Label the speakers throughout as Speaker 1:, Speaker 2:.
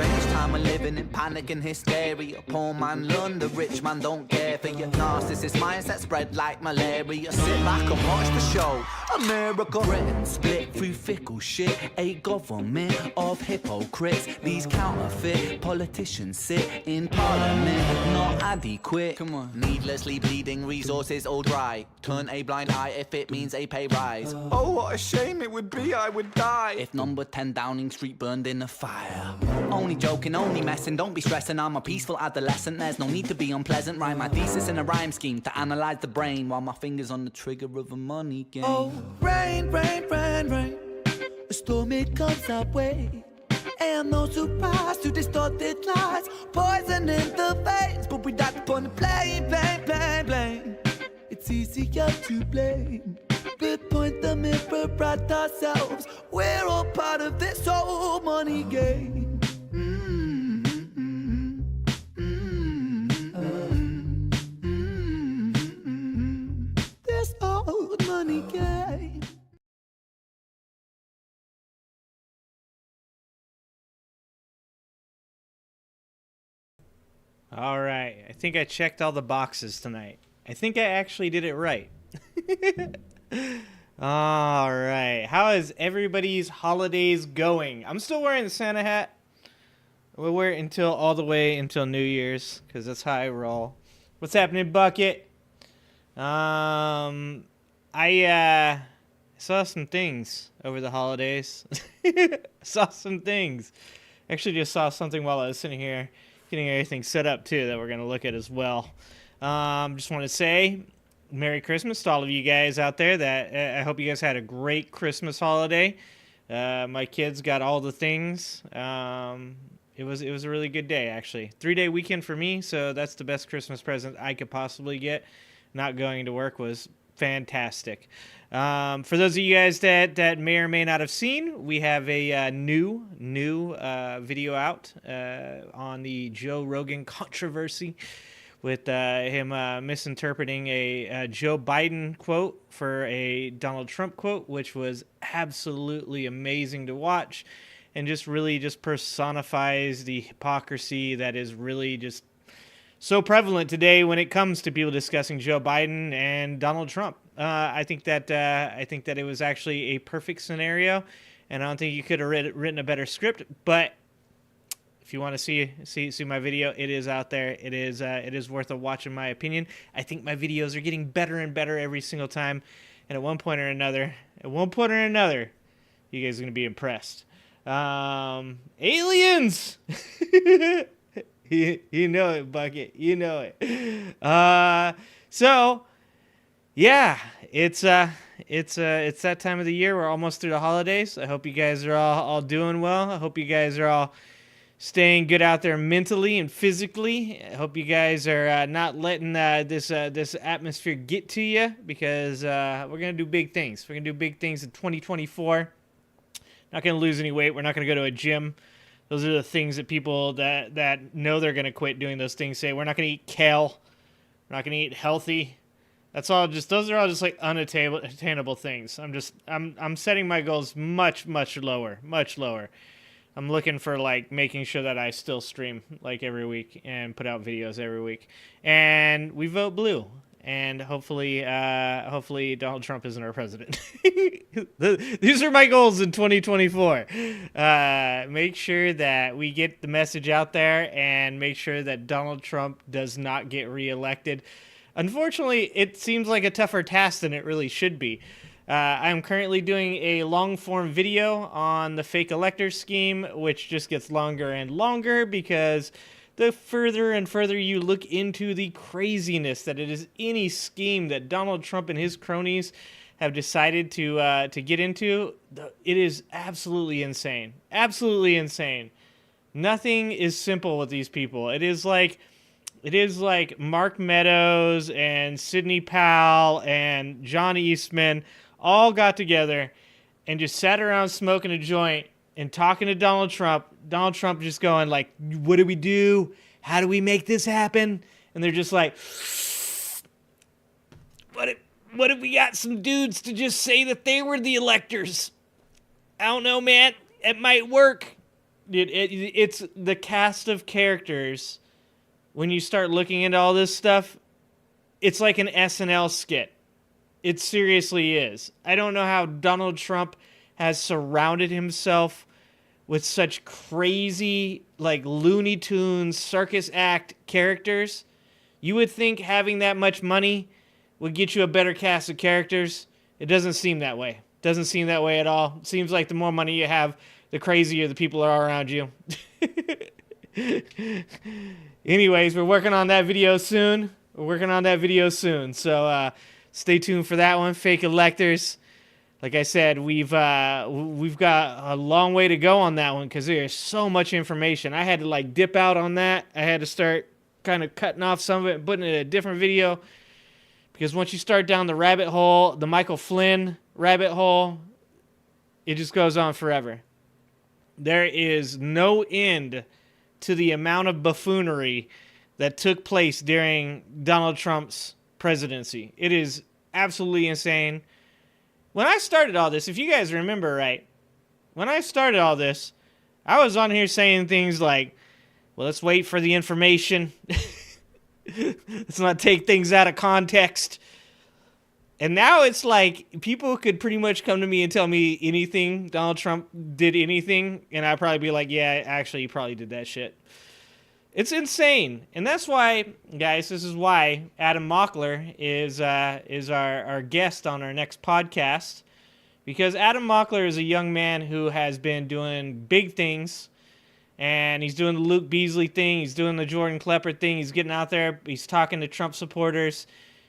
Speaker 1: strange time we're living in, panic and hysteria. Poor man learn, the rich man don't care for your narcissist mindset spread like malaria. Sit back and watch the show. America, Britain split through fickle shit. A government of hypocrites. These counterfeit politicians sit in parliament, not adequate. Come on. Needlessly bleeding, resources all dry. Turn a blind eye if it means a pay rise. Oh, what a shame it would be, I would die if number 10 Downing Street burned in a fire. Only joking, only messing, don't be stressing. I'm a peaceful adolescent, there's no need to be unpleasant. Write my thesis in a rhyme scheme to analyze the brain while my fingers on the trigger of a money game. Oh, rain, rain, rain, rain, a storm it comes our way. And no surprise to distorted lies, poison in the veins, but we die upon the blame, blame, blame, blame. It's easier to blame, but point the mirror at ourselves. We're all part of this whole money game. This old money game.
Speaker 2: All right, I think I checked all the boxes tonight. I think I actually did it right. All right, how is everybody's holidays going? I'm still wearing the Santa hat. We'll wear it until all the way until New Year's, because that's how I roll. What's happening, Bucket? I saw some things over the holidays. Saw some things. Actually just saw something while I was sitting here getting everything set up too that we're going to look at as well. Just want to say Merry Christmas to all of you guys out there. That I hope you guys had a great Christmas holiday. My kids got all the things. It was a really good day, actually. 3-day weekend for me, so that's the best Christmas present I could possibly get. Not going to work was fantastic. For those of you guys that may or may not have seen, we have a new video out on the Joe Rogan controversy with him misinterpreting a Joe Biden quote for a Donald Trump quote, which was absolutely amazing to watch and just really just personifies the hypocrisy that is really just so prevalent today when it comes to people discussing Joe Biden and Donald Trump. I think that it was actually a perfect scenario, and I don't think you could have written a better script. But if you want to see my video, it is out there. It is worth a watch, in my opinion. I think my videos are getting better and better every single time, and at one point or another, you guys are gonna be impressed. Aliens. You know it, Bucket. You know it. So, yeah, it's that time of the year. We're almost through the holidays. I hope you guys are all doing well. I hope you guys are all staying good out there mentally and physically. I hope you guys are not letting this atmosphere get to you, because we're gonna do big things. We're gonna do big things in 2024. Not gonna lose any weight. We're not gonna go to a gym. Those are the things that people that know they're going to quit doing those things say. We're not going to eat kale. We're not going to eat healthy. Those are all just like unattainable things. I'm setting my goals much lower. I'm looking for like making sure that I still stream like every week and put out videos every week. And we vote blue. And hopefully Donald Trump isn't our president. These are my goals in 2024. Make sure that we get the message out there and make sure that Donald Trump does not get reelected. Unfortunately, it seems like a tougher task than it really should be. I'm currently doing a long-form video on the fake elector scheme, which just gets longer and longer because the further and further you look into the craziness that it is any scheme that Donald Trump and his cronies have decided to get into, it is absolutely insane. Absolutely insane. Nothing is simple with these people. It is like Mark Meadows and Sidney Powell and John Eastman all got together and just sat around smoking a joint and talking to Donald Trump. Donald Trump just going like, what do we do? How do we make this happen? And they're just like, what if we got some dudes to just say that they were the electors? I don't know, man. It might work. It's the cast of characters. When you start looking into all this stuff, it's like an SNL skit. It seriously is. I don't know how Donald Trump has surrounded himself with such crazy, like, Looney Tunes circus act characters. You would think having that much money would get you a better cast of characters. It doesn't seem that way. Doesn't seem that way at all. It seems like the more money you have, the crazier the people are around you. Anyways, we're working on that video soon. So stay tuned for that one. Fake electors. Like I said, we've got a long way to go on that one because there's so much information. I had to like dip out on that. I had to start kind of cutting off some of it and putting it in a different video because once you start down the rabbit hole, the Michael Flynn rabbit hole, it just goes on forever. There is no end to the amount of buffoonery that took place during Donald Trump's presidency. It is absolutely insane. When I started all this, if you guys remember right, when I started all this, I was on here saying things like, well, let's wait for the information. Let's not take things out of context. And now it's like people could pretty much come to me and tell me anything, Donald Trump did anything, and I'd probably be like, yeah, actually, he probably did that shit. It's insane. And that's why, guys, this is why Adam Mockler is our guest on our next podcast. Because Adam Mockler is a young man who has been doing big things. And he's doing the Luke Beasley thing. He's doing the Jordan Klepper thing. He's getting out there. He's talking to Trump supporters.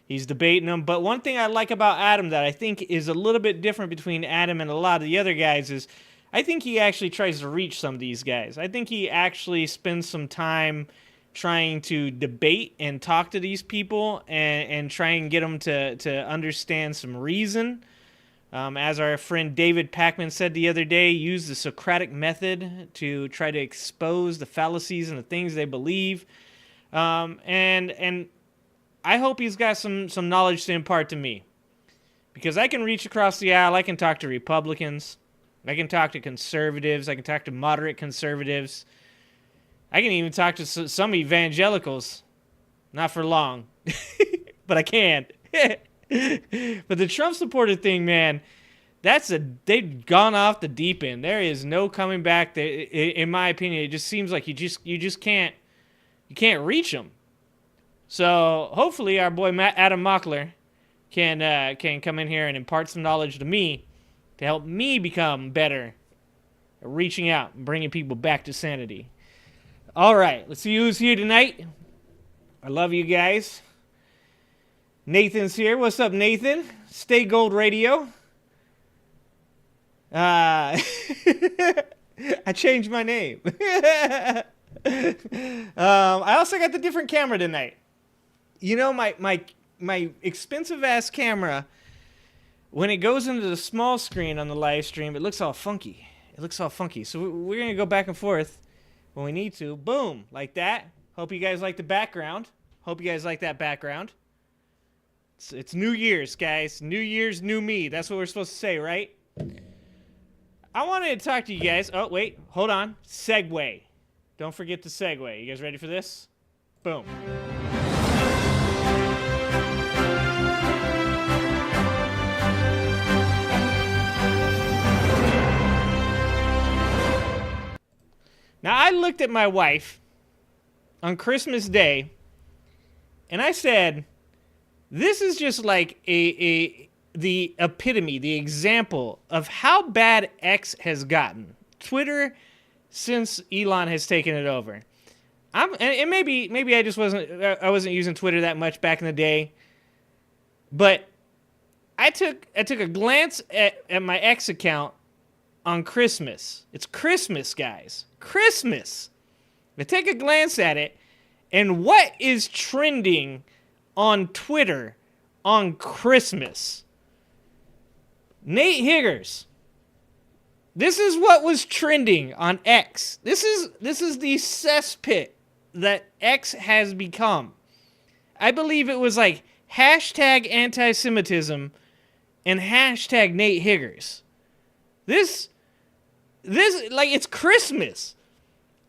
Speaker 2: He's debating them. But one thing I like about Adam that I think is a little bit different between Adam and a lot of the other guys is I think he actually tries to reach some of these guys. I think he actually spends some time trying to debate and talk to these people and try and get them to understand some reason. As our friend David Pakman said the other day, use the Socratic method to try to expose the fallacies and the things they believe. And I hope he's got some knowledge to impart to me. Because I can reach across the aisle, I can talk to Republicans, I can talk to conservatives, I can talk to moderate conservatives, I can even talk to some evangelicals. Not for long, but I can. But the Trump supporter thing, man, they've gone off the deep end. There is no coming back. In my opinion, it just seems like you just can't reach them. So hopefully our boy Adam Mockler can come in here and impart some knowledge to me to help me become better at reaching out and bringing people back to sanity. All right, let's see who's here tonight. I love you guys. Nathan's here. What's up, Nathan? Stay Gold Radio. I changed my name. I also got the different camera tonight. You know, my expensive ass camera, when it goes into the small screen on the live stream, it looks all funky. So we're gonna go back and forth when we need to. Boom, like that. Hope you guys like the background. Hope you guys like that background. It's New Year's, guys. New Year's, new me. That's what we're supposed to say, right? I wanted to talk to you guys. Oh, wait. Hold on. Segue. Don't forget the segue. You guys ready for this? Boom. Now, I looked at my wife on Christmas Day, and I said, this is just like the epitome, the example of how bad X has gotten. Twitter, since Elon has taken it over. And maybe I just wasn't using Twitter that much back in the day, but I took a glance at my X account on Christmas. It's Christmas, guys. Christmas. I take a glance at it, and what is trending on Twitter on Christmas? Nate Higgers. This is what was trending on X. This is the cesspit that X has become. I believe it was like hashtag anti-Semitism and hashtag Nate Higgers. This like, it's Christmas.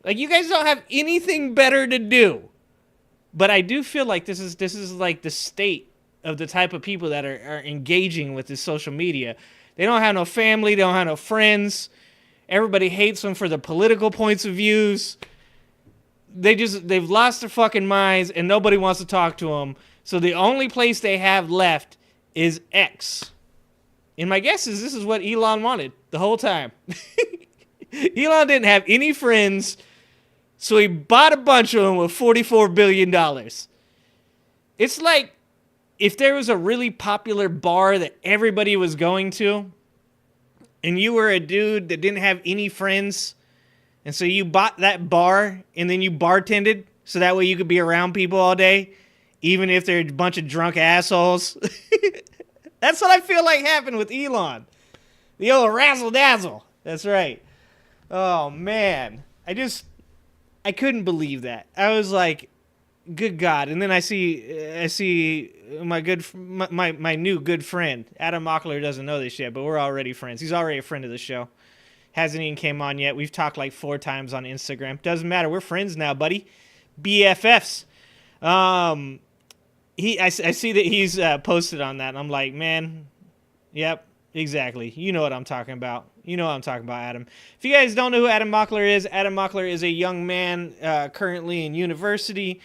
Speaker 2: Like, you guys don't have anything better to do. But I do feel like this is like the state of the type of people that are engaging with this social media. They don't have no family. They don't have no friends. Everybody hates them for their political points of views. They've lost their fucking minds, and nobody wants to talk to them. So the only place they have left is X. And my guess is this is what Elon wanted the whole time. Elon didn't have any friends, so he bought a bunch of them with $44 billion. It's like if there was a really popular bar that everybody was going to, and you were a dude that didn't have any friends, and so you bought that bar, and then you bartended, so that way you could be around people all day, even if they're a bunch of drunk assholes. That's what I feel like happened with Elon. The old razzle-dazzle. That's right. Oh, man. I couldn't believe that. I was like, good God. And then I see my new good friend. Adam Mockler doesn't know this yet, but we're already friends. He's already a friend of the show. Hasn't even came on yet. We've talked like 4 times on Instagram. Doesn't matter. We're friends now, buddy. BFFs. I see that he's posted on that, and I'm like, man, yep, exactly. You know what I'm talking about. You know what I'm talking about, Adam. If you guys don't know who Adam Mockler is a young man currently in university.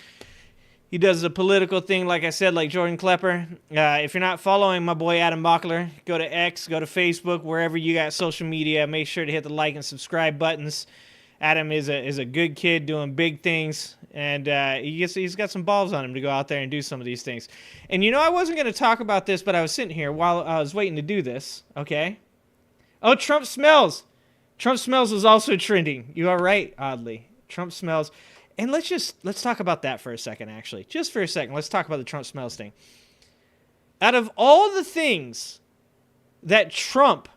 Speaker 2: He does a political thing, like I said, like Jordan Klepper. If you're not following my boy Adam Mockler, go to X, go to Facebook, wherever you got social media. Make sure to hit the like and subscribe buttons. Adam is a good kid doing big things, and he's got some balls on him to go out there and do some of these things. And you know, I wasn't going to talk about this, but I was sitting here while I was waiting to do this, okay? Oh, Trump smells. Trump smells was also trending. You are right, oddly. Trump smells. And let's talk about that for a second, actually. Just for a second, let's talk about the Trump smells thing. Out of all the things that Trump,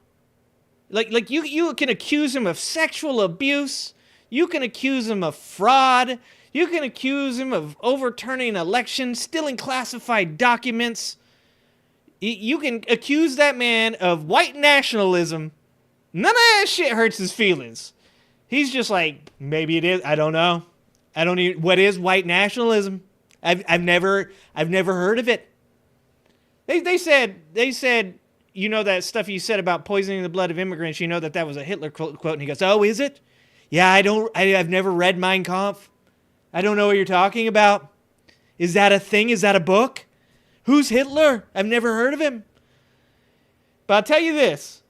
Speaker 2: like you can accuse him of sexual abuse, you can accuse him of fraud, you can accuse him of overturning elections, stealing classified documents. You can accuse that man of white nationalism. None of that shit hurts his feelings. He's just like, maybe it is. I don't know. I don't even. What is white nationalism? I've never heard of it. They said, you know, that stuff you said about poisoning the blood of immigrants. You know that was a Hitler quote. And he goes, oh, is it? Yeah, I've never read Mein Kampf. I don't know what you're talking about. Is that a thing? Is that a book? Who's Hitler? I've never heard of him. But I'll tell you this.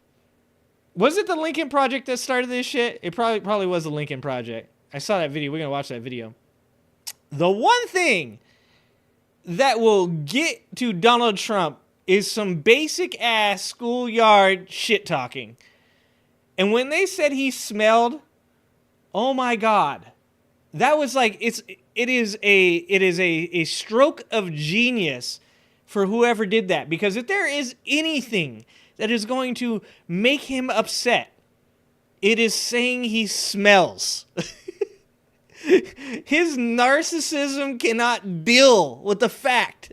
Speaker 2: Was it the Lincoln Project that started this shit? It probably was the Lincoln Project. I saw that video. We're going to watch that video. The one thing that will get to Donald Trump is some basic ass schoolyard shit talking. And when they said he smelled, oh my God. That was like, it is a stroke of genius for whoever did that. Because if there is anything that is going to make him upset, it is saying he smells. His narcissism cannot deal with the fact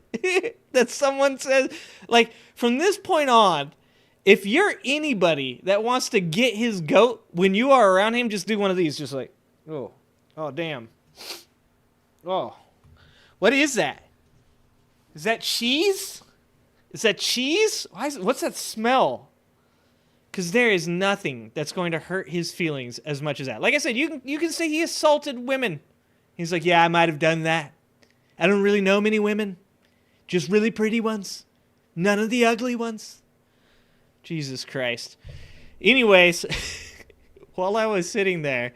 Speaker 2: that someone says, like, from this point on, if you're anybody that wants to get his goat, when you are around him, just do one of these, just like, oh damn. Oh, what is that? Is that cheese? Is that cheese? What's that smell? Because there is nothing that's going to hurt his feelings as much as that. Like I said, you can say he assaulted women. He's like, yeah, I might have done that. I don't really know many women. Just really pretty ones. None of the ugly ones. Jesus Christ. Anyways, while I was sitting there,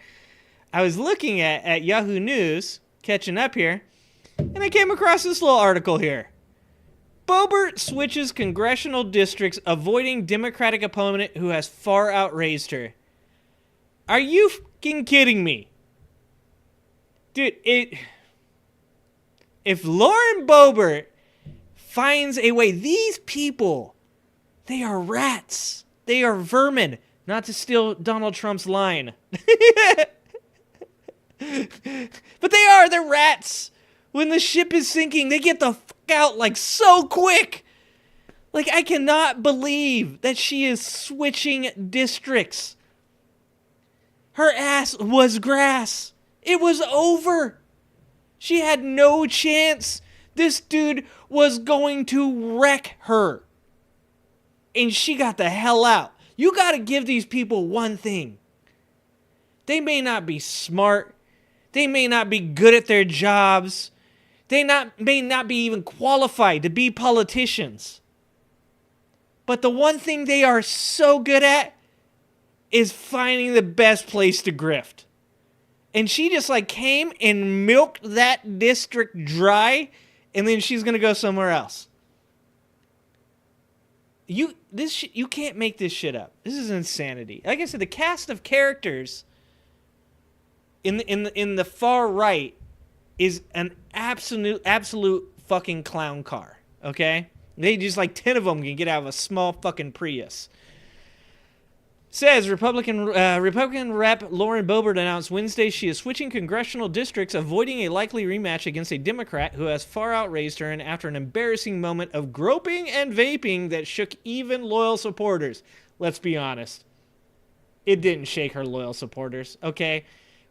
Speaker 2: I was looking at Yahoo News, catching up here, and I came across this little article here. Boebert switches congressional districts, avoiding Democratic opponent who has far outraised her. Are you fucking kidding me? Dude, if Lauren Boebert finds a way, these people, they are rats. They are vermin. Not to steal Donald Trump's line. But they're rats. When the ship is sinking, they get the fuck out like so quick. Like, I cannot believe that she is switching districts. Her ass was grass. It was over. She had no chance. This dude was going to wreck her. And she got the hell out. You got to give these people one thing. They may not be smart. They may not be good at their jobs. They may not be even qualified to be politicians. But the one thing they are so good at is finding the best place to grift. And she just like came and milked that district dry, and then she's going to go somewhere else. You can't make this shit up. This is insanity. Like I said, the cast of characters in the far right is an absolute fucking clown car. Okay, they just like 10 of them can get out of a small fucking Prius. Says Republican Rep. Lauren Boebert announced Wednesday she is switching congressional districts, avoiding a likely rematch against a Democrat who has far outraised her, and after an embarrassing moment of groping and vaping that shook even loyal supporters. Let's be honest. It didn't shake her loyal supporters, okay?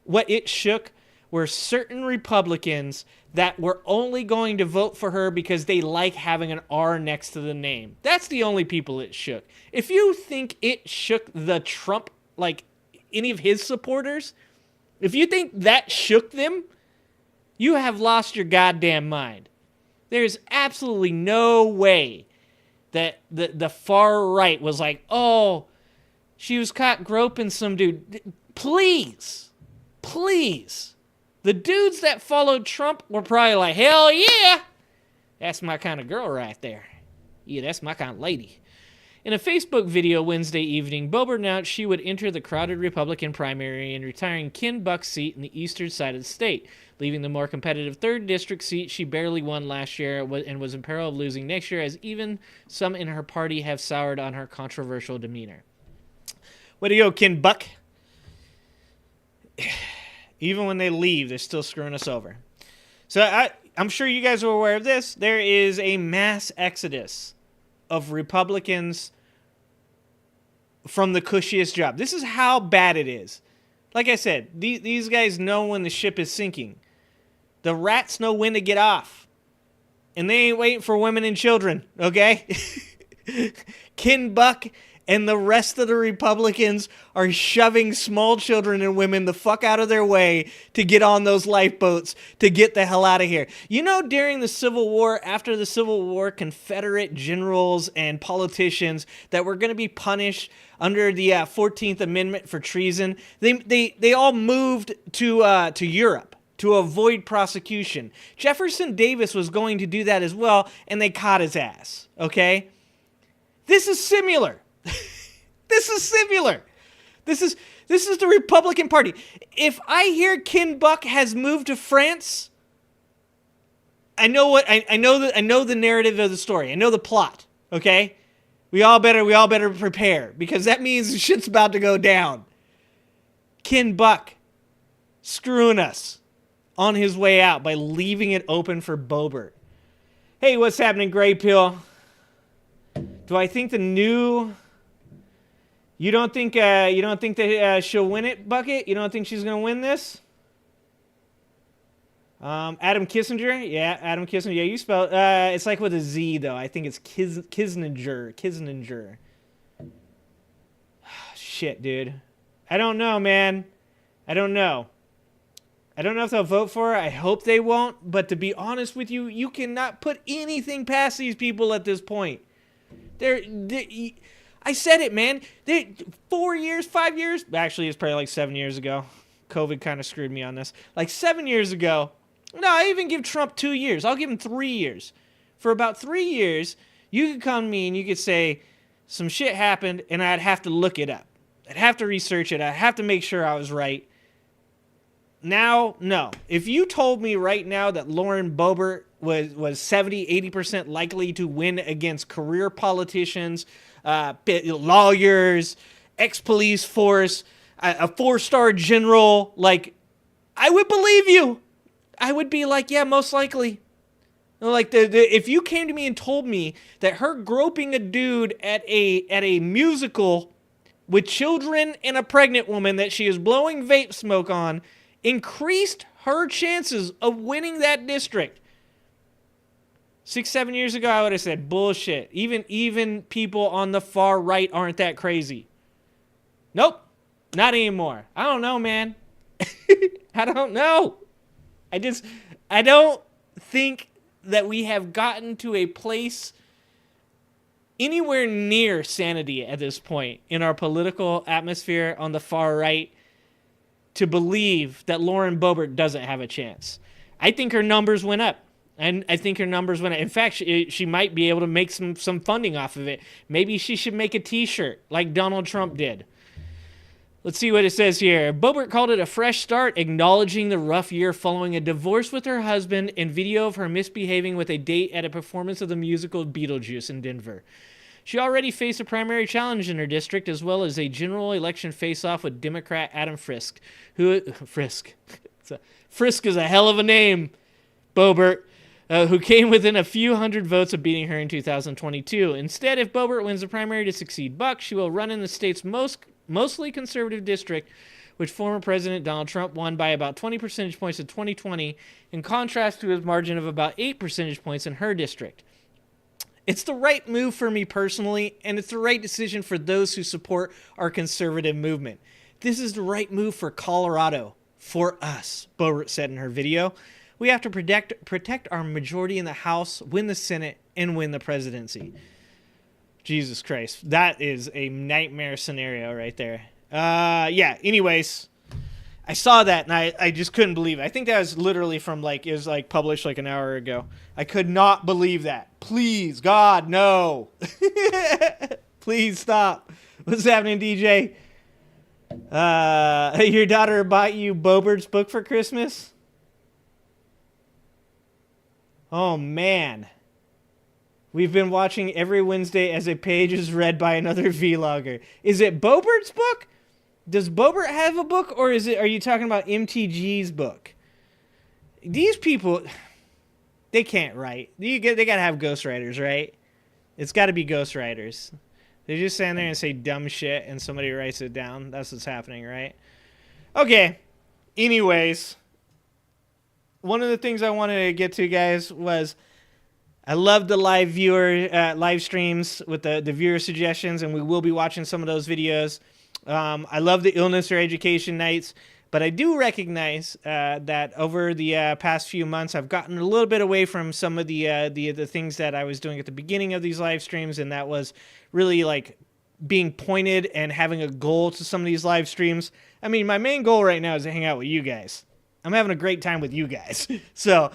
Speaker 2: What it shook were certain Republicans that were only going to vote for her because they like having an R next to the name. That's the only people it shook. If you think it shook the Trump, like any of his supporters, if you think that shook them, you have lost your goddamn mind. There's absolutely no way that the far right was like, oh, she was caught groping some dude. Please. The dudes that followed Trump were probably like, hell yeah, that's my kind of girl right there. Yeah, that's my kind of lady. In a Facebook video Wednesday evening, Boebert announced she would enter the crowded Republican primary and retiring Ken Buck's seat in the eastern side of the state, leaving the more competitive 3rd District seat she barely won last year and was in peril of losing next year, as even some in her party have soured on her controversial demeanor. Way to go, Ken Buck. Even when they leave, they're still screwing us over. So I'm sure you guys are aware of this. There is a mass exodus of Republicans from the cushiest job. This is how bad it is. Like I said, these guys know when the ship is sinking. The rats know when to get off. And they ain't waiting for women and children, okay? Ken Buck and the rest of the Republicans are shoving small children and women the fuck out of their way to get on those lifeboats to get the hell out of here. You know, during the Civil War, after the Civil War, Confederate generals and politicians that were going to be punished under the 14th Amendment for treason, they all moved to Europe to avoid prosecution. Jefferson Davis was going to do that as well, and they caught his ass, okay? This is similar. This is similar. This is the Republican Party. If I hear Ken Buck has moved to France, I know the narrative of the story. I know the plot. Okay, we all better prepare, because that means the shit's about to go down. Ken Buck screwing us on his way out by leaving it open for Boebert. Hey, what's happening, Gray Pill? Do I think the new? You don't think that she'll win it, Bucket? You don't think she's gonna win this? Adam Kissinger, yeah, Adam Kissinger. Yeah, you spell it's like with a Z though. I think it's Kisninger. Shit, dude. I don't know, man. I don't know if they'll vote for her. I hope they won't. But to be honest with you, you cannot put anything past these people at this point. I said it, man. 4 years, 5 years. Actually, it's probably like 7 years ago. COVID kind of screwed me on this. Like 7 years ago. No, I even give Trump 2 years. I'll give him 3 years. For about 3 years, you could come to me and you could say some shit happened, and I'd have to look it up. I'd have to research it. I'd have to make sure I was right. Now, no. If you told me right now that Lauren Boebert was 70, 80% likely to win against career politicians, lawyers, ex-police force, a 4-star general, like, I would believe you. I would be like, yeah, most likely. Like, if you came to me and told me that her groping a dude at a musical with children and a pregnant woman that she is blowing vape smoke on increased her chances of winning that district. 6-7 years ago, I would have said bullshit. Even people on the far right aren't that crazy. Nope, not anymore. I don't know, man. I don't know. I don't think that we have gotten to a place anywhere near sanity at this point in our political atmosphere on the far right to believe that Lauren Boebert doesn't have a chance. I think her numbers went up. And I think her numbers went up. In fact, she might be able to make some funding off of it. Maybe she should make a t-shirt like Donald Trump did. Let's see what it says here. Boebert called it a fresh start, acknowledging the rough year following a divorce with her husband and video of her misbehaving with a date at a performance of the musical Beetlejuice in Denver. She already faced a primary challenge in her district, as well as a general election face-off with Democrat Adam Frisk. Frisk is a hell of a name, Boebert. Who came within a few hundred votes of beating her in 2022. Instead, if Boebert wins the primary to succeed Buck, she will run in the state's mostly conservative district, which former President Donald Trump won by about 20 percentage points in 2020, in contrast to his margin of about 8 percentage points in her district. It's the right move for me personally, and it's the right decision for those who support our conservative movement. This is the right move for Colorado, for us, Boebert said in her video. We have to protect our majority in the House, win the Senate, and win the presidency. Jesus Christ. That is a nightmare scenario right there. Yeah, anyways, I saw that, and I just couldn't believe it. I think that was literally from, it was, published, an hour ago. I could not believe that. Please, God, no. Please stop. What's happening, DJ? Your daughter bought you Boebert's book for Christmas? Oh, man. We've been watching every Wednesday as a page is read by another vlogger. Is it Boebert's book? Does Boebert have a book, or are you talking about MTG's book? These people, they can't write. They got to have ghostwriters, right? It's got to be ghostwriters. They just stand there and say dumb shit, and somebody writes it down. That's what's happening, right? Okay. Anyways, one of the things I wanted to get to, guys, was I love the live streams with the viewer suggestions, and we will be watching some of those videos. I love the illness or education nights, but I do recognize that over the past few months, I've gotten a little bit away from some of the things that I was doing at the beginning of these live streams, and that was really being pointed and having a goal to some of these live streams. I mean, my main goal right now is to hang out with you guys. I'm having a great time with you guys. So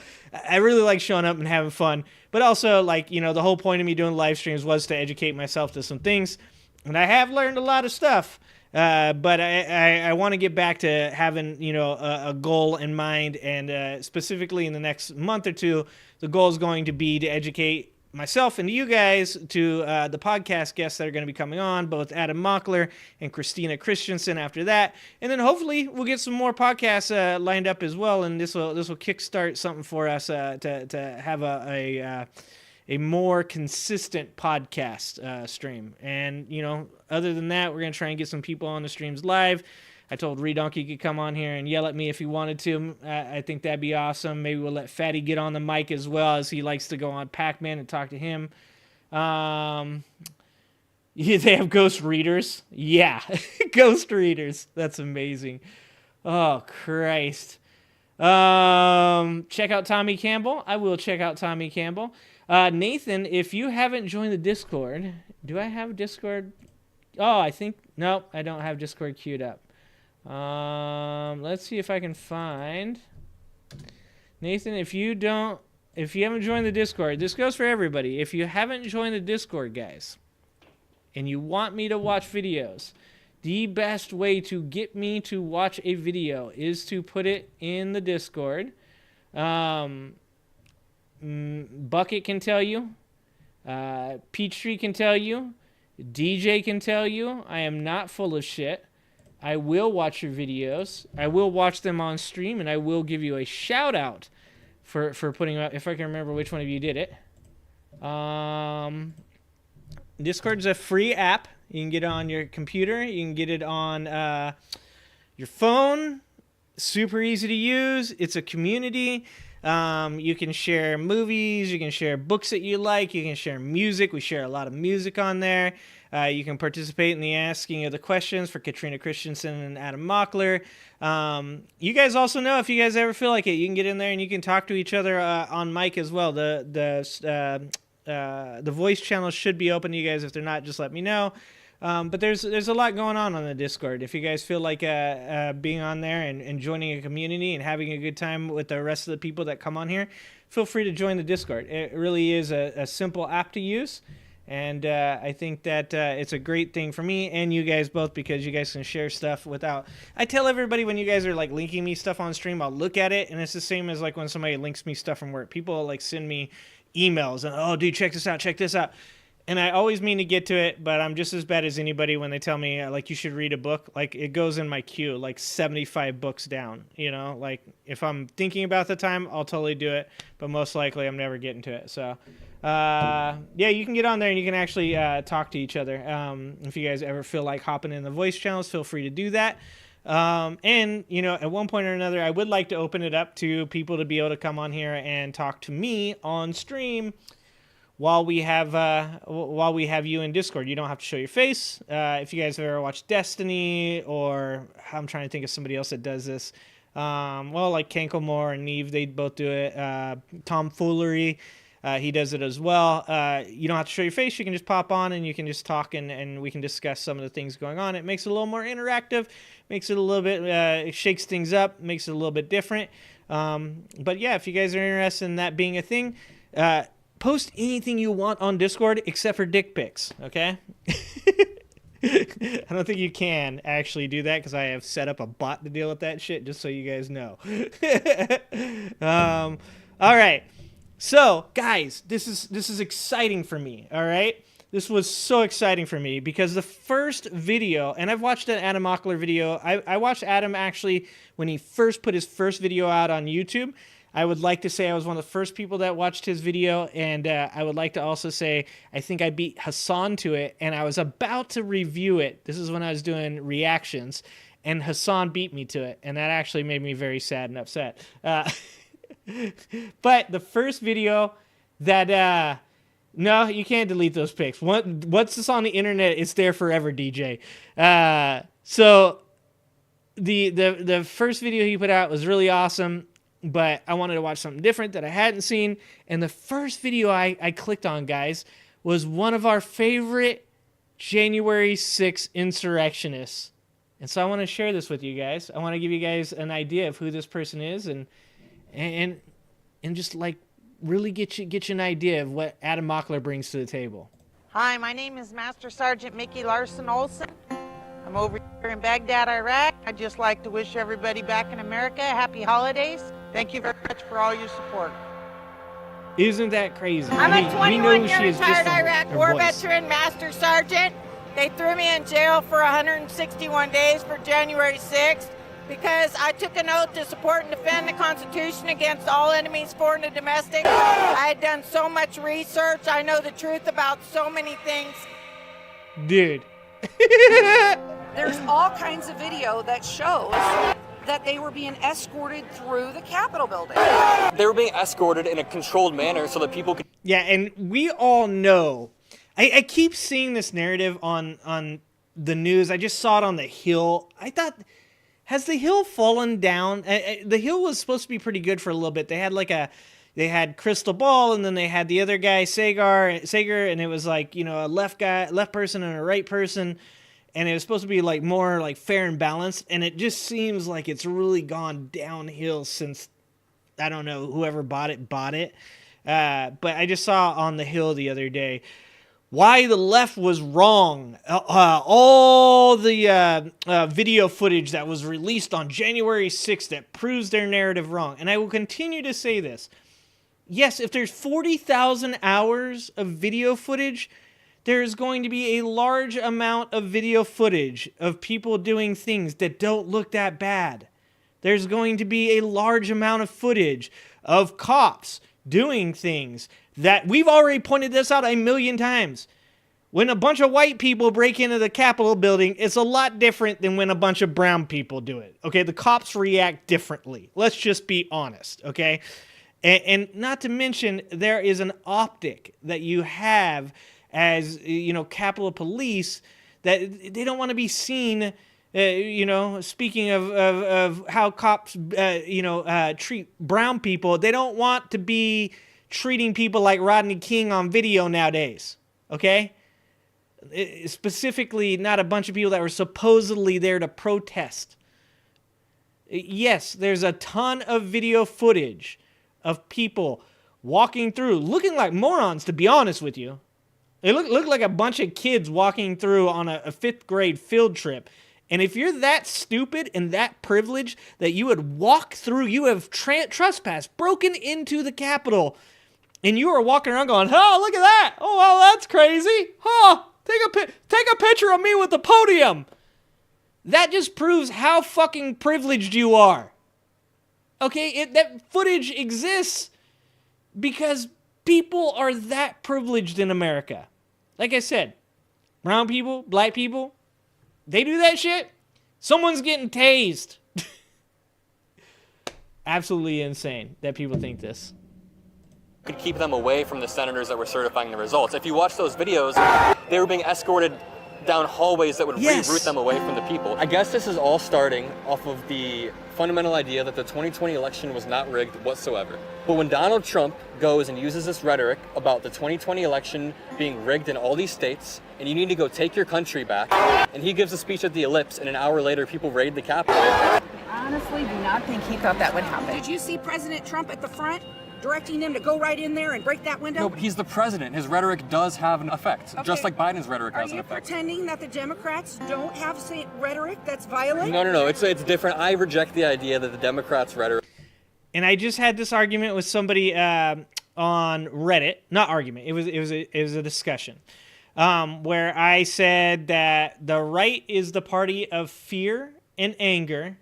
Speaker 2: I really like showing up and having fun. But also, the whole point of me doing live streams was to educate myself to some things. And I have learned a lot of stuff. But I want to get back to having, a goal in mind. And specifically in the next month or two, the goal is going to be to educate myself and you guys to the podcast guests that are going to be coming on, both Adam Mockler and Christina Christensen after that. And then hopefully we'll get some more podcasts lined up as well, and this will kickstart something for us to have a more consistent podcast stream. And, other than that, we're going to try and get some people on the streams live. I told Redonkey could come on here and yell at me if he wanted to. I think that'd be awesome. Maybe we'll let Fatty get on the mic as well, as he likes to go on Pac-Man and talk to him. Yeah, they have ghost readers. Yeah, ghost readers. That's amazing. Oh, Christ. Check out Tommy Campbell. I will check out Tommy Campbell. Nathan, if you haven't joined the Discord, do I have Discord? Oh, no, I don't have Discord queued up. Let's see if I can find Nathan. If you haven't joined the Discord, this goes for everybody. If you haven't joined the Discord, guys, and you want me to watch videos, the best way to get me to watch a video is to put it in the Discord. Bucket can tell you, Peachtree can tell you, DJ can tell you, I am not full of shit. I will watch your videos. I will watch them on stream, and I will give you a shout out for putting up, if I can remember which one of you did it. Discord's a free app. You can get it on your computer. You can get it on your phone. super easy to use. It's a community. You can share movies, you can share books that you like, you can share music. We share a lot of music on there. You can participate in the asking of the questions for Katrina Christensen and Adam Mockler. You guys also know, if you guys ever feel like it, you can get in there and you can talk to each other on mic as well. The voice channels should be open to you guys. If they're not, just let me know. But there's a lot going on the Discord. If you guys feel like being on there and joining a community and having a good time with the rest of the people that come on here, feel free to join the Discord. It really is a simple app to use, and I think that it's a great thing for me and you guys both, because you guys can share stuff without... I tell everybody, when you guys are like linking me stuff on stream, I'll look at it, and it's the same as like when somebody links me stuff from work. People like send me emails and, oh, dude, check this out. And I always mean to get to it, but I'm just as bad as anybody when they tell me, like, you should read a book. Like, it goes in my queue, like 75 books down, you know? Like, if I'm thinking about the time, I'll totally do it, but most likely I'm never getting to it. So, yeah, you can get on there and you can actually talk to each other. If you guys ever feel like hopping in the voice channels, feel free to do that. And, you know, at one point or another, I would like to open it up to people to be able to come on here and talk to me on stream while we have you in Discord. You don't have to show your face. If you guys have ever watched Destiny, or I'm trying to think of somebody else that does this. Well, like Kanklemore and Neve, they both do it. Tomfoolery, he does it as well. You don't have to show your face. You can just pop on and you can just talk, and we can discuss some of the things going on. It makes it a little more interactive, makes it a little bit, it shakes things up, makes it a little bit different. But yeah, if you guys are interested in that being a thing, post anything you want on Discord except for dick pics, okay? I don't think you can actually do that, because I have set up a bot to deal with that shit, just so you guys know. All right. So, guys, this is exciting for me, all right? This was so exciting for me, because the first video, and I've watched an Adam Mockler video. I watched Adam actually when he first put his first video out on YouTube. I would like to say I was one of the first people that watched his video, and I would like to also say I think I beat Hassan to it, and I was about to review it. This is when I was doing reactions, and Hassan beat me to it, and that actually made me very sad and upset. But the first video that... no, you can't delete those pics. Once it's on the internet, it's there forever, DJ. So the first video he put out was really awesome, but I wanted to watch something different that I hadn't seen. And the first video I clicked on, guys, was one of our favorite January 6th insurrectionists. And so I want to share this with you guys. I want to give you guys an idea of who this person is, and just like really get you an idea of what Adam Mockler brings to the table.
Speaker 3: Hi, my name is Master Sergeant Mickey Larson Olson. I'm over here in Baghdad, Iraq. I'd just like to wish everybody back in America happy holidays. Thank you very much for all your support.
Speaker 2: Isn't that crazy?
Speaker 3: I'm a 21-year retired Iraq War veteran, Master Sergeant. They threw me in jail for 161 days for January 6th because I took an oath to support and defend the Constitution against all enemies, foreign and domestic. I had done so much research. I know the truth about so many things.
Speaker 2: Dude.
Speaker 4: There's all kinds of video that shows that they were being escorted through the Capitol building.
Speaker 5: They were being escorted in a controlled manner so that people could...
Speaker 2: Yeah, and we all know. I keep seeing this narrative on the news. I just saw it on The Hill. I thought, has The Hill fallen down? The Hill was supposed to be pretty good for a little bit. They had Crystal Ball, and then they had the other guy, Sager, and it was like, you know, a left person and a right person. And it was supposed to be like more like fair and balanced, and it just seems like it's really gone downhill since, I don't know, whoever bought it. But I just saw on The Hill the other day why the left was wrong. All the video footage that was released on January 6th that proves their narrative wrong. And I will continue to say this. Yes, if there's 40,000 hours of video footage, there's going to be a large amount of video footage of people doing things that don't look that bad. There's going to be a large amount of footage of cops doing things that we've already pointed this out a million times. When a bunch of white people break into the Capitol building, it's a lot different than when a bunch of brown people do it. Okay, the cops react differently. Let's just be honest, okay? And not to mention, there is an optic that you have as, you know, Capitol Police that they don't want to be seen, you know, speaking of how cops, treat brown people. They don't want to be treating people like Rodney King on video nowadays, okay? Specifically, not a bunch of people that were supposedly there to protest. Yes, there's a ton of video footage of people walking through, looking like morons, to be honest with you. They look like a bunch of kids walking through on a fifth grade field trip. And if you're that stupid and that privileged that you would walk through, you have trespassed, broken into the Capitol, and you are walking around going, oh, look at that. Oh, well, that's crazy. Huh. Take a picture of me with the podium. That just proves how fucking privileged you are. Okay, that footage exists because people are that privileged in America. Like I said, brown people, black people, they do that shit, someone's getting tased. Absolutely insane that people think this.
Speaker 5: Could keep them away from the senators that were certifying the results. If you watch those videos, they were being escorted down hallways that would reroute them away from the people. I guess this is all starting off of the fundamental idea that the 2020 election was not rigged whatsoever. But when Donald Trump goes and uses this rhetoric about the 2020 election being rigged in all these states, and you need to go take your country back, and he gives a speech at the Ellipse, and an hour later people raid the Capitol.
Speaker 6: Honestly, do not think he thought that would happen.
Speaker 4: Did you see President Trump at the front directing them to go right in there and break that window?
Speaker 5: No, but he's the president. His rhetoric does have an effect, just like Biden's rhetoric has an effect.
Speaker 4: Are you pretending that the Democrats don't have rhetoric that's violent?
Speaker 5: No. It's different. I reject the idea that the Democrats' rhetoric.
Speaker 2: And I just had this argument with somebody on Reddit. Not argument. It was a discussion where I said that the right is the party of fear and anger.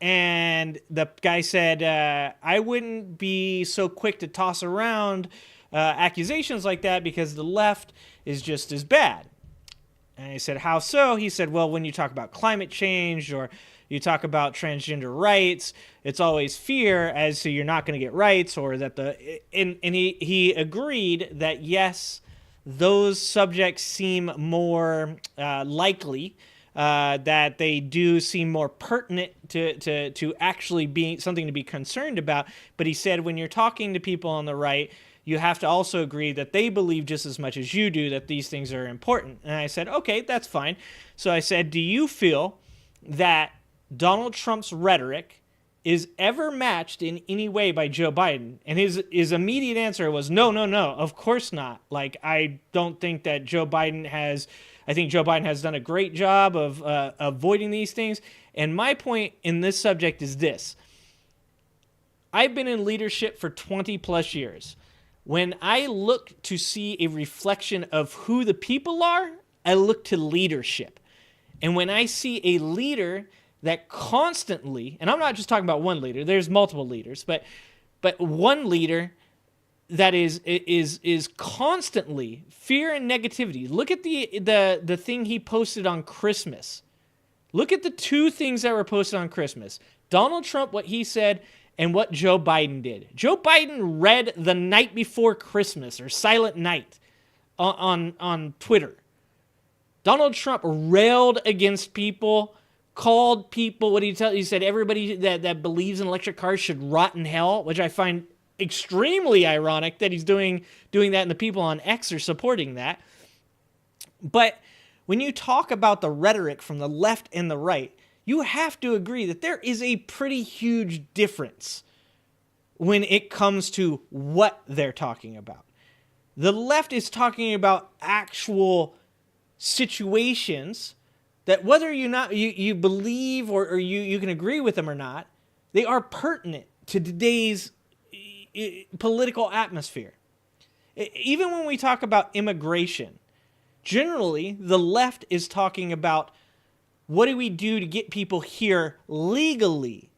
Speaker 2: And the guy said, I wouldn't be so quick to toss around accusations like that because the left is just as bad. And I said, how so? He said, well, when you talk about climate change or you talk about transgender rights, it's always fear as to you're not going to get rights, or that and he agreed that yes, those subjects seem more likely, that they do seem more pertinent to actually being something to be concerned about. But he said when you're talking to people on the right, you have to also agree that they believe just as much as you do that these things are important. And I said, okay, that's fine. So I said, do you feel that Donald Trump's rhetoric is ever matched in any way by Joe Biden? And his immediate answer was, no, of course not. Like, I don't think that I think Joe Biden has done a great job of avoiding these things. And my point in this subject is this. I've been in leadership for 20 plus years. When I look to see a reflection of who the people are, I look to leadership. And when I see a leader that constantly, and I'm not just talking about one leader, there's multiple leaders, but one leader that is constantly fear and negativity. Look at the thing he posted on Christmas. Look at the two things that were posted on Christmas. Donald Trump, what he said, and what Joe Biden did. Joe Biden read the night before Christmas, or Silent Night, on Twitter. Donald Trump railed against people, called people, what did he tell? He said everybody that believes in electric cars should rot in hell, which I find extremely ironic that he's doing that, and the people on X are supporting that. But when you talk about the rhetoric from the left and the right, you have to agree that there is a pretty huge difference when it comes to what they're talking about. The left is talking about actual situations that whether you believe or you can agree with them or not, they are pertinent to today's political atmosphere. Even when we talk about immigration, generally the left is talking about what do we do to get people here legally,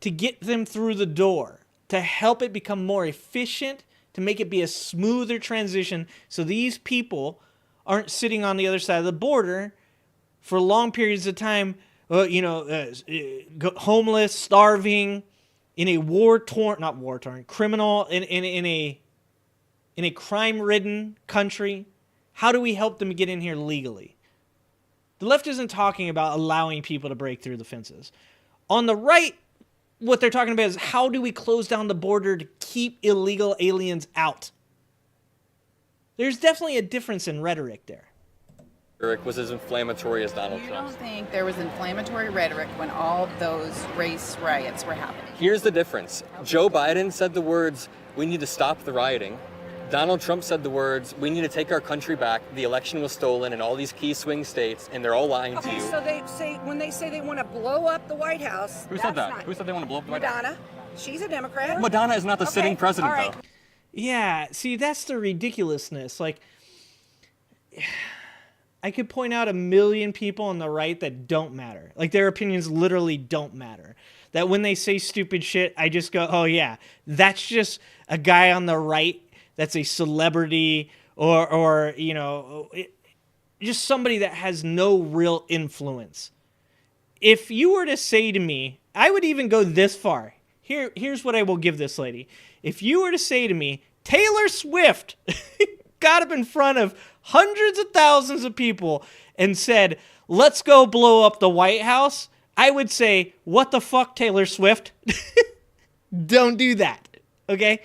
Speaker 2: to get them through the door, to help it become more efficient, to make it be a smoother transition so these people aren't sitting on the other side of the border for long periods of time, homeless, starving, in a criminal, in a crime-ridden country. How do we help them get in here legally? The left isn't talking about allowing people to break through the fences. On the right, what they're talking about is how do we close down the border to keep illegal aliens out? There's definitely a difference in rhetoric there.
Speaker 5: Rhetoric was as inflammatory as Donald
Speaker 6: You
Speaker 5: Trump's.
Speaker 6: don't think there was inflammatory rhetoric when all those race riots were happening?
Speaker 5: Here's the difference. Joe Biden said the words, "We need to stop the rioting." Donald Trump said the words, "We need to take our country back. The election was stolen in all these key swing states, and they're all lying to
Speaker 4: Okay,
Speaker 5: you."
Speaker 4: so when they say they want to blow up the White House,
Speaker 5: Who said that? Who said they want to blow up the White House?
Speaker 4: Madonna. She's a Democrat.
Speaker 5: Madonna is not the sitting president,
Speaker 4: all right.
Speaker 5: though.
Speaker 2: Yeah, see, that's the ridiculousness. Like, I could point out a million people on the right that don't matter. Like, their opinions literally don't matter. That when they say stupid shit, I just go, oh yeah, that's just a guy on the right that's a celebrity or just somebody that has no real influence. If you were to say to me, I would even go this far. Here's what I will give this lady. If you were to say to me, Taylor Swift got up in front of hundreds of thousands of people and said, let's go blow up the White House, I would say, what the fuck, Taylor Swift? Don't do that, okay?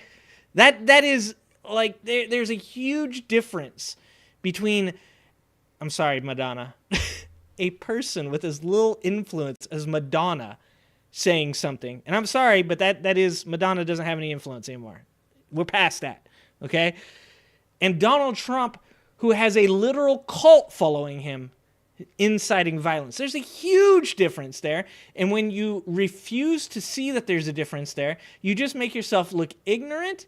Speaker 2: That is, like, there's a huge difference between, I'm sorry, Madonna, a person with as little influence as Madonna saying something. And I'm sorry, but that is, Madonna doesn't have any influence anymore. We're past that, okay? And Donald Trump, who has a literal cult following him, inciting violence. There's a huge difference there. And when you refuse to see that there's a difference there, you just make yourself look ignorant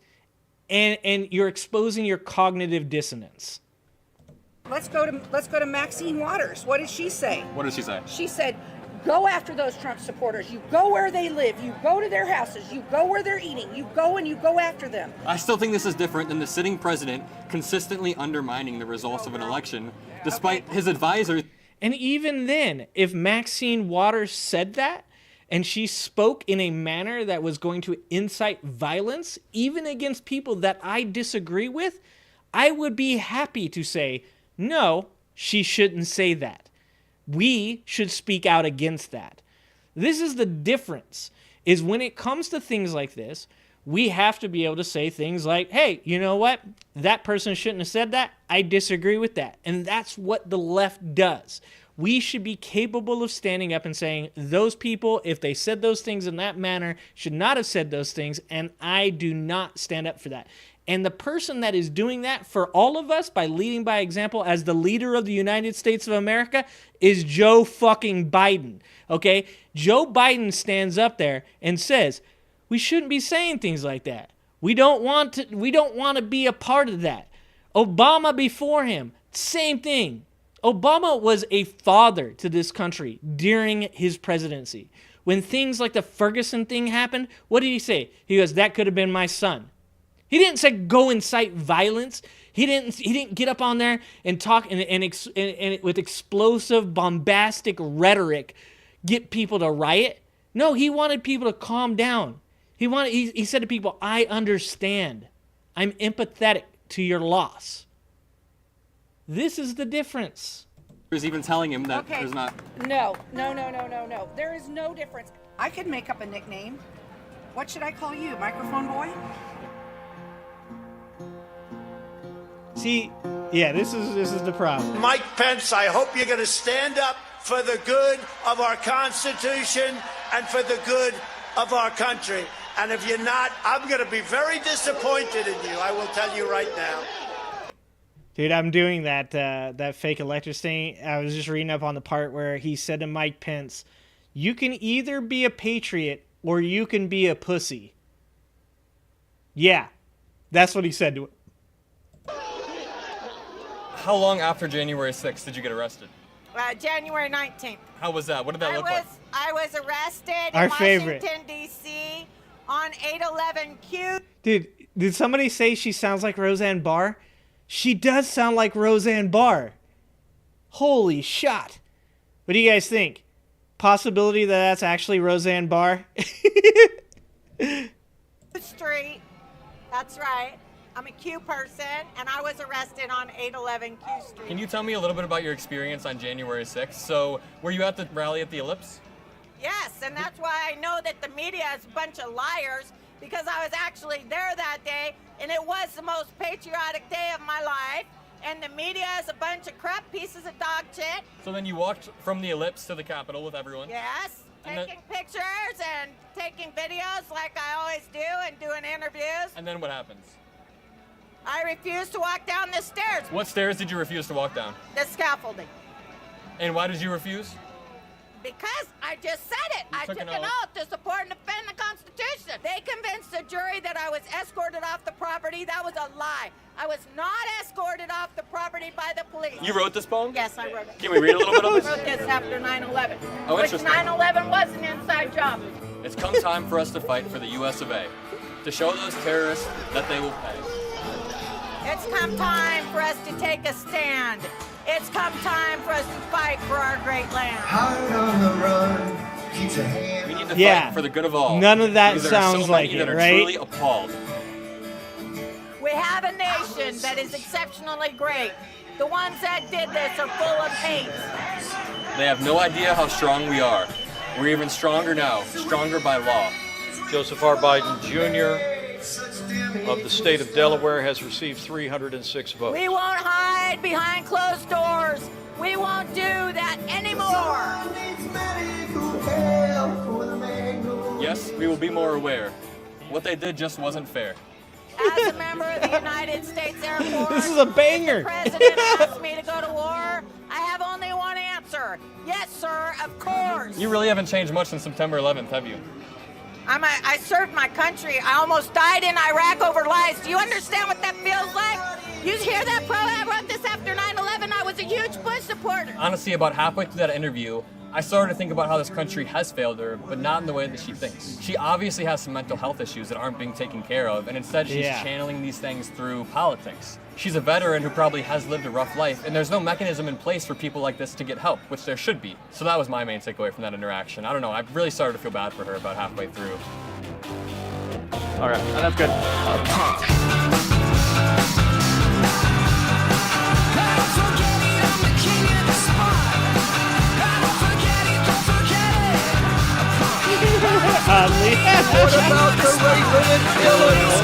Speaker 2: and you're exposing your cognitive dissonance.
Speaker 4: Let's go to Maxine Waters. What did she say?
Speaker 5: What did she say?
Speaker 4: She said, go after those Trump supporters. You go where they live. You go to their houses. You go where they're eating. You go and you go after them.
Speaker 5: I still think this is different than the sitting president consistently undermining the results of an election, despite his advisors.
Speaker 2: And even then, if Maxine Waters said that, and she spoke in a manner that was going to incite violence, even against people that I disagree with, I would be happy to say, no, she shouldn't say that. We should speak out against that. This is the difference, is when it comes to things like this, we have to be able to say things like, hey, you know what? That person shouldn't have said that. I disagree with that. And that's what the left does. We should be capable of standing up and saying, those people, if they said those things in that manner, should not have said those things, and I do not stand up for that. And the person that is doing that for all of us by leading by example as the leader of the United States of America is Joe fucking Biden, okay? Joe Biden stands up there and says, we shouldn't be saying things like that. We don't want to be a part of that. Obama before him, same thing. Obama was a father to this country during his presidency. When things like the Ferguson thing happened, what did he say? He goes, that could have been my son. He didn't say go incite violence. He didn't get up on there and talk and with explosive, bombastic rhetoric get people to riot. No, he wanted people to calm down. He said to people, I understand. I'm empathetic to your loss. This is the difference.
Speaker 5: There's even telling him that
Speaker 4: Okay.
Speaker 5: there's not.
Speaker 4: No. There is no difference. I could make up a nickname. What should I call you? Microphone boy?
Speaker 2: See, yeah, this is the problem.
Speaker 7: Mike Pence, I hope you're going to stand up for the good of our Constitution and for the good of our country. And if you're not, I'm going to be very disappointed in you. I will tell you right now.
Speaker 2: Dude, I'm doing that fake electors thing. I was just reading up on the part where he said to Mike Pence, you can either be a patriot or you can be a pussy. Yeah, that's what he said to him.
Speaker 5: How long after January 6th did you get arrested?
Speaker 3: January 19th.
Speaker 5: How was that? What did that look like?
Speaker 3: I was arrested
Speaker 2: Our
Speaker 3: in
Speaker 2: favorite.
Speaker 3: Washington, D.C. on 811Q.
Speaker 2: Dude, did somebody say she sounds like Roseanne Barr? She does sound like Roseanne Barr. Holy shot. What do you guys think? Possibility that that's actually Roseanne Barr?
Speaker 3: Street. That's right. I'm a Q person, and I was arrested on 811 Q Street.
Speaker 5: Can you tell me a little bit about your experience on January 6th? So, were you at the rally at the Ellipse?
Speaker 3: Yes, and that's why I know that the media is a bunch of liars, because I was actually there that day, and it was the most patriotic day of my life, and the media is a bunch of crap pieces of dog shit.
Speaker 5: So then you walked from the Ellipse to the Capitol with everyone?
Speaker 3: Yes, taking pictures and taking videos like I always do and doing interviews.
Speaker 5: And then what happens?
Speaker 3: I refused to walk down the stairs.
Speaker 5: What stairs did you refuse to walk down?
Speaker 3: The scaffolding.
Speaker 5: And why did you refuse?
Speaker 3: Because I just said it. I took an
Speaker 5: oath.
Speaker 3: oath to support and defend the Constitution. They convinced the jury that I was escorted off the property. That was a lie. I was not escorted off the property by the police.
Speaker 5: You wrote this poem?
Speaker 3: Yes, I wrote it.
Speaker 5: Can we read a little bit of it?
Speaker 3: I wrote this after 9/11.
Speaker 5: Oh,
Speaker 3: which
Speaker 5: interesting.
Speaker 3: 9/11 was an inside job.
Speaker 5: It's come time for us to fight for the US of A. To show those terrorists that they will pay.
Speaker 3: It's come time for us to take a stand. It's come time for us to fight for our great land.
Speaker 8: Hard on the run, keeps a hand.
Speaker 5: We need to
Speaker 2: Yeah.
Speaker 5: fight for the good of all.
Speaker 2: None of that
Speaker 5: because there are
Speaker 2: sounds
Speaker 5: so
Speaker 2: like
Speaker 5: many
Speaker 2: it,
Speaker 5: that are
Speaker 2: right?
Speaker 5: truly appalled.
Speaker 3: We have a nation that is exceptionally great. The ones that did this are full of hate.
Speaker 5: They have no idea how strong we are. We're even stronger now, stronger by law.
Speaker 9: Joseph R. Biden Jr. of the state of Delaware has received 306 votes.
Speaker 3: We won't hide behind closed doors. We won't do that anymore.
Speaker 5: Yes, we will be more aware. What they did just wasn't fair.
Speaker 3: As a member of the United States Air Force,
Speaker 2: This is a banger.
Speaker 3: if the president asked me to go to war, I have only one answer. Yes, sir, of course.
Speaker 5: You really haven't changed much since September 11th, have you?
Speaker 3: I served my country. I almost died in Iraq over lies. Do you understand what that feels like? You hear that, Pro? I wrote this after 9/11. I was a huge Bush supporter.
Speaker 5: Honestly, about halfway through that interview, I started to think about how this country has failed her, but not in the way that she thinks. She obviously has some mental health issues that aren't being taken care of, and instead she's channeling these things through politics. She's a veteran who probably has lived a rough life, and there's no mechanism in place for people like this to get help, which there should be. So that was my main takeaway from that interaction. I don't know, I really started to feel bad for her about halfway through.
Speaker 9: All right, that's good. What about the Raven in Illinois?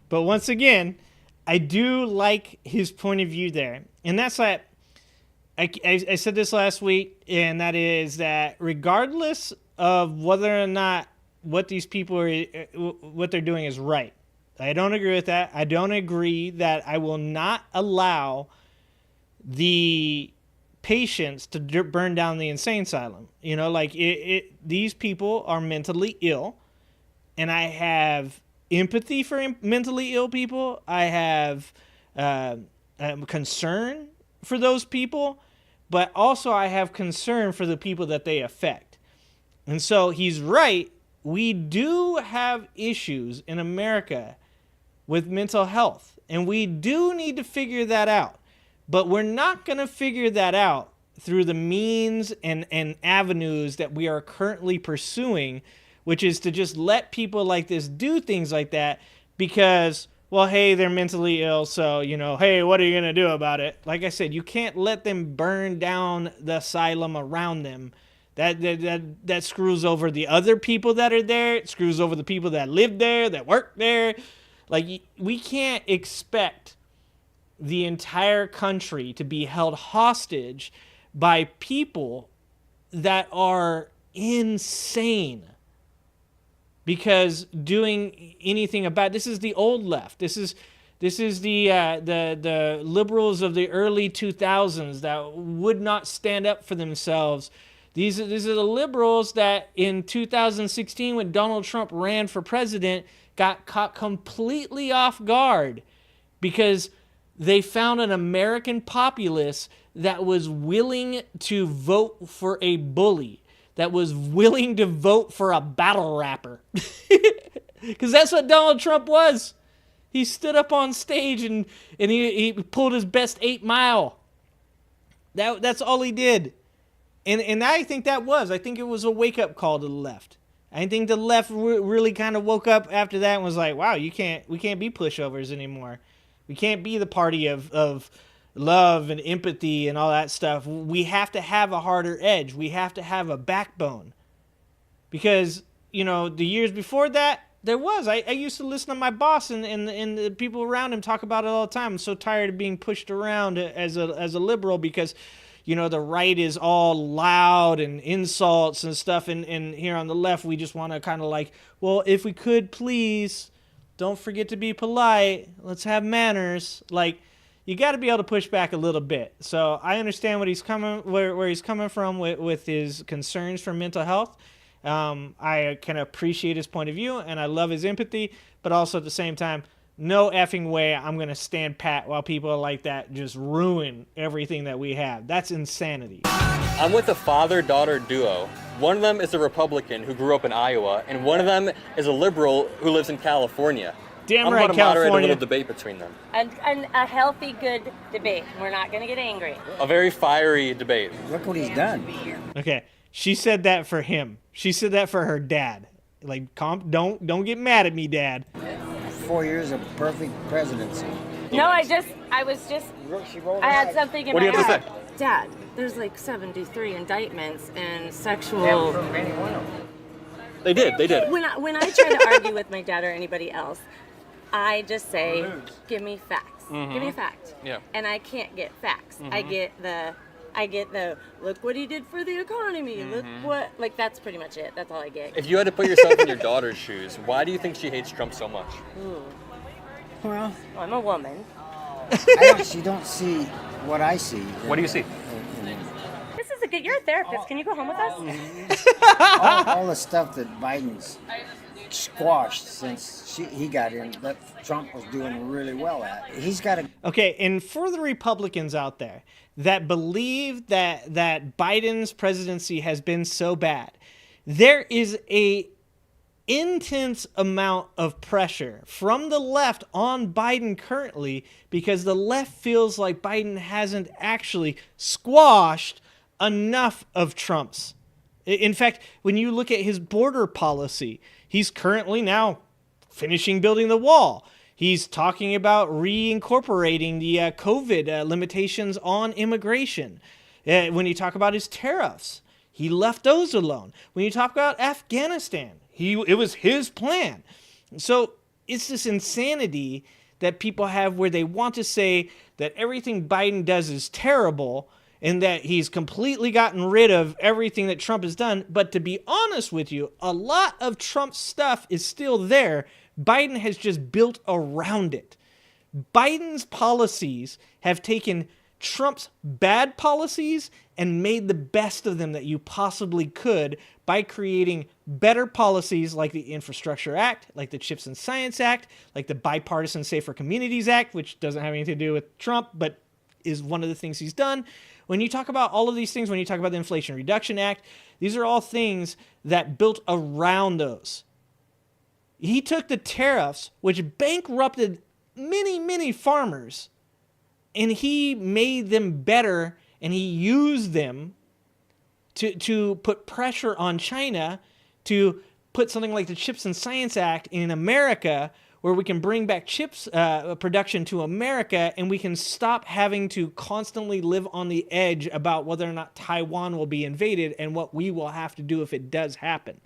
Speaker 2: But once again, I do like his point of view there. And that's like, I said this last week, and that is that regardless of whether or not what these people are, what they're doing is right, I don't agree with that. I don't agree that I will not allow the patients to burn down the insane asylum. You know, like these people are mentally ill, and I have empathy for mentally ill people. I have concern for those people, but also I have concern for the people that they affect. And so he's right. We do have issues in America with mental health, and we do need to figure that out. But we're not going to figure that out through the means and avenues that we are currently pursuing, which is to just let people like this do things like that because, well, hey, they're mentally ill, so, you know, hey, what are you going to do about it? Like I said, you can't let them burn down the asylum around them. That screws over the other people that are there. It screws over the people that live there, that work there. Like, we can't expect the entire country to be held hostage by people that are insane because doing anything about this is the old left. This is the liberals of the early 2000s that would not stand up for themselves. These are the liberals that in 2016 when Donald Trump ran for president got caught completely off guard because they found an American populace that was willing to vote for a bully. that was willing to vote for a battle rapper. Because that's what Donald Trump was. He stood up on stage and he pulled his best 8 Mile. That's all he did. And I think I think it was a wake-up call to the left. I think the left really kind of woke up after that and was like, wow, we can't be pushovers anymore. We can't be the party of love and empathy and all that stuff. We have to have a harder edge. We have to have a backbone. Because, you know, the years before that, there was. I used to listen to my boss and the people around him talk about it all the time. I'm so tired of being pushed around as a liberal because, you know, the right is all loud and insults and stuff. And here on the left, we just want to kind of like, well, if we could, please, don't forget to be polite. Let's have manners. Like, you got to be able to push back a little bit. So I understand where he's coming from with his concerns for mental health. I can appreciate his point of view, and I love his empathy, but also at the same time, no effing way I'm going to stand pat while people like that just ruin everything that we have. That's insanity.
Speaker 5: I'm with a father-daughter duo. One of them is a Republican who grew up in Iowa, and one of them is a liberal who lives in California.
Speaker 2: Damn
Speaker 5: I'm
Speaker 2: right,
Speaker 5: going to moderate a
Speaker 2: California.
Speaker 5: little debate between them.
Speaker 10: And a healthy, good debate. We're not going to get angry.
Speaker 5: A very fiery debate.
Speaker 11: Look what he's done.
Speaker 2: Okay, she said that for him. She said that for her dad. Like, don't get mad at me, Dad.
Speaker 11: 4 years of perfect presidency.
Speaker 10: No, I had something in
Speaker 5: What do you
Speaker 10: my
Speaker 5: have to
Speaker 10: head.
Speaker 5: say?
Speaker 10: Dad, there's like 73 indictments and sexual.
Speaker 5: They did.
Speaker 10: When I try to argue with my dad or anybody else, I just say, give me facts.
Speaker 5: Mm-hmm.
Speaker 10: Give me a fact.
Speaker 5: Yeah.
Speaker 10: And I can't get facts.
Speaker 5: Mm-hmm.
Speaker 10: I get the look what he did for the economy.
Speaker 5: Mm-hmm.
Speaker 10: Look what, like, that's pretty much it. That's all I get.
Speaker 5: If you had to put yourself in your daughter's shoes, why do you think she hates Trump so much?
Speaker 11: Well,
Speaker 10: I'm a woman.
Speaker 11: she don't see what I see.
Speaker 5: What do you see?
Speaker 10: This is a good. You're a therapist. Can you go home with us?
Speaker 11: all the stuff that Biden's squashed since he got in, that Trump was doing really well at. He's got to.
Speaker 2: Okay, and for the Republicans out there that believe that Biden's presidency has been so bad, there is a intense amount of pressure from the left on Biden currently because the left feels like Biden hasn't actually squashed enough of Trump's. In fact, when you look at his border policy, he's currently now finishing building the wall. He's talking about reincorporating the COVID limitations on immigration. When you talk about his tariffs, he left those alone. When you talk about Afghanistan, it was his plan. So it's this insanity that people have where they want to say that everything Biden does is terrible and that he's completely gotten rid of everything that Trump has done. But to be honest with you, a lot of Trump's stuff is still there. Biden has just built around it. Biden's policies have taken Trump's bad policies and made the best of them that you possibly could by creating better policies like the Infrastructure Act, like the Chips and Science Act, like the Bipartisan Safer Communities Act, which doesn't have anything to do with Trump, but is one of the things he's done. When you talk about all of these things, when you talk about the Inflation Reduction Act, these are all things that built around those. He took the tariffs, which bankrupted many, many farmers, and he made them better, and he used them to put pressure on China to put something like the Chips and Science Act in America, where we can bring back chips production to America, and we can stop having to constantly live on the edge about whether or not Taiwan will be invaded and what we will have to do if it does happen.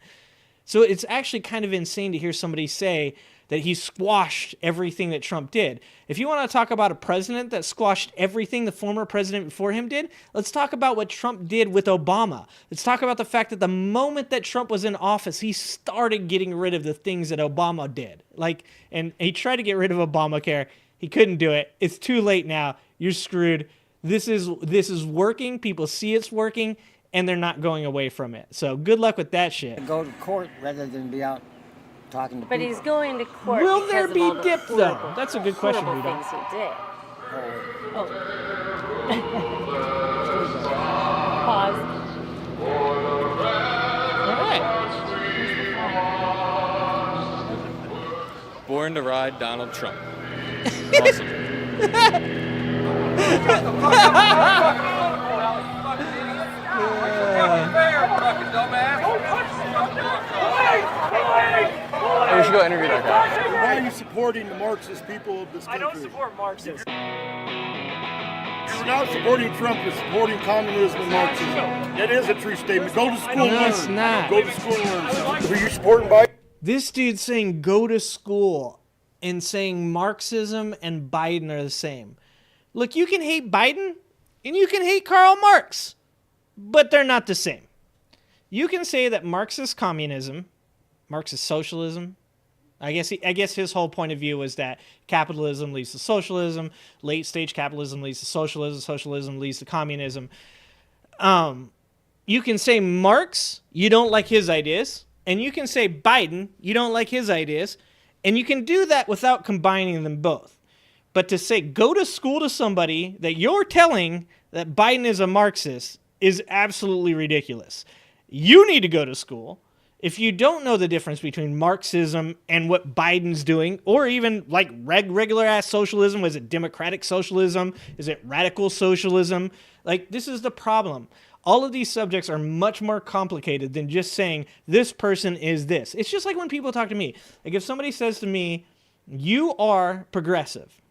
Speaker 2: So it's actually kind of insane to hear somebody say that he squashed everything that Trump did. If you want to talk about a president that squashed everything the former president before him did, let's talk about what Trump did with Obama. Let's talk about the fact that the moment that Trump was in office, he started getting rid of the things that Obama did. And he tried to get rid of Obamacare. He couldn't do it. It's too late now. You're screwed. This is working. People see it's working, and they're not going away from it. So good luck with that shit.
Speaker 11: Go to court rather than be out talking to
Speaker 10: But
Speaker 11: people.
Speaker 10: he's going to court.
Speaker 2: Will there
Speaker 10: because
Speaker 2: be
Speaker 10: of all the
Speaker 2: dip, though?
Speaker 10: horrible,
Speaker 2: That's a good question,
Speaker 10: horrible
Speaker 2: Rita.
Speaker 10: things he did. Pause.
Speaker 9: born to ride Donald Trump. Awesome.
Speaker 5: We should go interview that guy.
Speaker 12: Why are you supporting the Marxist people of this country?
Speaker 13: I don't support Marxists.
Speaker 12: You're not supporting Trump, you're supporting communism and Marxism. That is a true statement. Go to school and learn.
Speaker 2: it's not.
Speaker 12: Go to school and learn something. Are you supporting Biden?
Speaker 2: This dude's saying go to school and saying Marxism and Biden are the same. Look, you can hate Biden and you can hate Karl Marx, but they're not the same. You can say that Marxist communism, Marxist socialism, I guess his whole point of view was that capitalism leads to socialism, late stage capitalism leads to socialism, socialism leads to communism. You can say Marx, you don't like his ideas, and you can say Biden, you don't like his ideas, and you can do that without combining them both. But to say go to school to somebody that you're telling that Biden is a Marxist is absolutely ridiculous. You need to go to school. If you don't know the difference between Marxism and what Biden's doing, or even like regular ass socialism, was it democratic socialism? Is it radical socialism? Like, this is the problem. All of these subjects are much more complicated than just saying this person is this. It's just like when people talk to me. Like, if somebody says to me, you are progressive,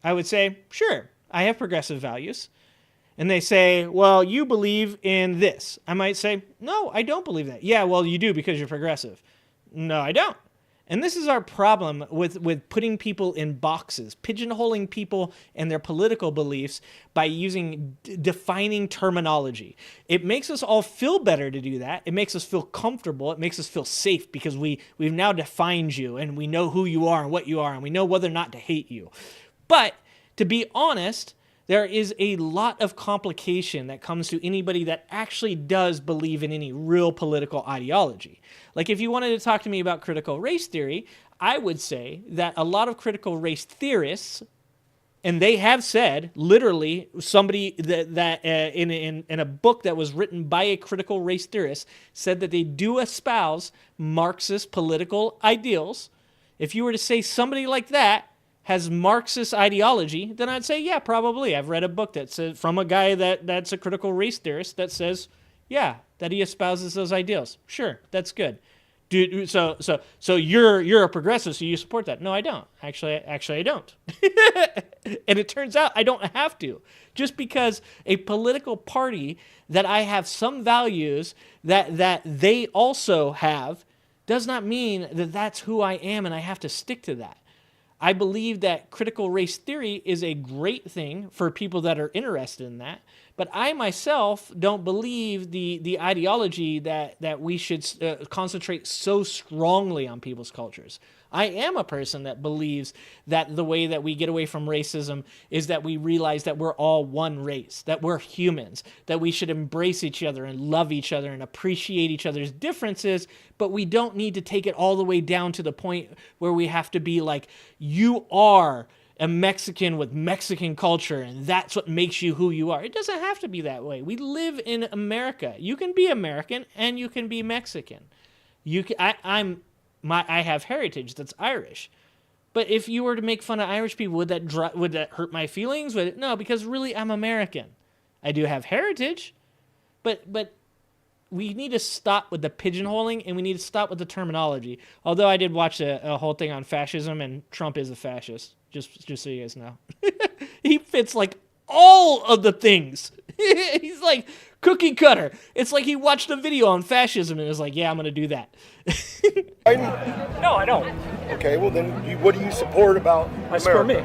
Speaker 2: I would say, sure, I have progressive values. And they say, well, you believe in this. I might say, no, I don't believe that. Yeah, well, you do because you're progressive. No, I don't. And this is our problem with putting people in boxes, pigeonholing people and their political beliefs by using defining terminology. It makes us all feel better to do that. It makes us feel comfortable. It makes us feel safe because we've now defined you and we know who you are and what you are and we know whether or not to hate you. But to be honest, there is a lot of complication that comes to anybody that actually does believe in any real political ideology. Like, if you wanted to talk to me about critical race theory, I would say that a lot of critical race theorists, and they have said, literally, somebody that in a book that was written by a critical race theorist said that they do espouse Marxist political ideals. If you were to say somebody like that has Marxist ideology, then I'd say, yeah, probably. I've read a book that says, from a guy that's a critical race theorist that says, yeah, that he espouses those ideals. Sure, that's good. Dude, so you're a progressive, so you support that? No, I don't. Actually, I don't. And it turns out I don't have to. Just because a political party that I have some values that they also have does not mean that that's who I am and I have to stick to that. I believe that critical race theory is a great thing for people that are interested in that, but I myself don't believe the ideology that we should concentrate so strongly on people's cultures. I am a person that believes that the way that we get away from racism is that we realize that we're all one race, that we're humans, that we should embrace each other and love each other and appreciate each other's differences, but we don't need to take it all the way down to the point where we have to be like, you are a Mexican with Mexican culture and that's what makes you who you are. It doesn't have to be that way. We live in America. You can be American and you can be Mexican. I have heritage that's Irish. But if you were to make fun of Irish people, would that hurt my feelings? No, because really I'm American. I do have heritage, but we need to stop with the pigeonholing and we need to stop with the terminology. Although I did watch a whole thing on fascism and Trump is a fascist, just so you guys know. He fits like all of the things. He's like cookie cutter. It's like he watched a video on fascism and was like, yeah, I'm going to do that.
Speaker 13: No, I don't.
Speaker 12: Okay, well then, what do you support about
Speaker 13: I support me.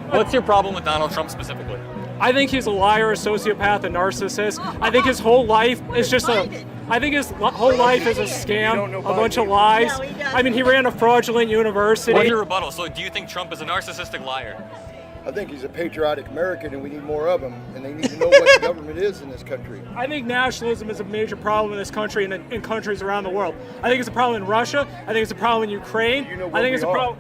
Speaker 5: What's your problem with Donald Trump specifically?
Speaker 13: I think he's a liar, a sociopath, a narcissist. I think his whole life is just I think his whole life is a scam, a bunch of lies. I mean, he ran a fraudulent university.
Speaker 5: What's your rebuttal? So do you think Trump is a narcissistic liar?
Speaker 12: I think he's a patriotic American and we need more of him, and they need to know what the government is in this country.
Speaker 13: I think nationalism is a major problem in this country and in countries around the world. I think it's a problem in Russia. I think it's a problem in Ukraine. I think it's a problem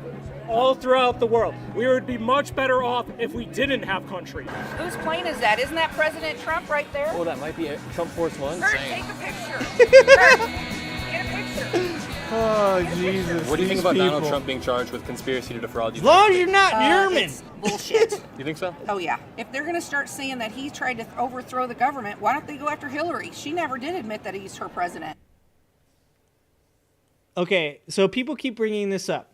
Speaker 13: all throughout the world. We would be much better off if we didn't have countries.
Speaker 4: Whose plane is that? Isn't that President Trump right there?
Speaker 5: Oh, that might be Trump Force One.
Speaker 4: Kurt, take a picture. Kurt, get a picture.
Speaker 2: Oh, Jesus.
Speaker 5: What do you think
Speaker 2: these
Speaker 5: about Donald
Speaker 2: people.
Speaker 5: Trump being charged with conspiracy to defraud the
Speaker 2: As long as
Speaker 5: United
Speaker 2: you're not
Speaker 5: States?
Speaker 2: German.
Speaker 4: It's bullshit.
Speaker 5: You think so?
Speaker 4: Oh yeah. If they're going to start saying that he tried to overthrow the government, why don't they go after Hillary? She never did admit that he's her president.
Speaker 2: Okay, so people keep bringing this up.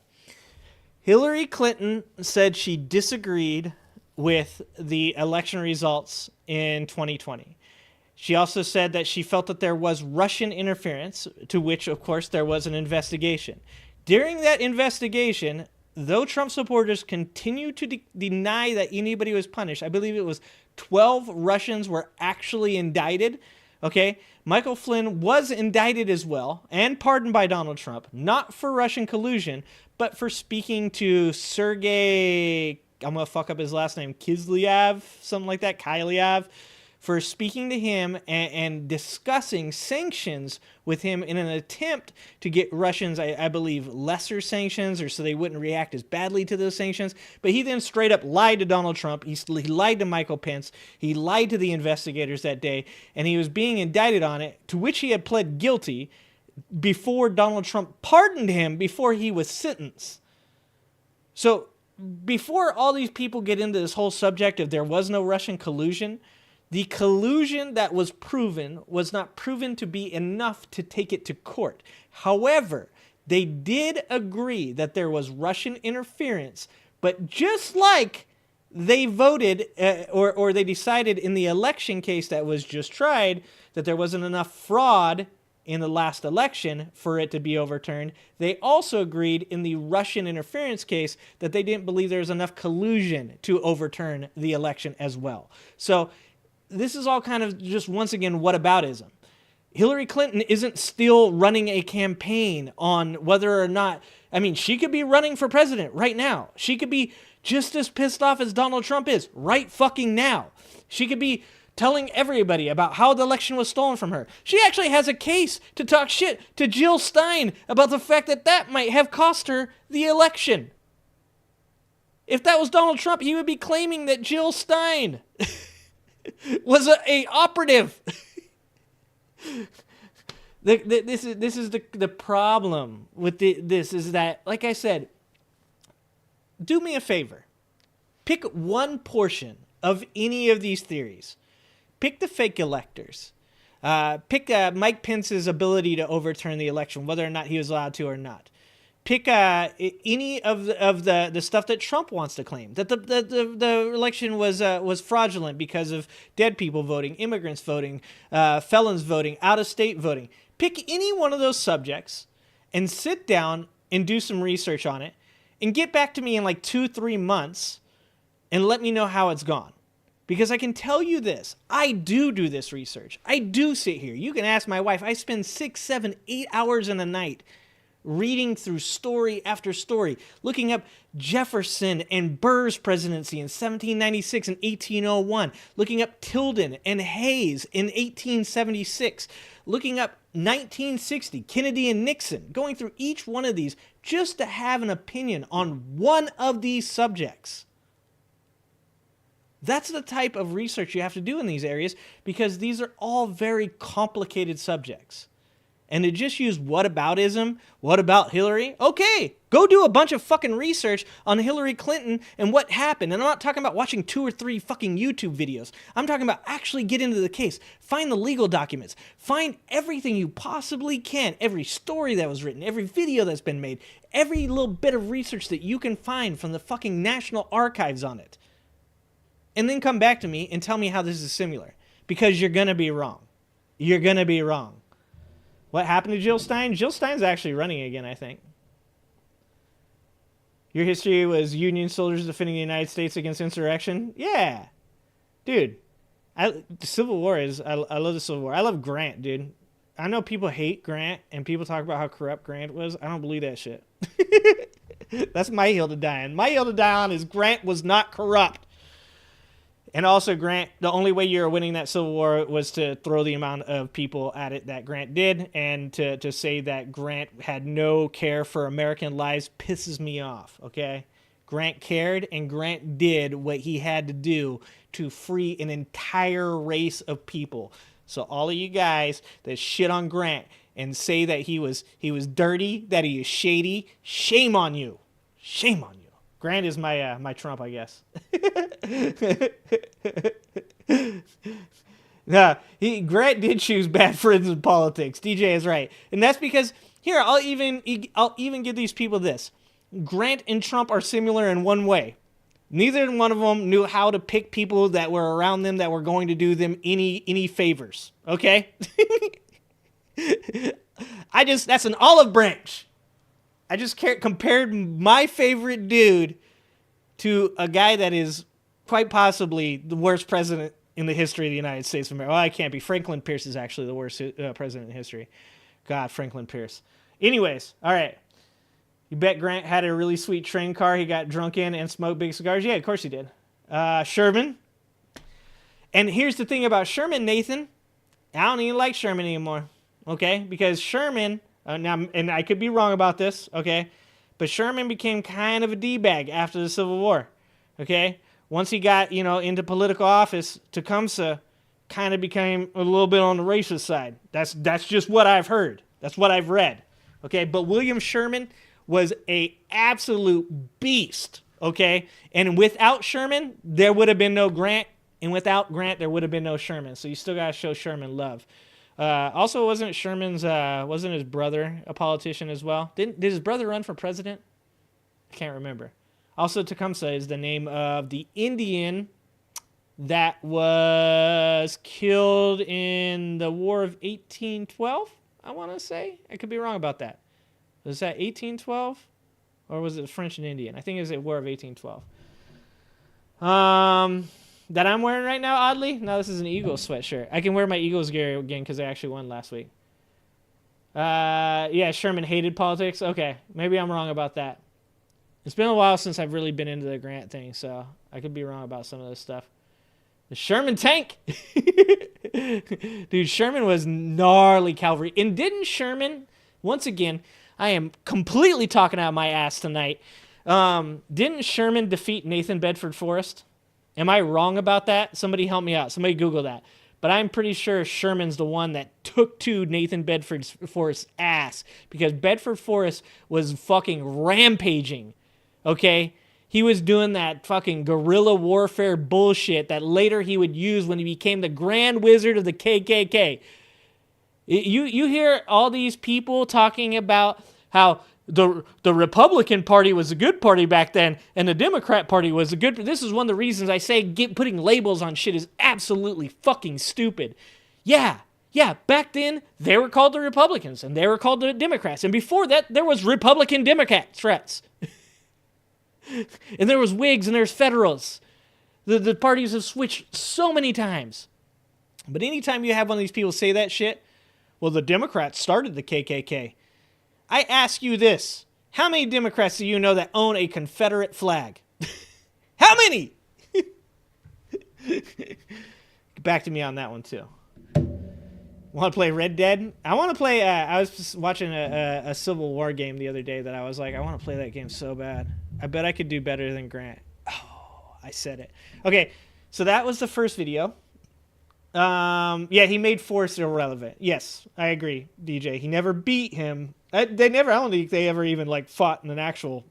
Speaker 2: Hillary Clinton said she disagreed with the election results in 2020. She also said that she felt that there was Russian interference, to which, of course, there was an investigation. During that investigation, though Trump supporters continued to deny that anybody was punished, I believe it was 12 Russians were actually indicted. Okay, Michael Flynn was indicted as well and pardoned by Donald Trump, not for Russian collusion, but for speaking to Sergei, I'm going to fuck up his last name, Kislyak, something like that, Kislyak, for speaking to him and discussing sanctions with him in an attempt to get Russians, I believe, lesser sanctions, or so they wouldn't react as badly to those sanctions. But he then straight up lied to Donald Trump. He lied to Michael Pence. He lied to the investigators that day, and he was being indicted on it, to which he had pled guilty before Donald Trump pardoned him before he was sentenced. So before all these people get into this whole subject of there was no Russian collusion, the collusion that was proven was not proven to be enough to take it to court. However, they did agree that there was Russian interference, but just like they voted or they decided in the election case that was just tried that there wasn't enough fraud in the last election for it to be overturned, they also agreed in the Russian interference case that they didn't believe there was enough collusion to overturn the election as well. So this is all kind of just, once again, whataboutism. Hillary Clinton isn't still running a campaign on whether or not, I mean, she could be running for president right now. She could be just as pissed off as Donald Trump is right fucking now. She could be telling everybody about how the election was stolen from her. She actually has a case to talk shit to Jill Stein about the fact that that might have cost her the election. If that was Donald Trump, he would be claiming that Jill Stein was a operative. This is the problem with this is that, like I said, do me a favor. Pick one portion of any of these theories. Pick the fake electors. Pick Mike Pence's ability to overturn the election, whether or not he was allowed to or not. Pick any of the stuff that Trump wants to claim, that the election was fraudulent because of dead people voting, immigrants voting, felons voting, out-of-state voting. Pick any one of those subjects and sit down and do some research on it and get back to me in like 2-3 months and let me know how it's gone. Because I can tell you this, I do this research. I do sit here. You can ask my wife. I spend 6, 7, 8 hours in a night reading through story after story, looking up Jefferson and Burr's presidency in 1796 and 1801, looking up Tilden and Hayes in 1876, looking up 1960, Kennedy and Nixon, going through each one of these just to have an opinion on one of these subjects. That's the type of research you have to do in these areas because these are all very complicated subjects. And to just use whataboutism, what about Hillary? Okay, go do a bunch of fucking research on Hillary Clinton and what happened. And I'm not talking about watching 2 or 3 fucking YouTube videos. I'm talking about actually get into the case. Find the legal documents. Find everything you possibly can. Every story that was written, every video that's been made, every little bit of research that you can find from the fucking National Archives on it. And then come back to me and tell me how this is similar. Because you're going to be wrong. You're going to be wrong. What happened to Jill Stein? Jill Stein's actually running again, I think. Your history was Union soldiers defending the United States against insurrection? Yeah. Dude, the Civil War is... I love the Civil War. I love Grant, dude. I know people hate Grant, and people talk about how corrupt Grant was. I don't believe that shit. That's my hill to die on. My hill to die on is Grant was not corrupt. And also, Grant, the only way you were winning that Civil War was to throw the amount of people at it that Grant did, and to say that Grant had no care for American lives pisses me off, okay? Grant cared, and Grant did what he had to do to free an entire race of people. So all of you guys that shit on Grant and say that he was dirty, that he is shady. Shame on you. Shame on you. Grant is my my Trump, I guess. Grant did choose bad friends in politics. DJ is right, and that's because here I'll even give these people this. Grant and Trump are similar in one way. Neither one of them knew how to pick people that were around them that were going to do them any favors. Okay? That's an olive branch. I just compared my favorite dude to a guy that is quite possibly the worst president in the history of the United States of America. Well, I can't be. Franklin Pierce is actually the worst president in history. God, Franklin Pierce. Anyways, all right. You bet Grant had a really sweet train car he got drunk in and smoked big cigars? Yeah, of course he did. Sherman. And here's the thing about Sherman, Nathan. I don't even like Sherman anymore, okay? Because Sherman, now, and I could be wrong about this, okay? But Sherman became kind of a D-bag after the Civil War, okay? Once he got, into political office, Tecumseh kind of became a little bit on the racist side. That's just what I've heard. That's what I've read, okay? But William Sherman was a absolute beast, okay? And without Sherman, there would have been no Grant, and without Grant, there would have been no Sherman. So you still got to show Sherman love. Also, wasn't his brother a politician as well? Did his brother run for president? I can't remember. Also, Tecumseh is the name of the Indian that was killed in the War of 1812, I want to say. I could be wrong about that. Was that 1812? Or was it French and Indian? I think it was the War of 1812. That I'm wearing right now, oddly? No, this is an Eagles sweatshirt. I can wear my Eagles gear again because they actually won last week. Yeah, Sherman hated politics. Okay, maybe I'm wrong about that. It's been a while since I've really been into the Grant thing, so I could be wrong about some of this stuff. The Sherman tank! Dude, Sherman was gnarly cavalry. And didn't Sherman, once again, I am completely talking out my ass tonight. Didn't Sherman defeat Nathan Bedford Forrest? Am I wrong about that? Somebody help me out. Somebody Google that. But I'm pretty sure Sherman's the one that took to Nathan Bedford Forrest's ass because Bedford Forrest was fucking rampaging. Okay? He was doing that fucking guerrilla warfare bullshit that later he would use when he became the Grand Wizard of the KKK. You hear all these people talking about how the Republican Party was a good party back then and the Democrat Party was a good... This is one of the reasons I say putting labels on shit is absolutely fucking stupid. Yeah, back then they were called the Republicans and they were called the Democrats. And before that, there was Republican Democrats. And there was Whigs and there's Federals. The parties have switched so many times. But anytime you have one of these people say that shit, well, the Democrats started the KKK. I ask you this. How many Democrats do you know that own a Confederate flag? How many? Get back to me on that one, too. Want to play Red Dead? I want to play... I was just watching a Civil War game the other day that I was like, I want to play that game so bad. I bet I could do better than Grant. Oh, I said it. Okay, so that was the first video. Yeah, he made Forrest irrelevant. Yes, I agree, DJ. He never beat him. I don't think they ever even fought in an actual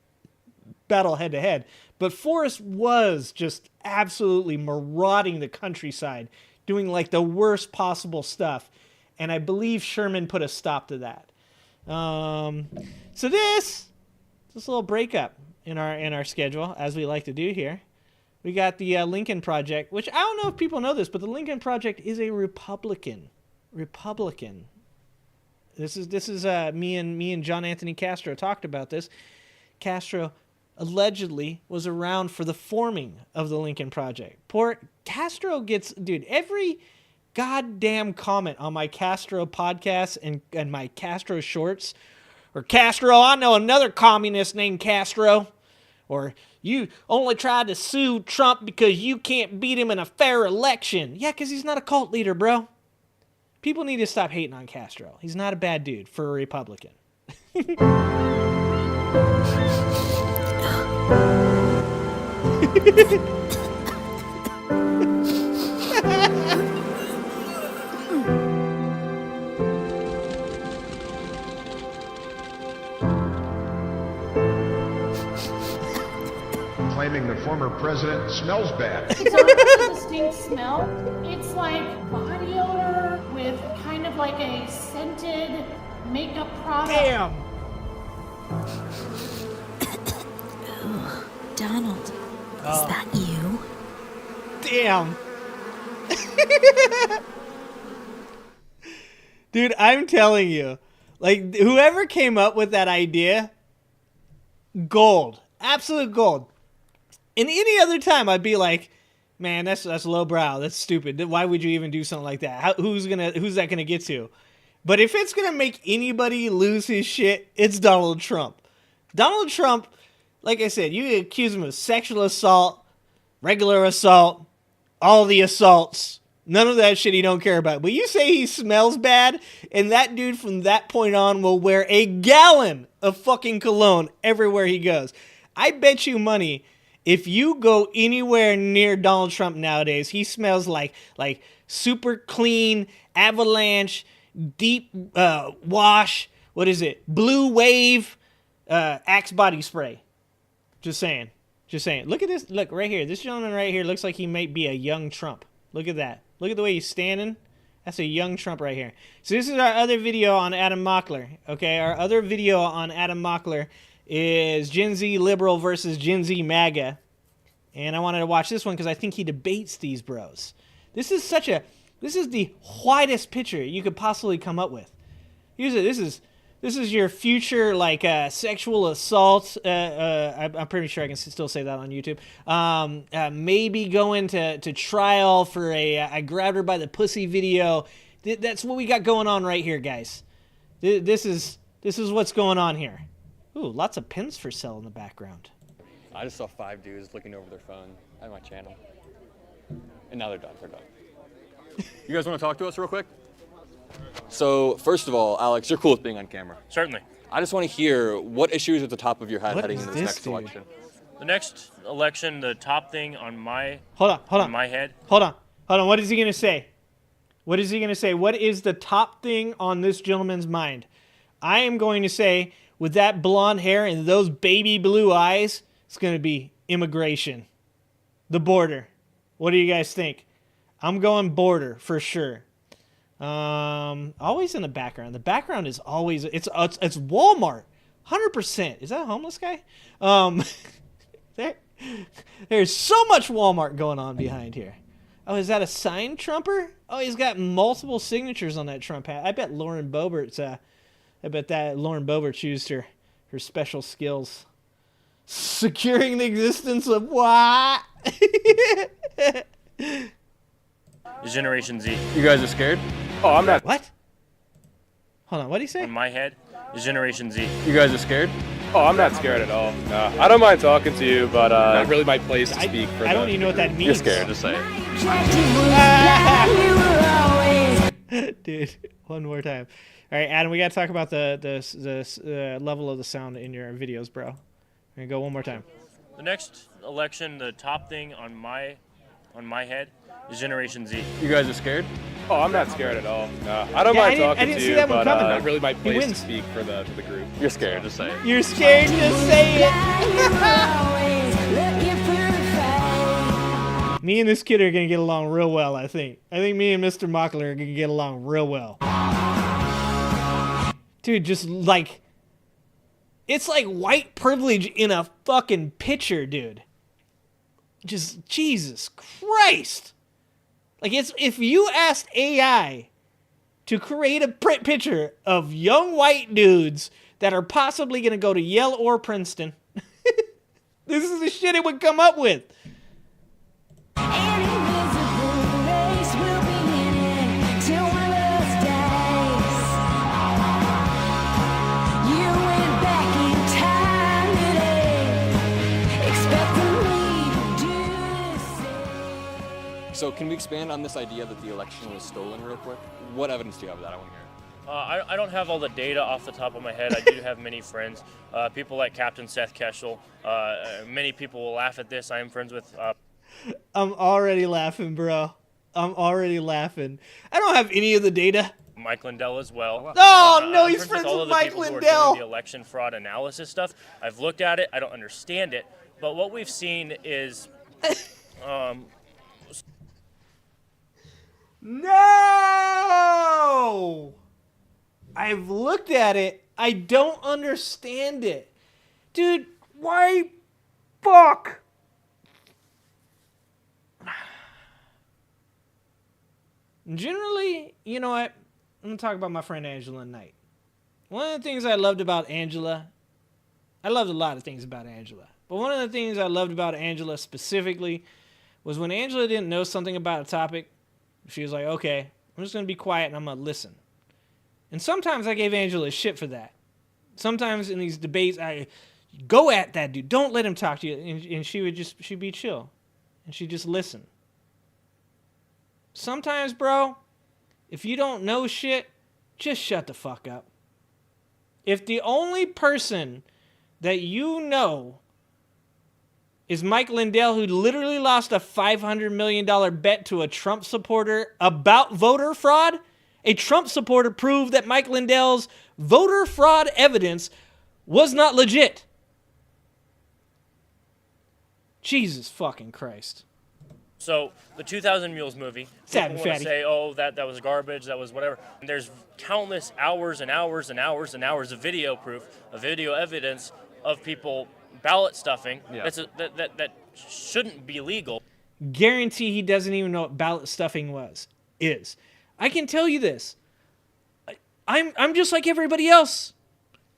Speaker 2: battle head to head. But Forrest was just absolutely marauding the countryside, doing the worst possible stuff. And I believe Sherman put a stop to that. So this little breakup in our schedule, as we like to do here. We got the Lincoln Project, which I don't know if people know this, but the Lincoln Project is a Republican. This is me and John Anthony Castro talked about this. Castro allegedly was around for the forming of the Lincoln Project. Poor Castro gets, dude, every goddamn comment on my Castro podcast and my Castro shorts, or Castro, I know another communist named Castro, or you only tried to sue Trump because you can't beat him in a fair election. Yeah, because he's not a cult leader, bro. People need to stop hating on Castro. He's not a bad dude for a Republican.
Speaker 14: claiming the former president smells bad.
Speaker 15: It's not a distinct smell. It's like body odor with kind of like a scented makeup product.
Speaker 2: Damn.
Speaker 16: Donald, is that you?
Speaker 2: Damn. Dude, I'm telling you, like, whoever came up with that idea, gold. Absolute gold. And any other time, I'd be like, man, that's lowbrow. That's stupid. Why would you even do something like that? Who's that gonna get to? But if it's gonna make anybody lose his shit, it's Donald Trump. Donald Trump, like I said, you accuse him of sexual assault, regular assault, all the assaults. None of that shit he don't care about. But you say he smells bad, and that dude from that point on will wear a gallon of fucking cologne everywhere he goes. I bet you money, if you go anywhere near Donald Trump nowadays, he smells like super clean, avalanche, deep wash, what is it, blue wave, Axe body spray. Just saying. Just saying. Look at this. Look, right here. This gentleman right here looks like he might be a young Trump. Look at that. Look at the way he's standing. That's a young Trump right here. So this is our other video on Adam Mockler. Okay, our other video on Adam Mockler is Gen Z liberal versus Gen Z MAGA. And I wanted to watch this one because I think he debates these bros. This is the whitest picture you could possibly come up with. This is your future, like, sexual assault. I'm pretty sure I can still say that on YouTube. Maybe going to trial for I grabbed her by the pussy video. That's what we got going on right here, guys. This is what's going on here. Ooh, lots of pins for sale in the background.
Speaker 5: I just saw 5 dudes looking over their phone at my channel. And now they're done. They're done. You guys want to talk to us real quick? So, first of all, Alex, you're cool with being on camera.
Speaker 17: Certainly.
Speaker 5: I just want to hear what issues at the top of your head heading into this next election.
Speaker 17: The next election, the top thing on my
Speaker 2: Hold on.
Speaker 17: my head.
Speaker 2: Hold on. What is he gonna say? What is he gonna say? What is the top thing on this gentleman's mind? I am going to say, with that blonde hair and those baby blue eyes, it's gonna be immigration, the border. What do you guys think? I'm going border for sure. Always in the background. The background is always it's Walmart, 100%. Is that a homeless guy? There's so much Walmart going on behind here. Oh, is that a signed Trumper? Oh, he's got multiple signatures on that Trump hat. I bet Lauren Boebert's. I bet that Lauren Boebert used her special skills, securing the existence of what?
Speaker 17: Generation Z.
Speaker 5: You guys are scared?
Speaker 17: Oh, I'm not.
Speaker 2: What? Hold on, what did he say?
Speaker 17: On my head is Generation Z.
Speaker 5: You guys are scared?
Speaker 18: Oh, I'm not scared at all. No, I don't mind talking to you, but not really my place to speak for.
Speaker 2: I don't even know what that means.
Speaker 5: You're scared, just say
Speaker 2: it. Dude, one more time. All right, Adam, we got to talk about the level of the sound in your videos, bro. We're going to go one more time.
Speaker 17: The next election, the top thing on my head is Generation Z.
Speaker 5: You guys are scared?
Speaker 18: Oh, I'm not scared at all. No, I don't mind talking to you, but not really my place to speak for the group.
Speaker 5: You're scared, just say it.
Speaker 2: You're scared, just say it. Me and this kid are going to get along real well, I think. I think me and Mr. Mockler are going to get along real well. Dude, just like... It's like white privilege in a fucking picture, dude. Just, Jesus Christ. Like, it's if you asked AI to create a picture of young white dudes that are possibly going to go to Yale or Princeton, this is the shit it would come up with.
Speaker 5: So can we expand on this idea that the election was stolen real quick? What evidence do you have of that? I want to hear it.
Speaker 17: I don't have all the data off the top of my head. I do have many friends, people like Captain Seth Keshel. Many people will laugh at this. I am friends with...
Speaker 2: I'm already laughing, bro. I'm already laughing. I don't have any of the data.
Speaker 17: Mike Lindell as well.
Speaker 2: Oh, no, he's friends
Speaker 17: all
Speaker 2: with
Speaker 17: of the
Speaker 2: Mike
Speaker 17: people who are
Speaker 2: Lindell.
Speaker 17: doing the election fraud analysis stuff. I've looked at it. I don't understand it. But what we've seen is,
Speaker 2: No! I've looked at it. I don't understand it. Dude, why? Fuck! Generally, you know what? I'm going to talk about my friend Angela Knight. One of the things I loved about Angela, I loved a lot of things about Angela, but one of the things I loved about Angela specifically was when Angela didn't know something about a topic, she was like, okay, I'm just going to be quiet and I'm going to listen. And sometimes I gave Angela shit for that. Sometimes in these debates, I go at that dude. Don't let him talk to you. And she'd be chill. And she'd just listen. Sometimes, bro, if you don't know shit, just shut the fuck up. If the only person that you know is Mike Lindell, who literally lost a $500 million bet to a Trump supporter about voter fraud, a Trump supporter proved that Mike Lindell's voter fraud evidence was not legit. Jesus fucking Christ.
Speaker 17: So the 2000 Mules movie,
Speaker 2: Sad
Speaker 17: people
Speaker 2: and
Speaker 17: want to
Speaker 2: fatty.
Speaker 17: say, oh, that was garbage, that was whatever. And there's countless hours and hours and hours and hours of video proof, of video evidence of people ballot stuffing that shouldn't be legal.
Speaker 2: Guarantee he doesn't even know what ballot stuffing is. I can tell you this. I'm just like everybody else.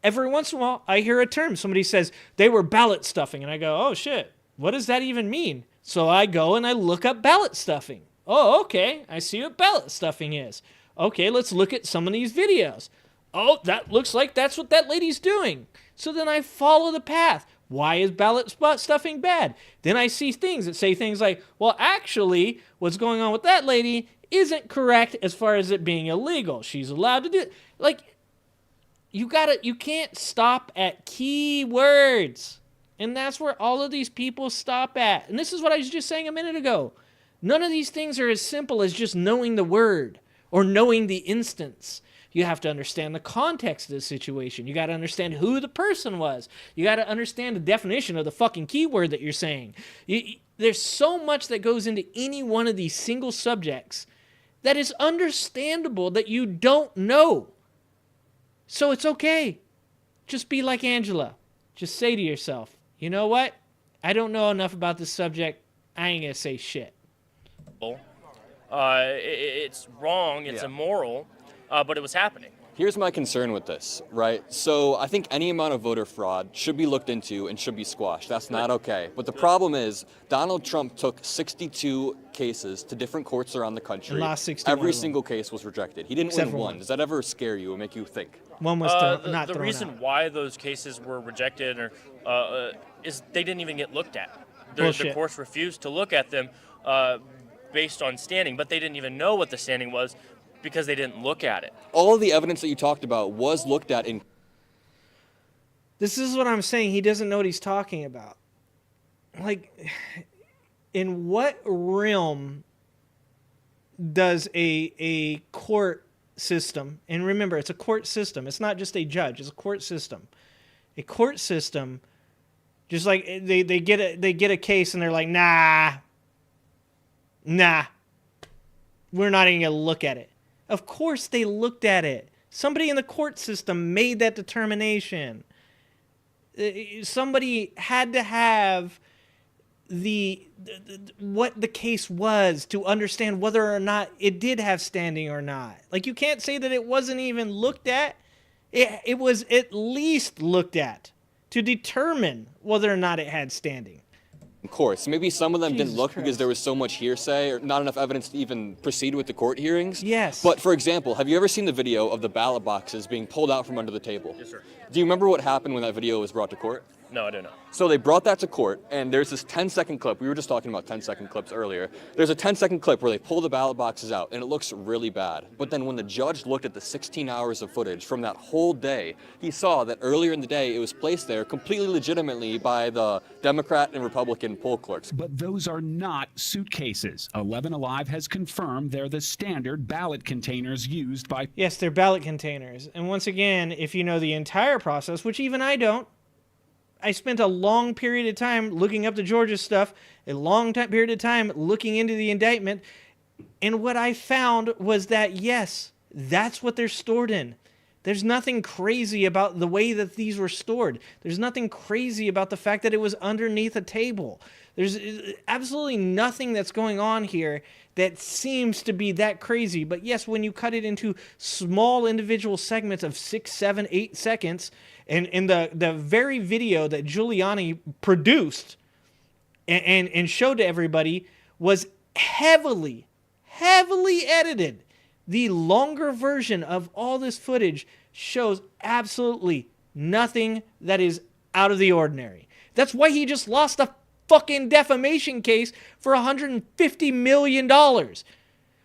Speaker 2: Every once in a while, I hear a term. Somebody says they were ballot stuffing, and I go, oh shit, what does that even mean? So I go and I look up ballot stuffing. Oh, okay, I see what ballot stuffing is. Okay, let's look at some of these videos. Oh, that looks like that's what that lady's doing. So then I follow the path. Why is ballot stuffing bad? Then I see things that say things like, well, actually, what's going on with that lady isn't correct as far as it being illegal. She's allowed to do it. Like, you can't stop at keywords. And that's where all of these people stop at. And this is what I was just saying a minute ago. None of these things are as simple as just knowing the word or knowing the instance. You have to understand the context of the situation. You got to understand who the person was. You got to understand the definition of the fucking keyword that you're saying. There's so much that goes into any one of these single subjects that is understandable that you don't know. So it's okay. Just be like Angela. Just say to yourself, you know what? I don't know enough about this subject. I ain't going to say shit.
Speaker 17: It's wrong, it's immoral, but it was happening.
Speaker 5: Here's my concern with this, right? So I think any amount of voter fraud should be looked into and should be squashed. That's not okay. But the problem is Donald Trump took 62 cases to different courts around the country.
Speaker 2: And lost 61
Speaker 5: Every
Speaker 2: of them.
Speaker 5: single case was rejected. He didn't
Speaker 2: Except
Speaker 5: win
Speaker 2: for
Speaker 5: one.
Speaker 2: one.
Speaker 5: Does that ever scare you or make you think?
Speaker 2: One was not
Speaker 17: the
Speaker 2: thrown
Speaker 17: reason
Speaker 2: out.
Speaker 17: why those cases were rejected is they didn't even get looked at. The
Speaker 2: Bullshit.
Speaker 17: courts refused to look at them based on standing, but they didn't even know what the standing was because they didn't look at it.
Speaker 5: All of the evidence that you talked about was looked at in...
Speaker 2: This is what I'm saying. He doesn't know what he's talking about. Like, in what realm does a court system, and remember, it's a court system. It's not just a judge. It's a court system. A court system, just like they get a case and they're like, nah, we're not even going to look at it. Of course they looked at it. Somebody in the court system made that determination. Somebody had to have what the case was to understand whether or not it did have standing or not. Like, you can't say that it wasn't even looked at. It was at least looked at to determine whether or not it had standing.
Speaker 5: courts. Maybe some of them didn't look because there was so much hearsay or not enough evidence to even proceed with the court hearings.
Speaker 2: Yes.
Speaker 5: But for example, have you ever seen the video of the ballot boxes being pulled out from under the table?
Speaker 17: Yes, sir.
Speaker 5: Do you remember what happened when that video was brought to court?
Speaker 17: No, I don't know.
Speaker 5: So they brought that to court, and there's this 10-second clip. We were just talking about 10-second clips earlier. There's a 10-second clip where they pull the ballot boxes out, and it looks really bad. But then when the judge looked at the 16 hours of footage from that whole day, he saw that earlier in the day it was placed there completely legitimately by the Democrat and Republican poll clerks.
Speaker 19: But those are not suitcases. 11 Alive has confirmed they're the standard ballot containers used by...
Speaker 2: Yes, they're ballot containers. And once again, if you know the entire process, which even I don't, I spent a long period of time looking up the Georgia stuff, a long period of time looking into the indictment, and what I found was that, yes, that's what they're stored in. There's nothing crazy about the way that these were stored. There's nothing crazy about the fact that it was underneath a table. There's absolutely nothing that's going on here that seems to be that crazy. But yes, when you cut it into small individual segments of 6, 7, 8 seconds, and the very video that Giuliani produced and showed to everybody was heavily edited. The longer version of all this footage shows absolutely nothing that is out of the ordinary. That's why he just lost a fucking defamation case for $150 million.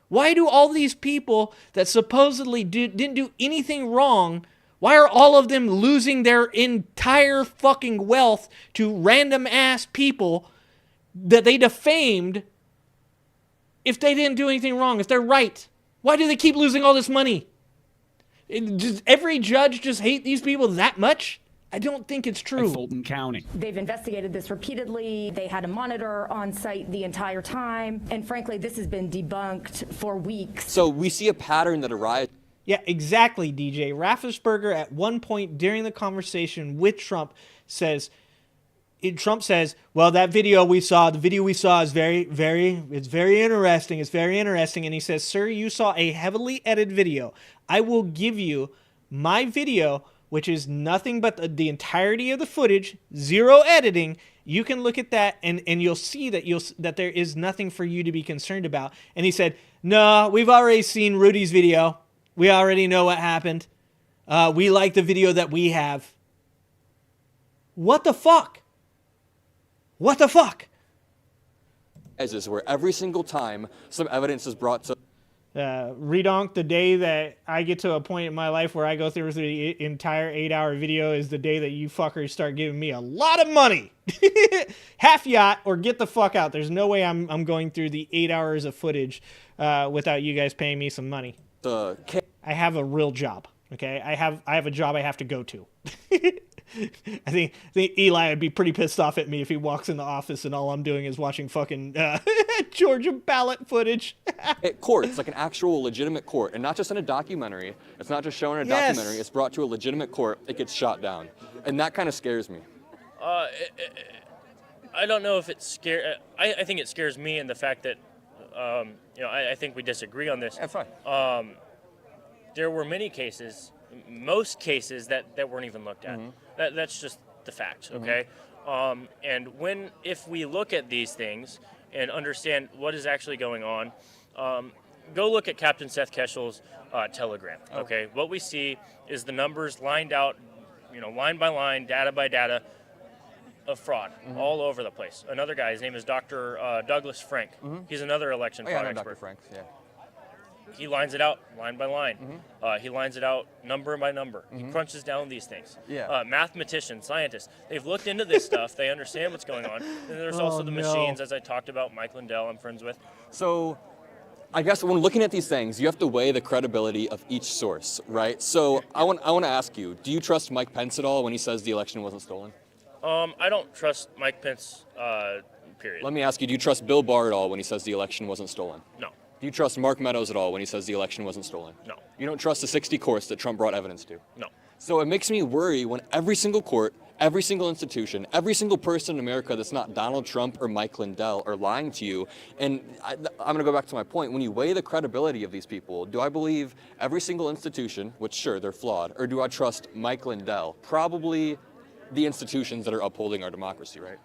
Speaker 2: Why do all these people that supposedly didn't do anything wrong, why are all of them losing their entire fucking wealth to random ass people that they defamed if they didn't do anything wrong, if they're right? Why do they keep losing all this money? Does every judge just hate these people that much? I don't think it's true.
Speaker 19: Fulton County.
Speaker 20: They've investigated this repeatedly. They had a monitor on site the entire time. And frankly, this has been debunked for weeks.
Speaker 5: So we see a pattern that arises.
Speaker 2: Yeah, exactly, DJ. Raffensperger at one point during the conversation with Trump says, Trump says, well, the video we saw is very interesting. It's very interesting. And he says, sir, you saw a heavily edited video. I will give you my video, which is nothing but the entirety of the footage, zero editing. You can look at that and you'll see that there is nothing for you to be concerned about. And he said, no, we've already seen Rudy's video. We already know what happened. We like the video that we have. What the fuck? What the fuck?
Speaker 5: Is where every single time some evidence is brought to...
Speaker 2: Redonk, the day that I get to a point in my life where I go through the entire 8-hour video is the day that you fuckers start giving me a lot of money. Half yacht or get the fuck out. There's no way I'm going through the 8 hours of footage without you guys paying me some money. I have a real job, okay? I have a job I have to go to. I think Eli would be pretty pissed off at me if he walks in the office and all I'm doing is watching fucking Georgia ballot footage.
Speaker 5: At court, it's like an actual legitimate court, and not just in a documentary. It's not just shown in a documentary. It's brought to a legitimate court. It gets shot down, and that kind of scares me.
Speaker 17: I don't know if it scares. I think it scares me in the fact that I think we disagree on this.
Speaker 5: That's fine.
Speaker 17: There were many cases, most cases that weren't even looked at. That's just the fact, okay? And if we look at these things and understand what is actually going on, go look at Captain Seth Keshel's telegram, okay? What we see is the numbers lined out, line by line, data by data of fraud all over the place. Another guy, his name is Dr. Douglas Frank. He's another election fraud expert.
Speaker 5: Dr. Frank, yeah.
Speaker 17: He lines it out line by line. He lines it out number by number. He crunches down these things.
Speaker 5: Yeah.
Speaker 17: Mathematicians, scientists, they've looked into this stuff. They understand what's going on. And there's also the machines, as I talked about, Mike Lindell I'm friends with.
Speaker 5: So I guess when looking at these things, you have to weigh the credibility of each source, right? So I want to ask you, do you trust Mike Pence at all when he says the election wasn't stolen?
Speaker 17: I don't trust Mike Pence, period.
Speaker 5: Let me ask you, do you trust Bill Barr at all when he says the election wasn't stolen?
Speaker 17: No.
Speaker 5: Do you trust Mark Meadows at all when he says the election wasn't stolen?
Speaker 17: No.
Speaker 5: You don't trust the 60 courts that Trump brought evidence to?
Speaker 17: No.
Speaker 5: So it makes me worry when every single court, every single institution, every single person in America that's not Donald Trump or Mike Lindell are lying to you. And I'm going to go back to my point. When you weigh the credibility of these people, do I believe every single institution, which sure, they're flawed, or do I trust Mike Lindell? Probably the institutions that are upholding our democracy, right?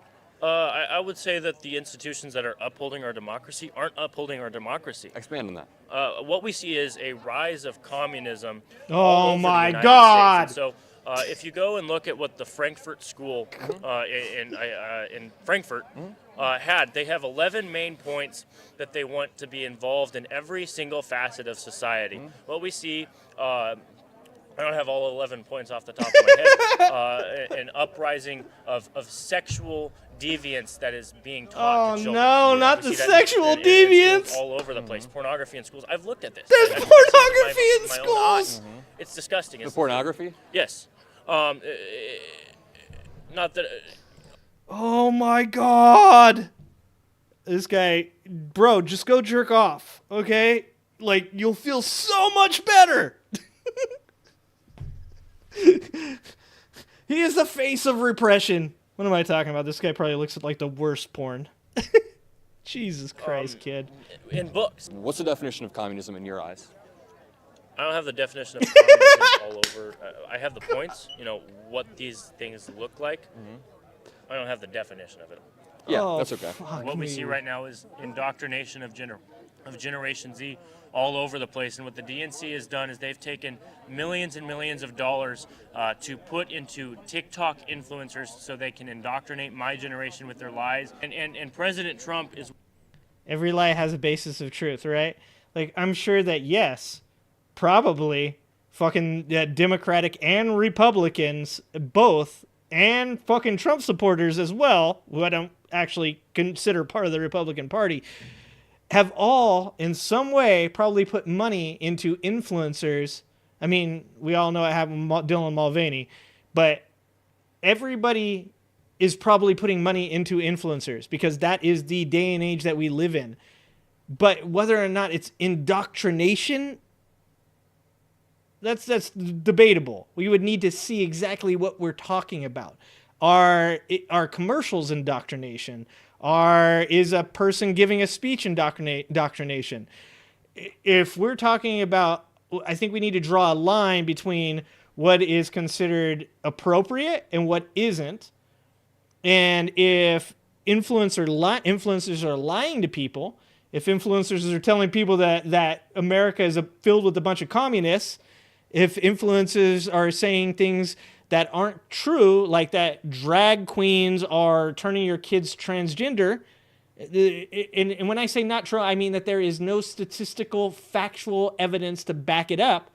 Speaker 17: I would say that the institutions that are upholding our democracy aren't upholding our democracy.
Speaker 5: Expand on that.
Speaker 17: What we see is a rise of communism.
Speaker 2: Oh my God!
Speaker 17: So if you go and look at what the Frankfurt School in Frankfurt had, they have 11 main points that they want to be involved in every single facet of society. What we see. I don't have all 11 points off the top of my head. An uprising of sexual deviance that is being taught to children.
Speaker 2: Oh no, not the sexual deviance!
Speaker 17: All over the place. Pornography in schools. I've looked at this.
Speaker 2: There's pornography in schools!
Speaker 17: It's disgusting.
Speaker 5: The pornography?
Speaker 17: Yes. Not that.
Speaker 2: Oh my God. This guy, bro, just go jerk off, okay? Like, you'll feel so much better. He is the face of repression. What am I talking about? This guy probably looks at like the worst porn. Jesus Christ, kid.
Speaker 17: In books.
Speaker 5: What's the definition of communism in your eyes?
Speaker 17: I don't have the definition of communism all over. I have the points, what these things look like. I don't have the definition of it.
Speaker 5: Yeah, that's okay.
Speaker 17: What we see right now is indoctrination of Generation Z all over the place. And what the DNC has done is they've taken millions and millions of dollars to put into TikTok influencers so they can indoctrinate my generation with their lies. And President Trump is...
Speaker 2: Every lie has a basis of truth, right? Like, I'm sure that, yes, probably fucking Democratic and Republicans both, and fucking Trump supporters as well, who I don't actually consider part of the Republican Party, have all, in some way, probably put money into influencers. I mean, we all know what happened with Dylan Mulvaney, but everybody is probably putting money into influencers because that is the day and age that we live in. But whether or not it's indoctrination, that's debatable. We would need to see exactly what we're talking about. Are commercials indoctrination? Is a person giving a speech indoctrination? If we're talking about, I think we need to draw a line between what is considered appropriate and what isn't. And if influencers are lying to people, if influencers are telling people that America is filled with a bunch of communists, if influencers are saying things that aren't true, like that drag queens are turning your kids transgender, and when I say not true, I mean that there is no statistical, factual evidence to back it up,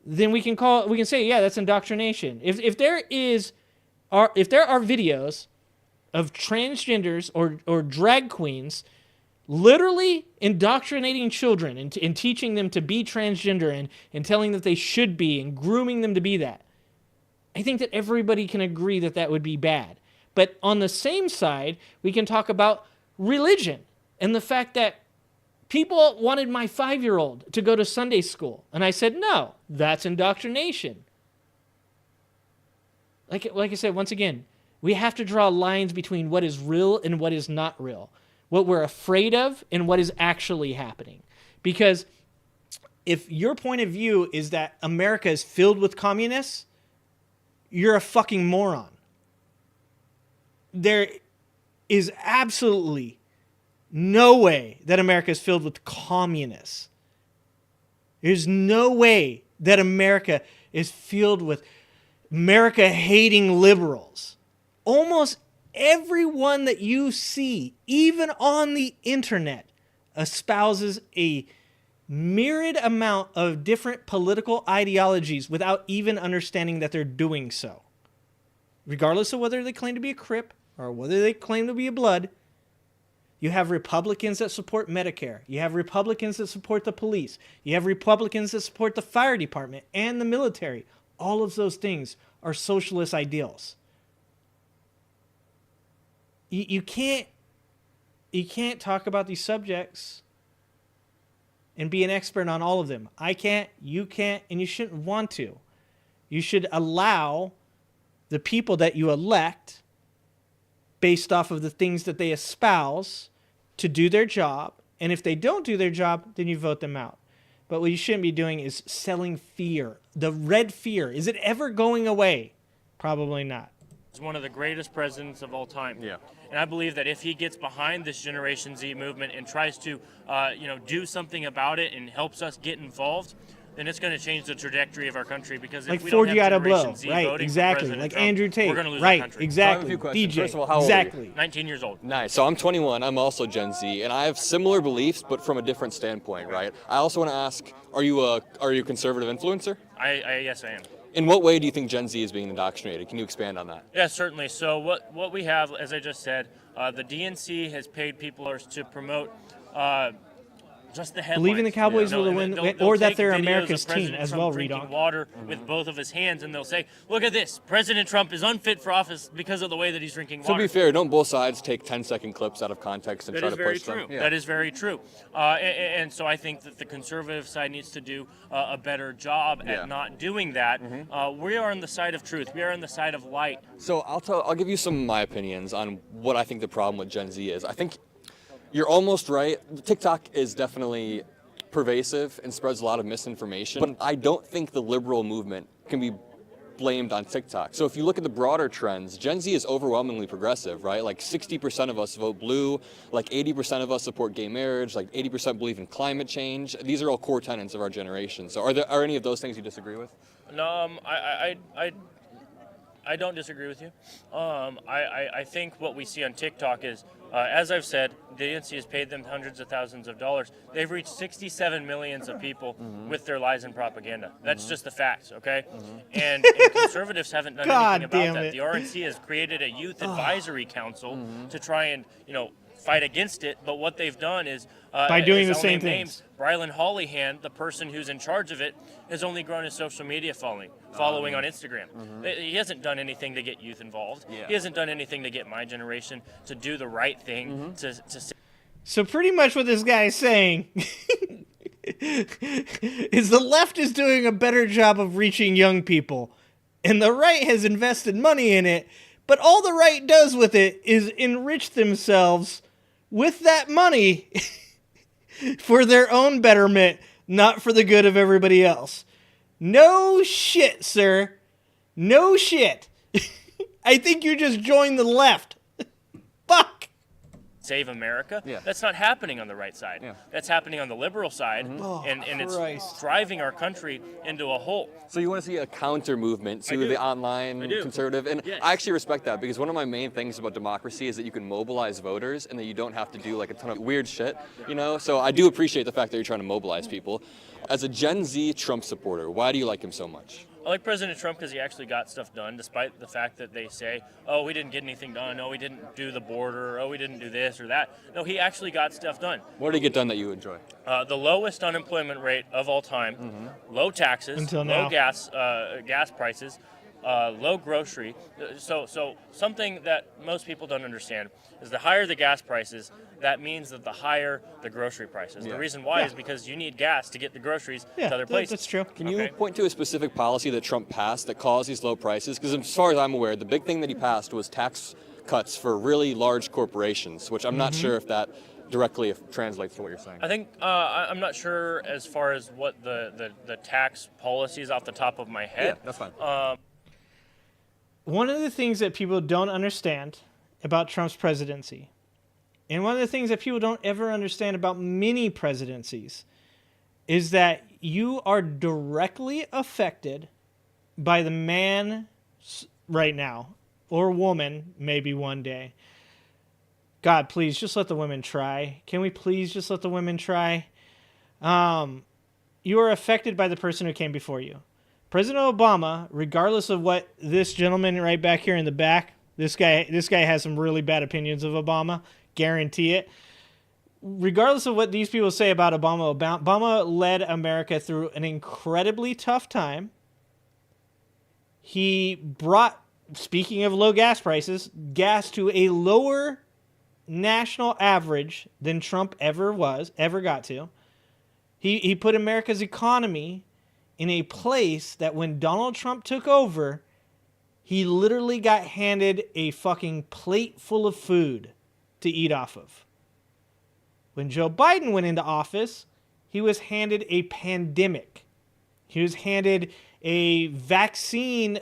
Speaker 2: then we can say, yeah, that's indoctrination. If there are videos of transgenders or drag queens literally indoctrinating children and teaching them to be transgender and telling that they should be and grooming them to be that, I think that everybody can agree that that would be bad. But on the same side, we can talk about religion and the fact that people wanted my 5-year-old to go to Sunday school. And I said, no, that's indoctrination. Like I said, once again, we have to draw lines between what is real and what is not real, what we're afraid of and what is actually happening. Because if your point of view is that America is filled with communists, you're a fucking moron. There is absolutely no way that America is filled with communists. There's no way that America is filled with America-hating liberals. Almost everyone that you see, even on the internet, espouses a myriad amount of different political ideologies without even understanding that they're doing so. Regardless of whether they claim to be a Crip or whether they claim to be a Blood, you have Republicans that support Medicare. You have Republicans that support the police. You have Republicans that support the fire department and the military. All of those things are socialist ideals. You can't talk about these subjects and be an expert on all of them. I can't, you can't, and you shouldn't want to. You should allow the people that you elect, based off of the things that they espouse, to do their job. And if they don't do their job, then you vote them out. But what you shouldn't be doing is selling fear. The red fear. Is it ever going away? Probably not.
Speaker 17: He's one of the greatest presidents of all time. Yeah. And I believe that if he gets behind this Generation Z movement and tries to, do something about it and helps us get involved, then it's going to change the trajectory of our country. Because if
Speaker 2: like
Speaker 17: we don't have
Speaker 2: Blow,
Speaker 17: Z
Speaker 2: right?
Speaker 17: voting
Speaker 2: Exactly.
Speaker 17: for
Speaker 2: Like
Speaker 17: Trump,
Speaker 2: Andrew Tate,
Speaker 17: we're going to lose
Speaker 2: right?
Speaker 17: our country.
Speaker 2: Exactly.
Speaker 5: So I have a few questions.
Speaker 2: DJ,
Speaker 5: First of all, how old
Speaker 2: exactly.
Speaker 5: are you?
Speaker 17: 19 years old.
Speaker 5: Nice. So I'm 21. I'm also Gen Z, and I have similar beliefs, but from a different standpoint, right? I also want to ask: Are you a conservative influencer?
Speaker 17: Yes, I am.
Speaker 5: In what way do you think Gen Z is being indoctrinated? Can you expand on that?
Speaker 17: Yeah, certainly. So what we have, as I just said, the DNC has paid people to promote just the headlines.
Speaker 2: Believing the Cowboys will win,
Speaker 17: They'll
Speaker 2: or that
Speaker 17: take
Speaker 2: they're
Speaker 17: videos
Speaker 2: America's
Speaker 17: of
Speaker 2: team
Speaker 17: President
Speaker 2: as
Speaker 17: Trump
Speaker 2: well,
Speaker 17: drinking
Speaker 2: Redonk.
Speaker 17: water with both of his hands, and they'll say, "Look at this! President Trump is unfit for office because of the way that he's drinking water."
Speaker 5: To be fair, don't both sides take 10-second clips out of context and
Speaker 17: That
Speaker 5: try
Speaker 17: is
Speaker 5: to
Speaker 17: very
Speaker 5: push
Speaker 17: true.
Speaker 5: them? Yeah.
Speaker 17: That is very true. And so I think that the conservative side needs to do a better job
Speaker 5: Yeah.
Speaker 17: at not doing that. We are on the side of truth. We are on the side of light.
Speaker 5: So I'll give you some of my opinions on what I think the problem with Gen Z is. I think you're almost right. TikTok is definitely pervasive and spreads a lot of misinformation, but I don't think the liberal movement can be blamed on TikTok. So if you look at the broader trends, Gen Z is overwhelmingly progressive, right? Like 60% of us vote blue, like 80% of us support gay marriage, like 80% believe in climate change. These are all core tenets of our generation. So are any of those things you disagree with?
Speaker 17: No, I don't disagree with you. I think what we see on TikTok is, as I've said, the DNC has paid them hundreds of thousands of dollars. They've reached 67 millions of people with their lies and propaganda. That's just the facts, okay? And conservatives haven't done anything about that. The RNC has created a youth advisory council to try and, fight against it, but what they've done is
Speaker 2: by doing the
Speaker 17: I'll
Speaker 2: same
Speaker 17: name
Speaker 2: things.
Speaker 17: names, Brylan Hollyhan, the person who's in charge of it, has only grown his social media following on Instagram. He hasn't done anything to get youth involved. He hasn't done anything to get my generation to do the right thing.
Speaker 2: So pretty much what this guy is saying is the left is doing a better job of reaching young people, and the right has invested money in it, but all the right does with it is enrich themselves with that money for their own betterment, not for the good of everybody else. No shit, sir. No shit. I think you just joined the left. Fuck.
Speaker 17: Save America. That's not happening on the right side. That's happening on the liberal side, and it's driving our country into a hole.
Speaker 5: So you want to see a counter movement to the online conservative, and I actually respect that, because one of my main things about democracy is that you can mobilize voters and that you don't have to do like a ton of weird shit, So I do appreciate the fact that you're trying to mobilize people. As a Gen Z Trump supporter, why do you like him so much?
Speaker 17: I like President Trump because he actually got stuff done, despite the fact that they say, oh, we didn't get anything done, oh, we didn't do the border, oh, we didn't do this or that. No, he actually got stuff done.
Speaker 5: What did he get done that you enjoy?
Speaker 17: The lowest unemployment rate of all time, low taxes,
Speaker 2: Until
Speaker 17: low
Speaker 2: now.
Speaker 17: gas prices, low grocery. So something that most people don't understand is the higher the gas prices, that means that the higher the grocery prices. The reason why is because you need gas to get the groceries to other places.
Speaker 2: That's true.
Speaker 5: Can you point to a specific policy that Trump passed that caused these low prices? Because as far as I'm aware, the big thing that he passed was tax cuts for really large corporations, which I'm not sure if that directly translates to what you're saying.
Speaker 17: I think I'm not sure as far as what the tax policies off the top of my head.
Speaker 5: Yeah, that's fine.
Speaker 2: One of the things that people don't understand about Trump's presidency, and one of the things that people don't ever understand about many presidencies, is that you are directly affected by the man right now, or woman, maybe one day. God, please, just let the women try. Can we please just let the women try? You are affected by the person who came before you. President Obama, regardless of what this gentleman right back here in the back, this guy has some really bad opinions of Obama, guarantee it. Regardless of what these people say about Obama led America through an incredibly tough time. He brought, speaking of low gas prices, gas to a lower national average than Trump ever got to. He put America's economy in a place that when Donald Trump took over, he literally got handed a fucking plate full of food to eat off of. When Joe Biden went into office, he was handed a pandemic. He was handed a vaccine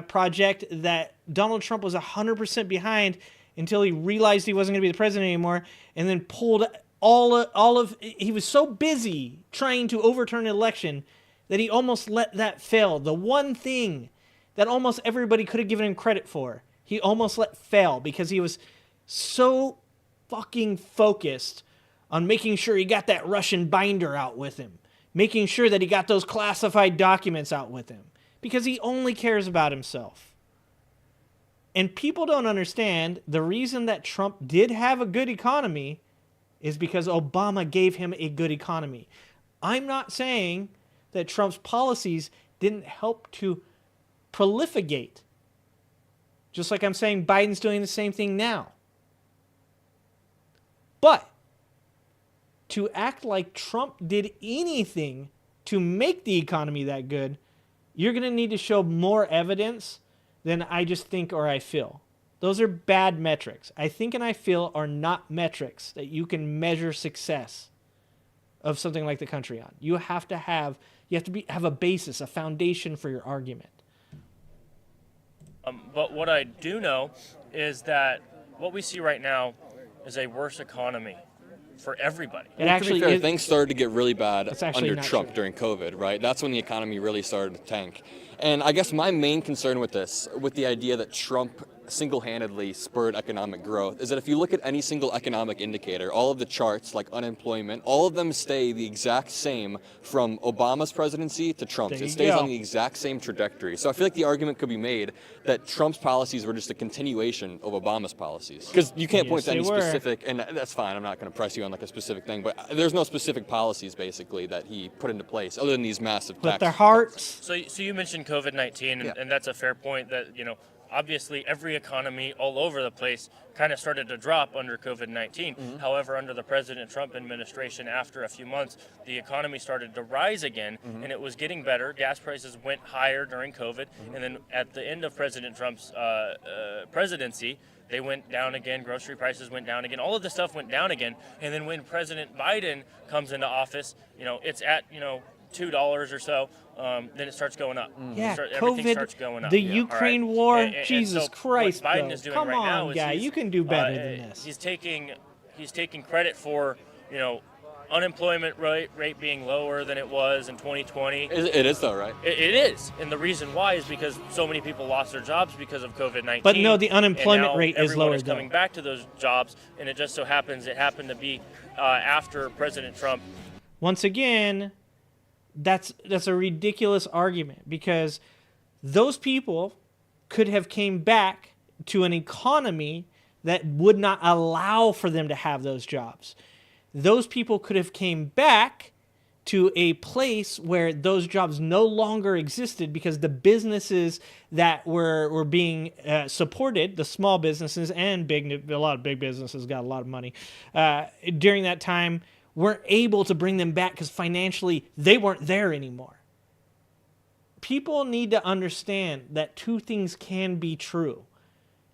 Speaker 2: project that Donald Trump was 100% behind until he realized he wasn't going to be the president anymore, and then pulled he was so busy trying to overturn an election that he almost let that fail. The one thing that almost everybody could have given him credit for, he almost let fail because he was so fucking focused on making sure he got that Russian binder out with him, making sure that he got those classified documents out with him, because he only cares about himself. And people don't understand the reason that Trump did have a good economy is because Obama gave him a good economy. I'm not saying that Trump's policies didn't help to proliferate. Just like I'm saying Biden's doing the same thing now. But to act like Trump did anything to make the economy that good, you're going to need to show more evidence than I just think or I feel. Those are bad metrics. I think and I feel are not metrics that you can measure success of something like the country on. You have to have a basis, a foundation for your argument.
Speaker 17: But what I do know is that what we see right now is a worse economy for everybody.
Speaker 5: Well, to be fair, things started to get really bad under Trump
Speaker 2: true.
Speaker 5: during COVID, right? That's when the economy really started to tank. And I guess my main concern with this, with the idea that Trump single-handedly spurred economic growth, is that if you look at any single economic indicator, all of the charts like unemployment, all of them stay the exact same from Obama's presidency to Trump's. It stays on the exact same trajectory. So I feel like the argument could be made that Trump's policies were just a continuation of Obama's policies. Because you can't point to any specific, and that's fine, I'm not going to press you on like a specific thing, but there's no specific policies basically that he put into place other than these massive tax.
Speaker 2: But their hearts.
Speaker 17: So you mentioned COVID-19, and that's a fair point that, obviously every economy all over the place kind of started to drop under COVID-19. However, under the President Trump administration, after a few months, the economy started to rise again, and it was getting better. Gas prices went higher during COVID, and then at the end of President Trump's presidency, they went down again. Grocery prices went down again. All of the stuff went down again. And then when President Biden comes into office, it's at, $2 or so, then it starts going up.
Speaker 2: Yeah,
Speaker 17: everything starts going up.
Speaker 2: The Ukraine war,
Speaker 17: And
Speaker 2: Jesus
Speaker 17: so
Speaker 2: Christ,
Speaker 17: what Biden
Speaker 2: bro.
Speaker 17: is doing
Speaker 2: Come
Speaker 17: right now
Speaker 2: on,
Speaker 17: is
Speaker 2: guy, you can do better than this.
Speaker 17: He's taking credit for, unemployment rate being lower than it was in 2020.
Speaker 5: It is though, right?
Speaker 17: It is, and the reason why is because so many people lost their jobs because of COVID-19.
Speaker 2: But no, the unemployment rate is
Speaker 17: everyone
Speaker 2: lower,
Speaker 17: is coming back to those jobs, and it just so happens it happened to be after President Trump.
Speaker 2: Once again, that's a ridiculous argument because those people could have came back to an economy that would not allow for them to have those jobs. Those people could have came back to a place where those jobs no longer existed because the businesses that were being supported, the small businesses and a lot of big businesses got a lot of money during that time, weren't able to bring them back because financially they weren't there anymore. People need to understand that two things can be true.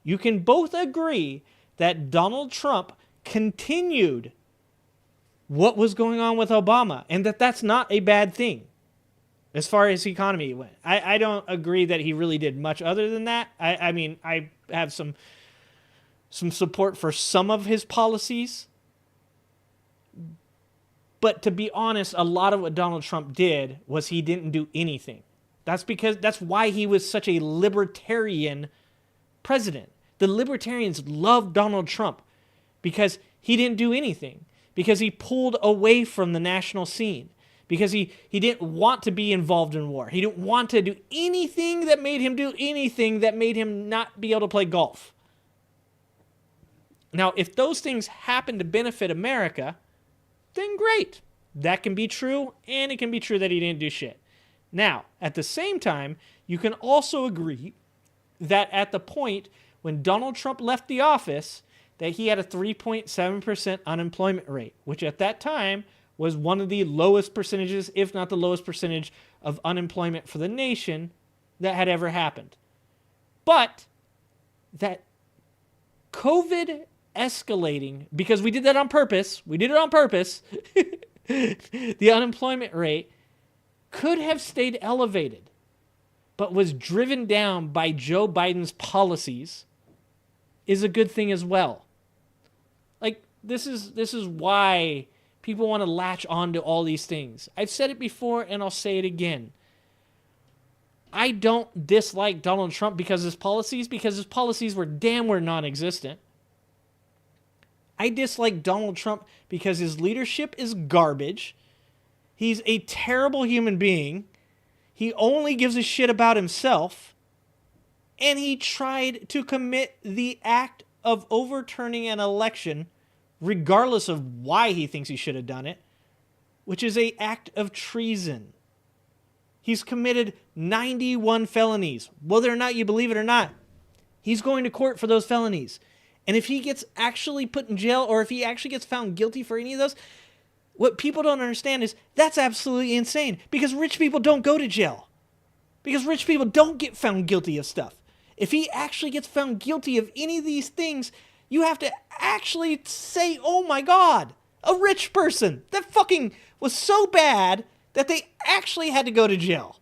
Speaker 2: You can both agree that Donald Trump continued what was going on with Obama and that that's not a bad thing as far as the economy went. I don't agree that he really did much other than that. I mean, I have some support for some of his policies. But to be honest, a lot of what Donald Trump did was he didn't do anything. That's why he was such a libertarian president. The libertarians loved Donald Trump because he didn't do anything, because he pulled away from the national scene, because he didn't want to be involved in war. He didn't want to do anything that made him do anything that made him not be able to play golf. Now, if those things happen to benefit America, then great. That can be true, and it can be true that he didn't do shit. Now, at the same time, you can also agree that at the point when Donald Trump left the office, that he had a 3.7% unemployment rate, which at that time was one of the lowest percentages, if not the lowest percentage of unemployment for the nation that had ever happened. But that COVID escalating, because we did that on purpose, the unemployment rate could have stayed elevated, but was driven down by Joe Biden's policies, is a good thing as well. Like, this is why people want to latch on to all these things. I've said it before and I'll say it again. I don't dislike Donald Trump because his policies were damn near non-existent. I dislike Donald Trump because his leadership is garbage. He's a terrible human being. He only gives a shit about himself. And he tried to commit the act of overturning an election regardless of why he thinks he should have done it, which is an act of treason. He's committed 91 felonies. Whether or not you believe it or not, he's going to court for those felonies. And if he gets actually put in jail, or if he actually gets found guilty for any of those, what people don't understand is that's absolutely insane, because rich people don't go to jail. Because rich people don't get found guilty of stuff. If he actually gets found guilty of any of these things, you have to actually say, oh my God, a rich person that fucking was so bad that they actually had to go to jail.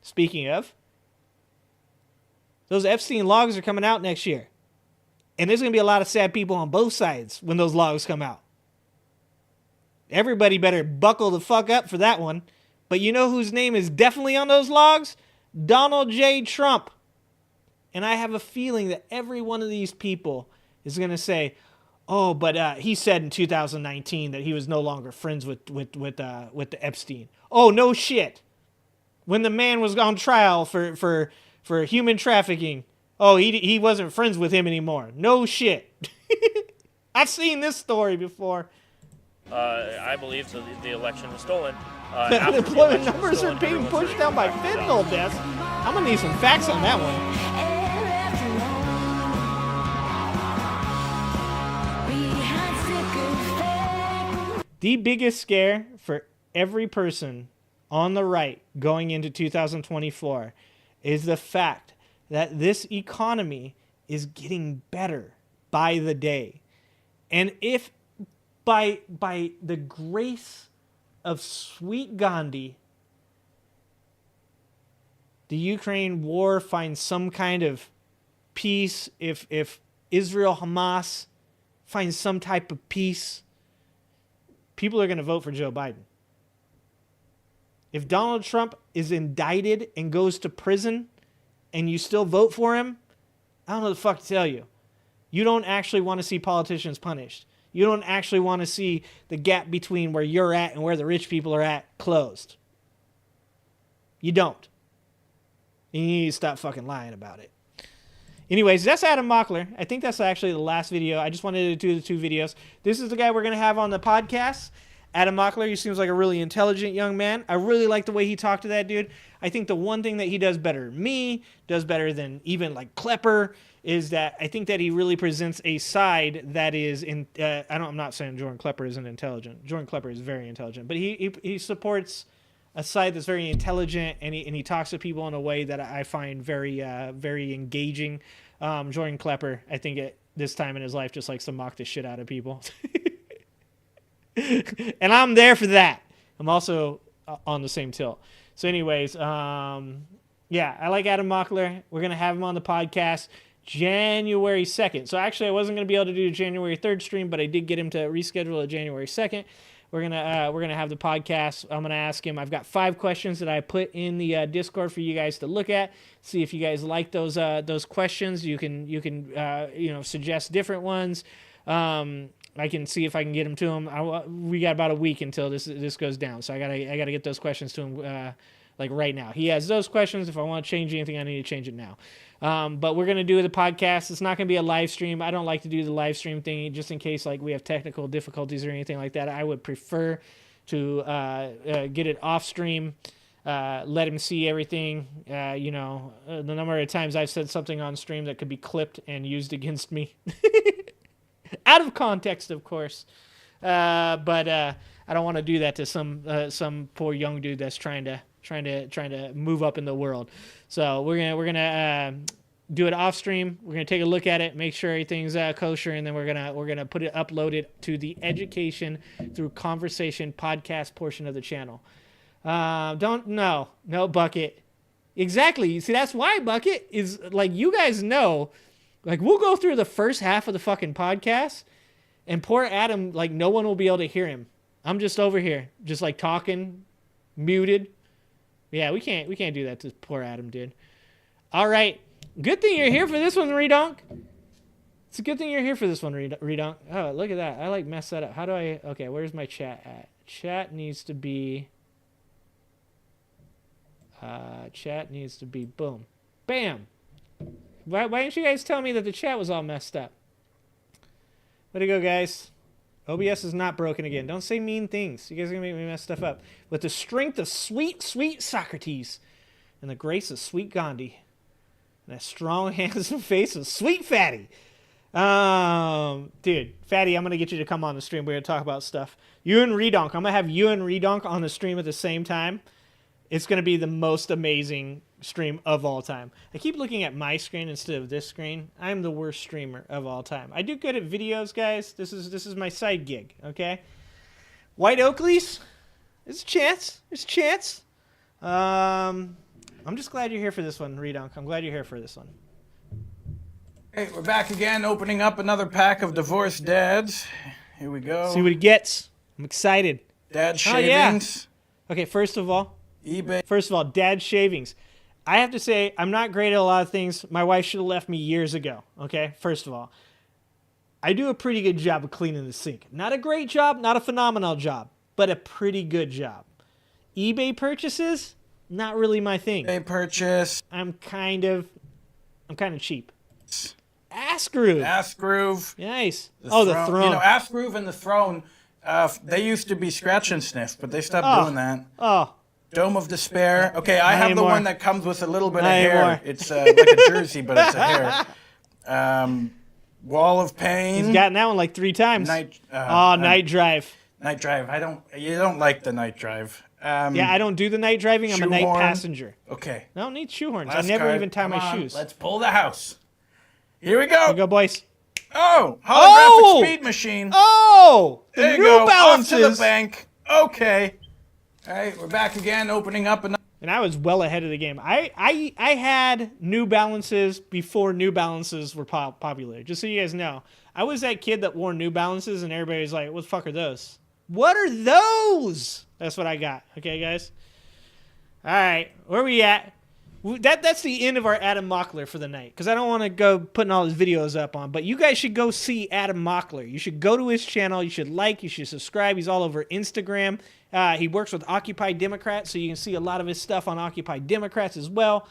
Speaker 2: Speaking of, those Epstein logs are coming out next year. And there's going to be a lot of sad people on both sides when those logs come out. Everybody better buckle the fuck up for that one. But you know whose name is definitely on those logs? Donald J. Trump. And I have a feeling that every one of these people is going to say, oh, but he said in 2019 that he was no longer friends with the Epstein. Oh, no shit. When the man was on trial for human trafficking, oh, he wasn't friends with him anymore. No shit. I've seen this story before.
Speaker 17: I believe the election was stolen.
Speaker 2: Unemployment numbers are being pushed down by fentanyl deaths. I'm going to need some facts on that one. The biggest scare for every person on the right going into 2024 is the fact that this economy is getting better by the day. And if by the grace of sweet Gandhi, the Ukraine war finds some kind of peace, if Israel Hamas finds some type of peace, people are going to vote for Joe Biden. If Donald Trump is indicted and goes to prison and you still vote for him, I don't know what the fuck to tell you. You don't actually want to see politicians punished. You don't actually want to see the gap between where you're at and where the rich people are at closed. You don't. You need to stop fucking lying about it. Anyways, that's Adam Mockler. I think that's actually the last video. I just wanted to do the 2 videos. This is the guy we're going to have on the podcast. Adam Mockler, he seems like a really intelligent young man. I really like the way he talked to that dude. I think the one thing that he does better than me, does better than even like Klepper, is that I think that he really presents a side that is in. I'm not saying Jordan Klepper isn't intelligent. Jordan Klepper is very intelligent, but he supports a side that's very intelligent, and he talks to people in a way that I find very very engaging. Jordan Klepper, I think at this time in his life, just likes to mock the shit out of people. And I'm there for that. I'm also on the same tilt. So anyways, yeah, I like Adam Mockler. We're going to have him on the podcast January 2nd. So actually, I wasn't going to be able to do January 3rd stream, but I did get him to reschedule it January 2nd. We're gonna have the podcast. I'm gonna ask him. I've got 5 questions that I put in the Discord for you guys to look at. See if you guys like those questions. You can suggest different ones. I can see if I can get them to him. We got about a week until this goes down, so I gotta get those questions to him like right now. He has those questions. If I want to change anything, I need to change it now. But we're going to do the podcast. It's not going to be a live stream. I don't like to do the live stream thing just in case like we have technical difficulties or anything like that. I would prefer to get it off stream, let him see everything. The number of times I've said something on stream that could be clipped and used against me. Out of context, of course. But I don't want to do that to some poor young dude that's trying to move up in the world. So we're gonna do it off stream. We're gonna take a look at it, make sure everything's kosher, and then we're gonna upload it to the Education Through Conversation podcast portion of the channel. No Bucket. Exactly. See, that's why Bucket is like, you guys know, like, we'll go through the first half of the fucking podcast, and poor Adam, like, no one will be able to hear him. I'm just over here, just like talking, muted. Yeah, we can't do that to poor Adam, dude. All right. Good thing you're here for this one, Redonk. It's a good thing you're here for this one, Redonk. Oh, look at that. I like messed that up. How do I... Okay, where's my chat at? Chat needs to be... Boom. Bam. Why didn't you guys tell me that the chat was all messed up? Way to go, guys. OBS is not broken again. Don't say mean things. You guys are going to make me mess stuff up. With the strength of sweet, sweet Socrates and the grace of sweet Gandhi and a strong hands and face of sweet Fatty. Dude, Fatty, I'm going to get you to come on the stream. We're going to talk about stuff. You and Redonk. I'm going to have you and Redonk on the stream at the same time. It's going to be the most amazing stream of all time. I keep looking at my screen instead of this screen. I'm the worst streamer of all time. I do good at videos, guys. This is my side gig, okay? White Oakleys? There's a chance. There's a chance. I'm just glad you're here for this one, Redonk. I'm glad you're here for this one.
Speaker 21: Hey, we're back again, opening up another pack of divorced dads. Here we go.
Speaker 2: See what he gets. I'm excited.
Speaker 21: Dad shavings.
Speaker 2: Oh, yeah. Okay, first of all,
Speaker 21: eBay.
Speaker 2: First of all, dad shavings. I have to say, I'm not great at a lot of things. My wife should have left me years ago, okay? First of all. I do a pretty good job of cleaning the sink. Not a great job, not a phenomenal job, but a pretty good job. eBay purchases, not really my thing.
Speaker 21: eBay purchase.
Speaker 2: I'm kind of cheap. Ass Groove.
Speaker 21: Ass Groove.
Speaker 2: Nice.
Speaker 21: The
Speaker 2: throne.
Speaker 21: You know, Ass Groove and the Throne, they used to be Scratch and Sniff, but they stopped doing that.
Speaker 2: Oh.
Speaker 21: Dome of Despair. Okay, I have the one that comes with a little bit of
Speaker 2: Not
Speaker 21: hair.
Speaker 2: anymore.
Speaker 21: It's like a jersey, but it's a hair. Wall of Pain.
Speaker 2: He's gotten that one like 3 times.
Speaker 21: Night
Speaker 2: Drive.
Speaker 21: Night Drive. You don't like the Night Drive.
Speaker 2: Yeah, I don't do the night driving. I'm a night
Speaker 21: shoehorn.
Speaker 2: passenger.
Speaker 21: Okay.
Speaker 2: I don't need shoehorns.
Speaker 21: Last
Speaker 2: I never
Speaker 21: card.
Speaker 2: even tie
Speaker 21: Come
Speaker 2: my
Speaker 21: on,
Speaker 2: shoes.
Speaker 21: Let's pull the house. Here we go.
Speaker 2: Here we go, boys.
Speaker 21: Oh, holographic speed machine.
Speaker 2: Oh, the
Speaker 21: there you
Speaker 2: New
Speaker 21: go.
Speaker 2: Balances.
Speaker 21: Off to the bank. Okay. All right, we're back again, opening up another.
Speaker 2: And I was well ahead of the game. I had New Balances before New Balances were popular. Just so you guys know, I was that kid that wore New Balances, and everybody was like, "What the fuck are those? What are those?" That's what I got. Okay, guys. All right, where are we at? That's the end of our Adam Mockler for the night, because I don't want to go putting all his videos up on, but you guys should go see Adam Mockler. You should go to his channel. You should like. You should subscribe. He's all over Instagram. He works with Occupy Democrats, so you can see a lot of his stuff on Occupy Democrats as well.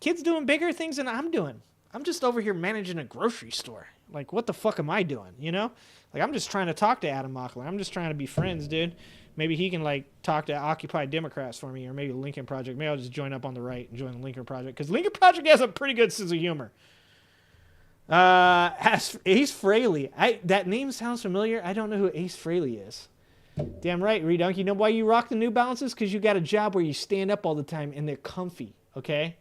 Speaker 2: Kid's doing bigger things than I'm doing. I'm just over here managing a grocery store. Like, what the fuck am I doing, you know? Like, I'm just trying to talk to Adam Mockler. I'm just trying to be friends, dude. Maybe he can, like, talk to Occupy Democrats for me, or maybe Lincoln Project. Maybe I'll just join up on the right and join the Lincoln Project, because Lincoln Project has a pretty good sense of humor. Ace Frehley. That name sounds familiar. I don't know who Ace Frehley is. Damn right, Redunk. You know why you rock the New Balances? Because you got a job where you stand up all the time and they're comfy, okay?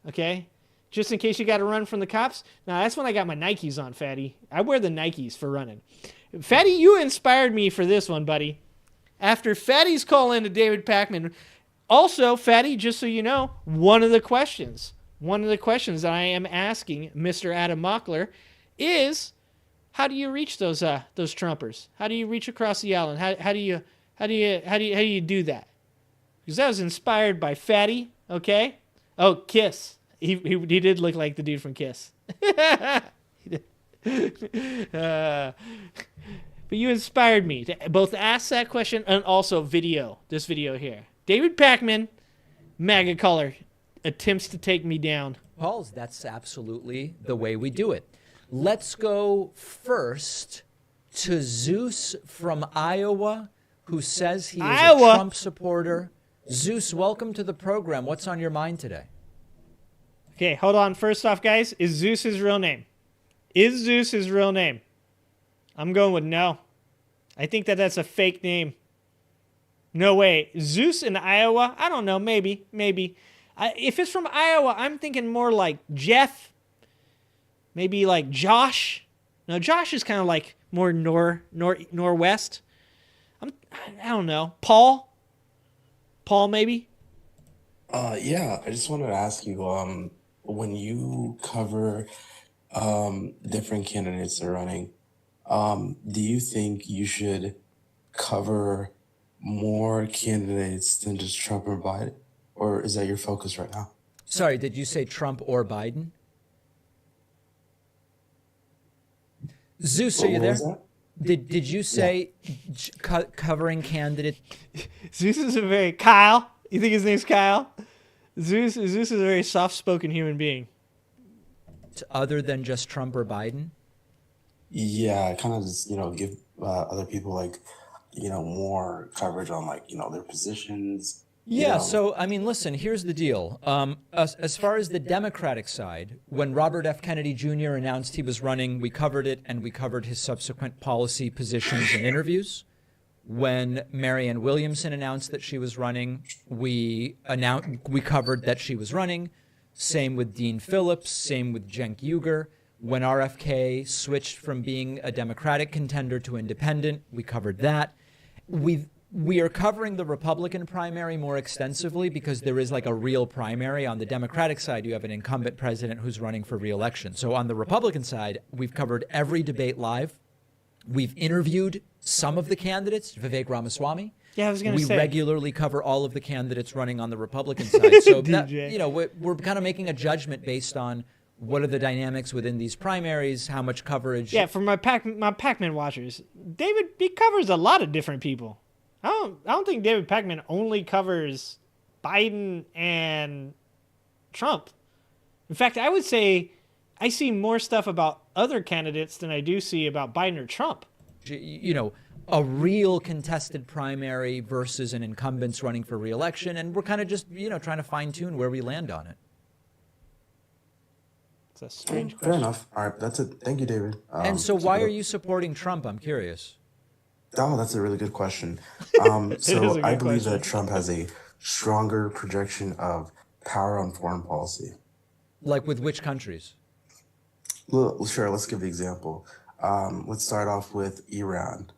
Speaker 2: Okay? Just in case you got to run from the cops. Now, that's when I got my Nikes on, Fatty. I wear the Nikes for running. Fatty, you inspired me for this one, buddy. After Fatty's call in to David Pakman, also, Fatty, just so you know, one of the questions that I am asking Mr. Adam Mockler is, how do you reach those Trumpers? How do you reach across the island? How do you do that? Because that was inspired by Fatty, okay? Oh, Kiss. He did look like the dude from Kiss. But you inspired me to both ask that question and also this video here. David Pakman, MAGA color, attempts to take me down.
Speaker 22: Paul, that's absolutely the way we do it. Let's go first to Zeus from Iowa, who says he is a Trump supporter. Zeus, welcome to the program. What's on your mind today?
Speaker 2: Okay, hold on. First off, guys, is Zeus his real name? Is Zeus his real name? I'm going with no. I think that's a fake name. No way. Zeus in Iowa? I don't know. Maybe. If it's from Iowa, I'm thinking more like Jeff. Maybe like Josh. No, Josh is kind of like more northwest. I don't know. Paul maybe?
Speaker 23: Yeah, I just wanted to ask you, when you cover different candidates that are running, do you think you should cover more candidates than just Trump or Biden? Or is that your focus right now?
Speaker 22: Sorry, did you say Trump or Biden? Zeus, are you there? Did you say covering candidate?
Speaker 2: Zeus is a very... Kyle? You think his name's Kyle? Zeus is a very soft-spoken human being.
Speaker 22: Other than just Trump or Biden?
Speaker 23: yeah, kind of just, give other people more coverage on their positions.
Speaker 22: Yeah, so, I mean, listen, here's the deal. As far as the Democratic side, when Robert F. Kennedy Jr. announced he was running, we covered it, and we covered his subsequent policy positions and interviews. When Marianne Williamson announced that she was running, we covered that she was running. Same with Dean Phillips, same with Cenk Uygur. When RFK switched from being a Democratic contender to independent, we covered that. We are covering the Republican primary more extensively because there is like a real primary. On the Democratic side, you have an incumbent president who's running for re-election. So on the Republican side, we've covered every debate live. We've interviewed some of the candidates, Vivek Ramaswamy.
Speaker 2: Yeah, I was going to say.
Speaker 22: We regularly cover all of the candidates running on the Republican side. So that, we're kind of making a judgment based on what are the dynamics within these primaries, how much coverage.
Speaker 2: Yeah, for my Pac-Man watchers, David, he covers a lot of different people. I don't think David Pac-Man only covers Biden and Trump. In fact, I would say I see more stuff about other candidates than I do see about Biden or Trump.
Speaker 22: A real contested primary versus an incumbent's running for re-election, and we're kind of just, trying to fine-tune where we land on it.
Speaker 2: It's a strange question.
Speaker 23: Fair enough. All right, that's it. Thank you, David.
Speaker 22: And so why are you supporting Trump? I'm curious.
Speaker 23: Oh, that's a really good question. So I believe that Trump has a stronger projection of power on foreign policy.
Speaker 22: Like with which countries?
Speaker 23: Well, sure, let's give the example. Let's start off with Iran.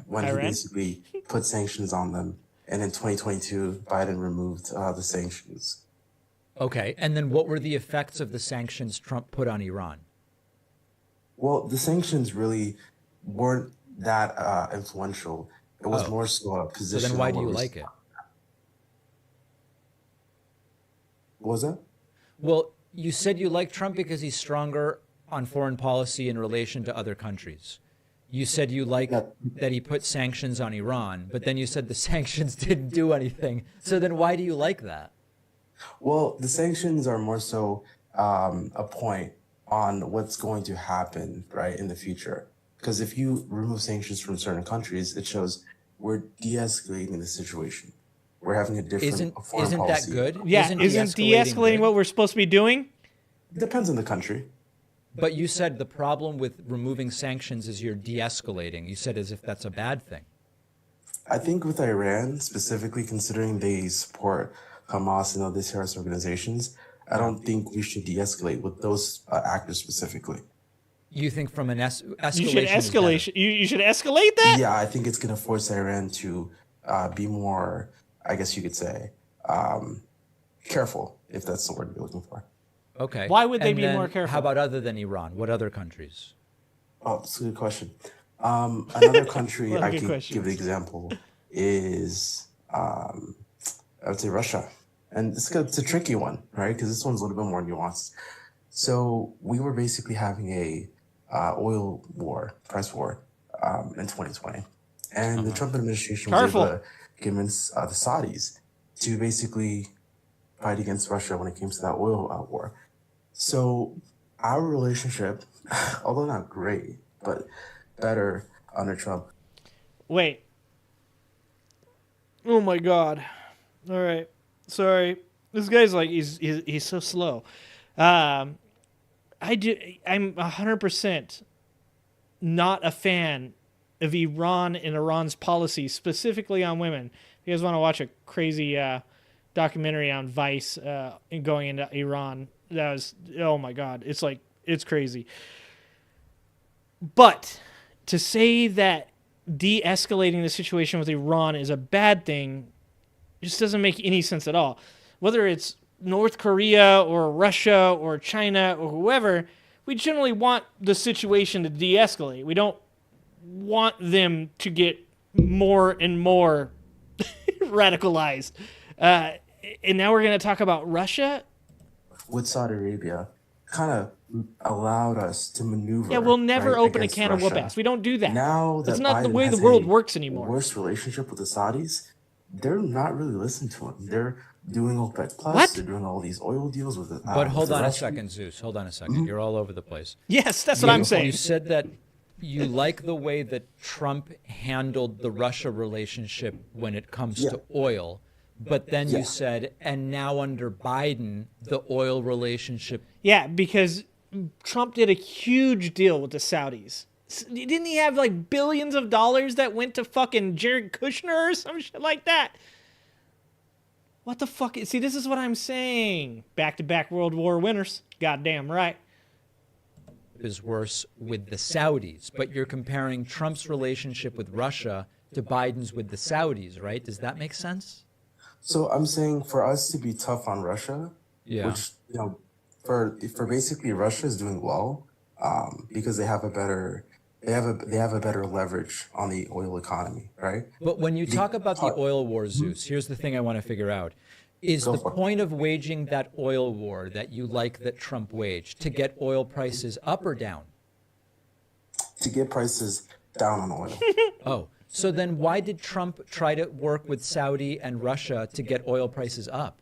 Speaker 23: When he basically put sanctions on them. And in 2022, Biden removed the sanctions.
Speaker 22: Okay, and then what were the effects of the sanctions Trump put on Iran?
Speaker 23: Well, the sanctions really weren't that influential. It was more so a position.
Speaker 22: So then why do you like it?
Speaker 23: What was that?
Speaker 22: Well, you said you like Trump because he's stronger on foreign policy in relation to other countries. You said you like that he put sanctions on Iran, but then you said the sanctions didn't do anything. So then why do you like that?
Speaker 23: Well, the sanctions are more so a point on what's going to happen, right, in the future. Because if you remove sanctions from certain countries, it shows we're de-escalating the situation. We're having a different foreign
Speaker 22: isn't
Speaker 23: policy.
Speaker 22: That good?
Speaker 2: Yeah, isn't de-escalating what we're supposed to be doing?
Speaker 23: Depends on the country.
Speaker 22: But you said the problem with removing sanctions is you're de-escalating. You said as if that's a bad thing.
Speaker 23: I think with Iran, specifically considering they support Hamas and other terrorist organizations, I don't think we should de-escalate with those actors specifically.
Speaker 22: You think from an escalation?
Speaker 2: You should escalate. You should escalate that?
Speaker 23: Yeah, I think it's going to force Iran to be more, I guess you could say, careful, if that's the word you're looking for.
Speaker 22: Okay.
Speaker 2: Why would they be more careful?
Speaker 22: How about other than Iran? What other countries?
Speaker 23: Oh, that's a good question. Another country I can give the example is, I would say Russia. And it's a tricky one, right? Because this one's a little bit more nuanced. So we were basically having a oil war, price war, in 2020. And the Trump administration was able to convince the Saudis to basically fight against Russia when it came to that oil war. So our relationship, although not great, but better under Trump.
Speaker 2: Wait. Oh my God. All right. Sorry. This guy's like, he's so slow. I'm 100% not a fan of Iran and Iran's policy, specifically on women. If you guys want to watch a crazy documentary on Vice going into Iran, that was, oh my God, it's crazy. But to say that de-escalating the situation with Iran is a bad thing just doesn't make any sense at all. Whether it's North Korea or Russia or China or whoever, we generally want the situation to de-escalate. We don't want them to get more and more radicalized. And now we're going to talk about Russia?
Speaker 23: With Saudi Arabia, kind of allowed us to maneuver.
Speaker 2: Yeah, we'll never open a can of whoop-ass. We don't do that. Now that's not the way the world works anymore.
Speaker 23: Worst relationship with the Saudis, they're not really listening to him. They're doing OPEC Plus.
Speaker 2: What?
Speaker 23: They're doing all these oil deals with the.
Speaker 22: But hold on a second, Zeus. Hold on a second. You're all over the place.
Speaker 2: Yes, that's what I'm saying.
Speaker 22: You said that you like the way that Trump handled the Russia relationship when it comes to oil, but then you said, and now under Biden, the oil relationship.
Speaker 2: Yeah, because Trump did a huge deal with the Saudis. Didn't he have like billions of dollars that went to fucking Jared Kushner or some shit like that? What the fuck? See, this is what I'm saying. Back-to-back World War winners. Goddamn right.
Speaker 22: Is worse with the Saudis, but you're comparing Trump's relationship with Russia to Biden's with the Saudis, right? Does that make sense?
Speaker 23: So I'm saying for us to be tough on Russia,
Speaker 22: Yeah.
Speaker 23: which, you know, for basically Russia is doing well, because they have a better leverage on the oil economy, right?
Speaker 22: But when you talk about the oil war, Zeus, here's the thing I want to figure out. Is the point of waging that oil war that you like that Trump waged to get oil prices up or down?
Speaker 23: To get prices down on oil.
Speaker 22: Oh, so then why did Trump try to work with Saudi and Russia to get oil prices up?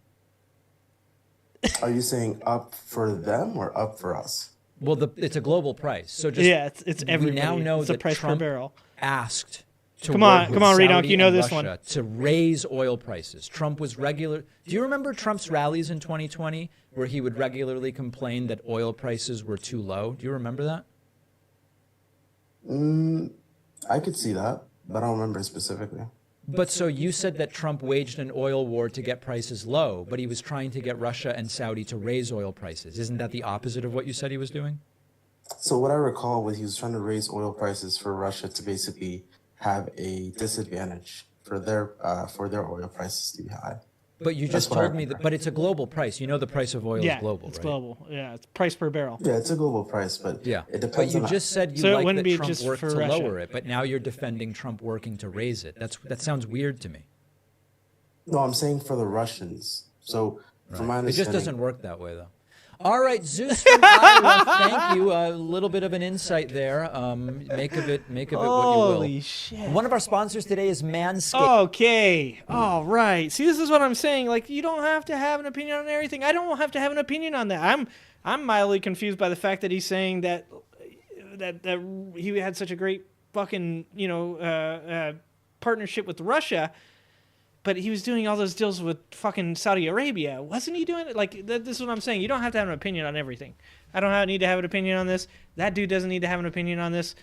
Speaker 23: Are you saying up for them or up for us?
Speaker 22: Well, it's a global price. So just
Speaker 2: it's everybody.
Speaker 22: We now know
Speaker 2: it's
Speaker 22: that
Speaker 2: a price
Speaker 22: Trump
Speaker 2: per barrel.
Speaker 22: asked to
Speaker 2: come
Speaker 22: work
Speaker 2: on,
Speaker 22: with
Speaker 2: Redonk,
Speaker 22: Saudi
Speaker 2: you know
Speaker 22: and
Speaker 2: this
Speaker 22: Russia
Speaker 2: one.
Speaker 22: to raise oil prices. Trump was regular. Do you remember Trump's rallies in 2020 where he would regularly complain that oil prices were too low? Do you remember that?
Speaker 23: I could see that, but I don't remember specifically.
Speaker 22: But so you said that Trump waged an oil war to get prices low, but he was trying to get Russia and Saudi to raise oil prices. Isn't that the opposite of what you said he was doing?
Speaker 23: So what I recall was he was trying to raise oil prices for Russia to basically have a disadvantage for their oil prices to be high.
Speaker 22: But you just told me that, but it's a global price. You know the price of oil is global,
Speaker 2: it's
Speaker 22: right?
Speaker 2: global. Yeah, it's price per barrel.
Speaker 23: Yeah, it's a global price, but it depends.
Speaker 22: But you just said you
Speaker 2: so
Speaker 22: like that Trump
Speaker 2: just
Speaker 22: worked
Speaker 2: for
Speaker 22: to
Speaker 2: Russia.
Speaker 22: lower it, but now you're defending Trump working to raise it. That sounds weird to me.
Speaker 23: No, I'm saying for the Russians. So from my
Speaker 22: It
Speaker 23: understanding,
Speaker 22: just doesn't work that way, though. All right, Zeus from Iowa, thank you. A little bit of an insight there. Make of it what you will.
Speaker 2: Holy shit.
Speaker 22: One of our sponsors today is Manscaped.
Speaker 2: Okay. All right. See, this is what I'm saying. Like, you don't have to have an opinion on everything. I don't have to have an opinion on that. I'm mildly confused by the fact that he's saying that he had such a great fucking, partnership with Russia, but he was doing all those deals with fucking Saudi Arabia. Wasn't he doing it? Like, this is what I'm saying. You don't have to have an opinion on everything. I don't need to have an opinion on this. That dude doesn't need to have an opinion on this.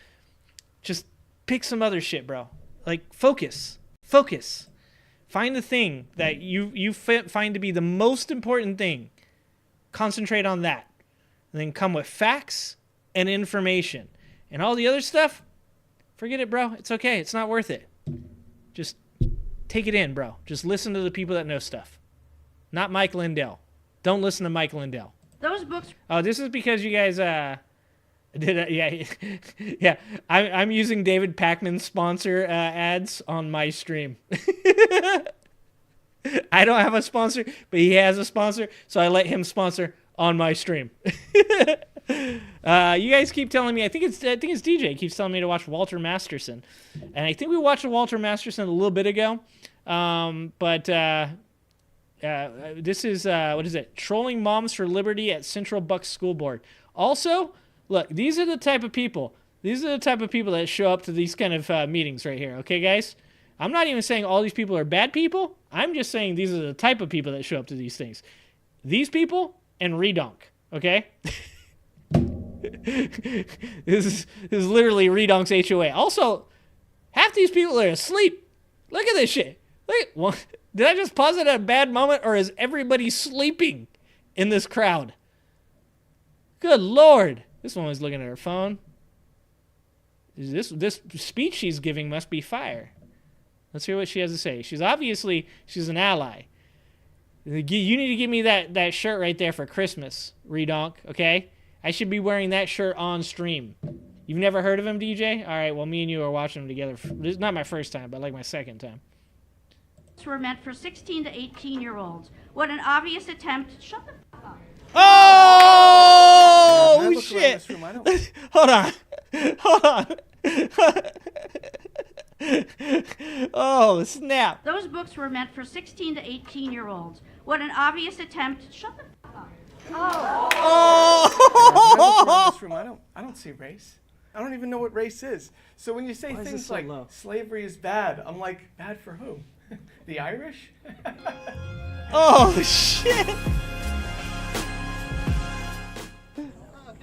Speaker 2: Just pick some other shit, bro. Like, focus. Find the thing that you find to be the most important thing. Concentrate on that. And then come with facts and information. And all the other stuff, forget it, bro. It's okay. It's not worth it. Just take it in, bro. Just listen to the people that know stuff. Not Mike Lindell. Don't listen to Mike Lindell.
Speaker 1: Those books.
Speaker 2: Oh, this is because you guys yeah. I'm using David Pakman's sponsor ads on my stream. I don't have a sponsor, but he has a sponsor, so I let him sponsor on my stream. You guys keep telling me. I think it's DJ keeps telling me to watch Walter Masterson, and I think we watched Walter Masterson a little bit ago. But this is what is it? Trolling Moms for Liberty at Central Bucks School Board. Also, look, these are the type of people. These are the type of people that show up to these kind of meetings right here. Okay, guys. I'm not even saying all these people are bad people. I'm just saying these are the type of people that show up to these things. These people and Redonk. Okay. This is literally Redonk's HOA. Also, half these people are asleep. Look at this shit. Did I just pause it at a bad moment, or is everybody sleeping in this crowd? Good Lord. This woman's looking at her phone. This speech she's giving must be fire. Let's hear what she has to say. She's an ally. You need to give me that shirt right there for Christmas, Redonk, okay? I should be wearing that shirt on stream. You've never heard of him, DJ? All right, well, me and you are watching him together. This is not my first time, but like my second time.
Speaker 1: Were meant for 16 to 18-year-olds. What an obvious attempt. Shut the fuck up.
Speaker 2: Oh, shit. Hold on. Oh, snap.
Speaker 1: Those books were meant for 16 to 18-year-olds. What an obvious attempt. Shut the fuck up.
Speaker 2: Oh.
Speaker 6: I don't see race. I don't even know what race is. So when you say
Speaker 2: Why is
Speaker 6: things
Speaker 2: this so
Speaker 6: like
Speaker 2: low?
Speaker 6: slavery is bad, I'm like, bad for who? The Irish?
Speaker 2: Oh, shit!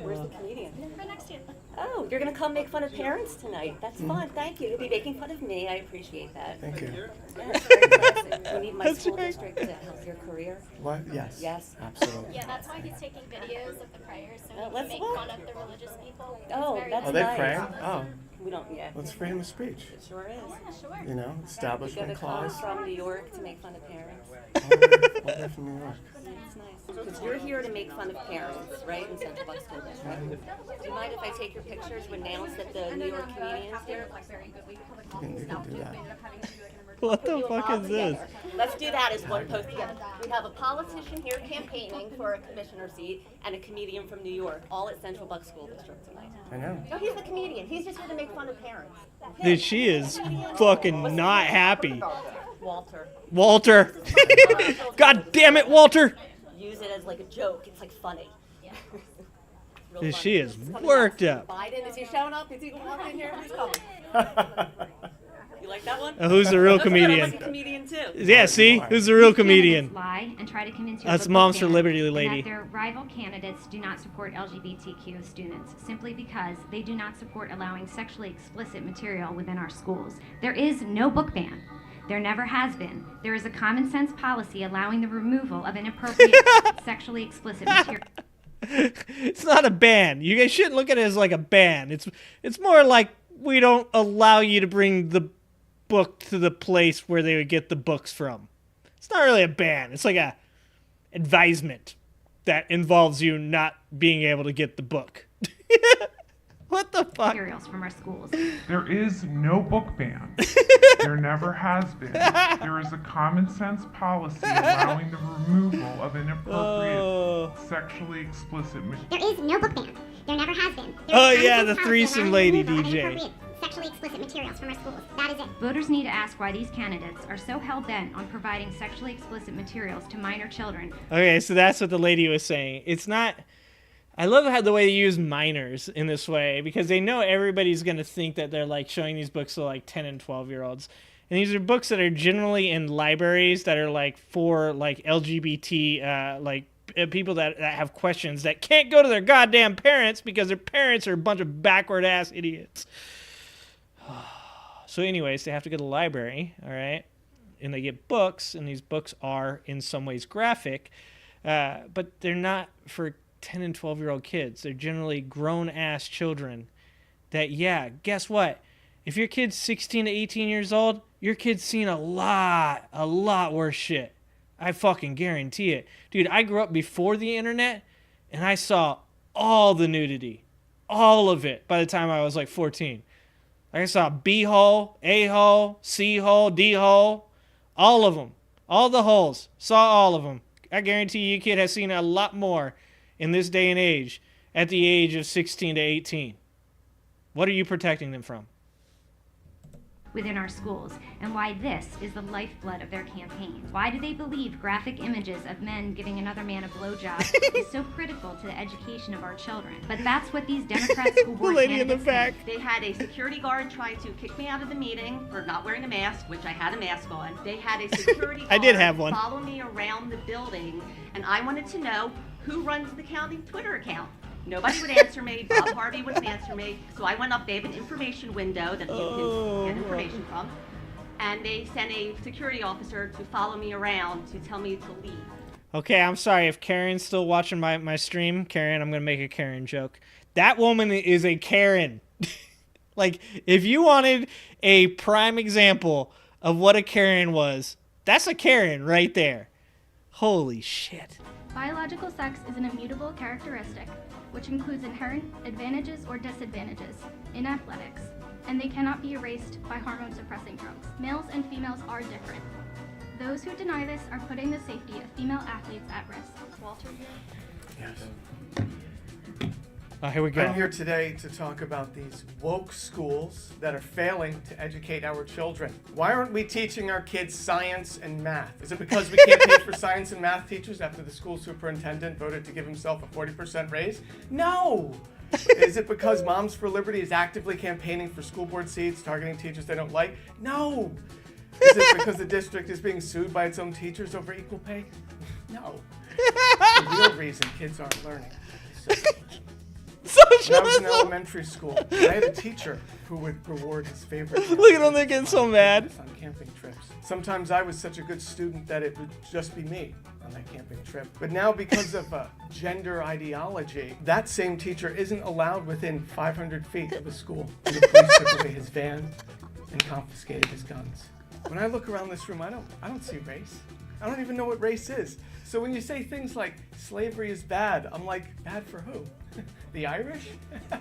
Speaker 10: Where's the comedian? Right next to you. Oh, you're gonna come make fun of parents tonight. That's fun. Thank you. You'll be making fun of me. I appreciate that.
Speaker 6: Thank you.
Speaker 10: Yeah, it's very classic. We need my school district to help your career.
Speaker 6: What? Yes.
Speaker 10: Yes.
Speaker 6: Absolutely.
Speaker 7: Yeah, that's why he's taking videos of the prayers so he
Speaker 10: let's
Speaker 7: can make
Speaker 10: look.
Speaker 7: fun of the religious people.
Speaker 10: Oh,
Speaker 7: It's very
Speaker 10: that's
Speaker 6: Are they
Speaker 10: nice.
Speaker 6: praying? Oh.
Speaker 10: We don't. Yeah.
Speaker 6: Let's freedom of speech.
Speaker 10: It sure is.
Speaker 7: Yeah, sure.
Speaker 6: You know,
Speaker 10: You
Speaker 6: establishment
Speaker 10: gotta come
Speaker 6: clause.
Speaker 10: from New York to make fun of parents.
Speaker 6: Oh, they're from New York.
Speaker 10: That's nice. Because you're here to make fun of parents, right, in Central Bucks School District. Do you mind if I take your pictures when announced that the New York comedians here?
Speaker 6: You can do that.
Speaker 2: What the fuck is this?
Speaker 10: Let's do that as one post together. We have a politician here campaigning for a commissioner seat and a comedian from New York, all at Central Bucks School District tonight.
Speaker 6: I know.
Speaker 10: No, he's the comedian. He's just here to make fun of parents.
Speaker 2: Dude, she is fucking not happy.
Speaker 10: Walter.
Speaker 2: Walter. God damn it, Walter.
Speaker 10: Use it as like a joke. It's like funny.
Speaker 2: Dude, she is worked up.
Speaker 10: Biden, is he showing up? Is he going up in here? Who's coming? You like that one?
Speaker 2: Who's the real
Speaker 10: That's good. I
Speaker 2: comedian?
Speaker 10: like a comedian too.
Speaker 2: Yeah, see? Who's the real comedian?
Speaker 8: Lie and try to convince you
Speaker 2: That's
Speaker 8: of a
Speaker 2: Moms for
Speaker 8: book ban
Speaker 2: Liberty
Speaker 8: and
Speaker 2: lady.
Speaker 8: that their rival candidates do not support LGBTQ students simply because they do not support allowing sexually explicit material within our schools. There is no book ban. There never has been. There is a common sense policy allowing the removal of inappropriate sexually explicit material.
Speaker 2: It's not a ban. You guys shouldn't look at it as like a ban. It's more like we don't allow you to bring the book to the place where they would get the books from. It's not really a ban. It's like a advisement that involves you not being able to get the book. What the fuck?
Speaker 8: Materials from our schools.
Speaker 24: There is no book ban. There never has been. There is a common sense policy allowing the removal of inappropriate sexually explicit material.
Speaker 7: There is no book ban. There never has been.
Speaker 2: Oh yeah, the threesome lady DJ.
Speaker 7: Sexually explicit materials from our schools. That is it.
Speaker 8: Voters need to ask why these candidates are so hell-bent on providing sexually explicit materials to minor children.
Speaker 2: Okay, so that's what the lady was saying. It's not... I love how the way they use minors in this way because they know everybody's going to think that they're like showing these books to like 10 and 12-year-olds. And these are books that are generally in libraries that are like for like LGBT people that have questions that can't go to their goddamn parents because their parents are a bunch of backward-ass idiots. So anyways, they have to go to the library, all right? And they get books, and these books are in some ways graphic, but they're not for 10 and 12-year-old kids. They're generally grown-ass children that, yeah, guess what? If your kid's 16 to 18 years old, your kid's seen a lot worse shit. I fucking guarantee it. Dude, I grew up before the internet, and I saw all the nudity. All of it by the time I was like 14. I saw B-hole, A-hole, C-hole, D-hole, all of them. All the holes. Saw all of them. I guarantee you, your kid has seen a lot more in this day and age at the age of 16 to 18. What are you protecting them from?
Speaker 8: Within our schools, and why this is the lifeblood of their campaign. Why do they believe graphic images of men giving another man a blowjob is so critical to the education of our children? But that's what these Democrat school board candidates think.
Speaker 25: They had a security guard try to kick me out of the meeting for not wearing a mask, which I had a mask on. They had a security guard
Speaker 2: I did have one.
Speaker 25: follow me around the building, and I wanted to know who runs the county Twitter account. Nobody would answer me. Bob Harvey wouldn't answer me. So I went up. They have an information window that you can get information from. And they sent a security officer to follow me around to tell me to leave.
Speaker 2: Okay, I'm sorry. If Karen's still watching my stream, Karen, I'm going to make a Karen joke. That woman is a Karen. Like, if you wanted a prime example of what a Karen was, that's a Karen right there. Holy shit.
Speaker 7: Biological sex is an immutable characteristic, which includes inherent advantages or disadvantages in athletics, and they cannot be erased by hormone-suppressing drugs. Males and females are different. Those who deny this are putting the safety of female athletes at risk. Walter?
Speaker 6: Yes.
Speaker 2: Here we go.
Speaker 6: I'm here today to talk about these woke schools that are failing to educate our children. Why aren't we teaching our kids science and math? Is it because we can't pay for science and math teachers after the school superintendent voted to give himself a 40% raise? No! Is it because Moms for Liberty is actively campaigning for school board seats, targeting teachers they don't like? No! Is it because the district is being sued by its own teachers over equal pay? No. The real reason kids aren't learning is socialism. When I was in elementary school, I had a teacher who would reward his favorite.
Speaker 2: Look at them, they're getting so mad.
Speaker 6: On camping trips. Sometimes I was such a good student that it would just be me on that camping trip. But now, because of gender ideology, that same teacher isn't allowed within 500 feet of the school. And the police took away his van and confiscated his guns. When I look around this room, I don't see race. I don't even know what race is. So when you say things like slavery is bad, I'm like, bad for who? The Irish? I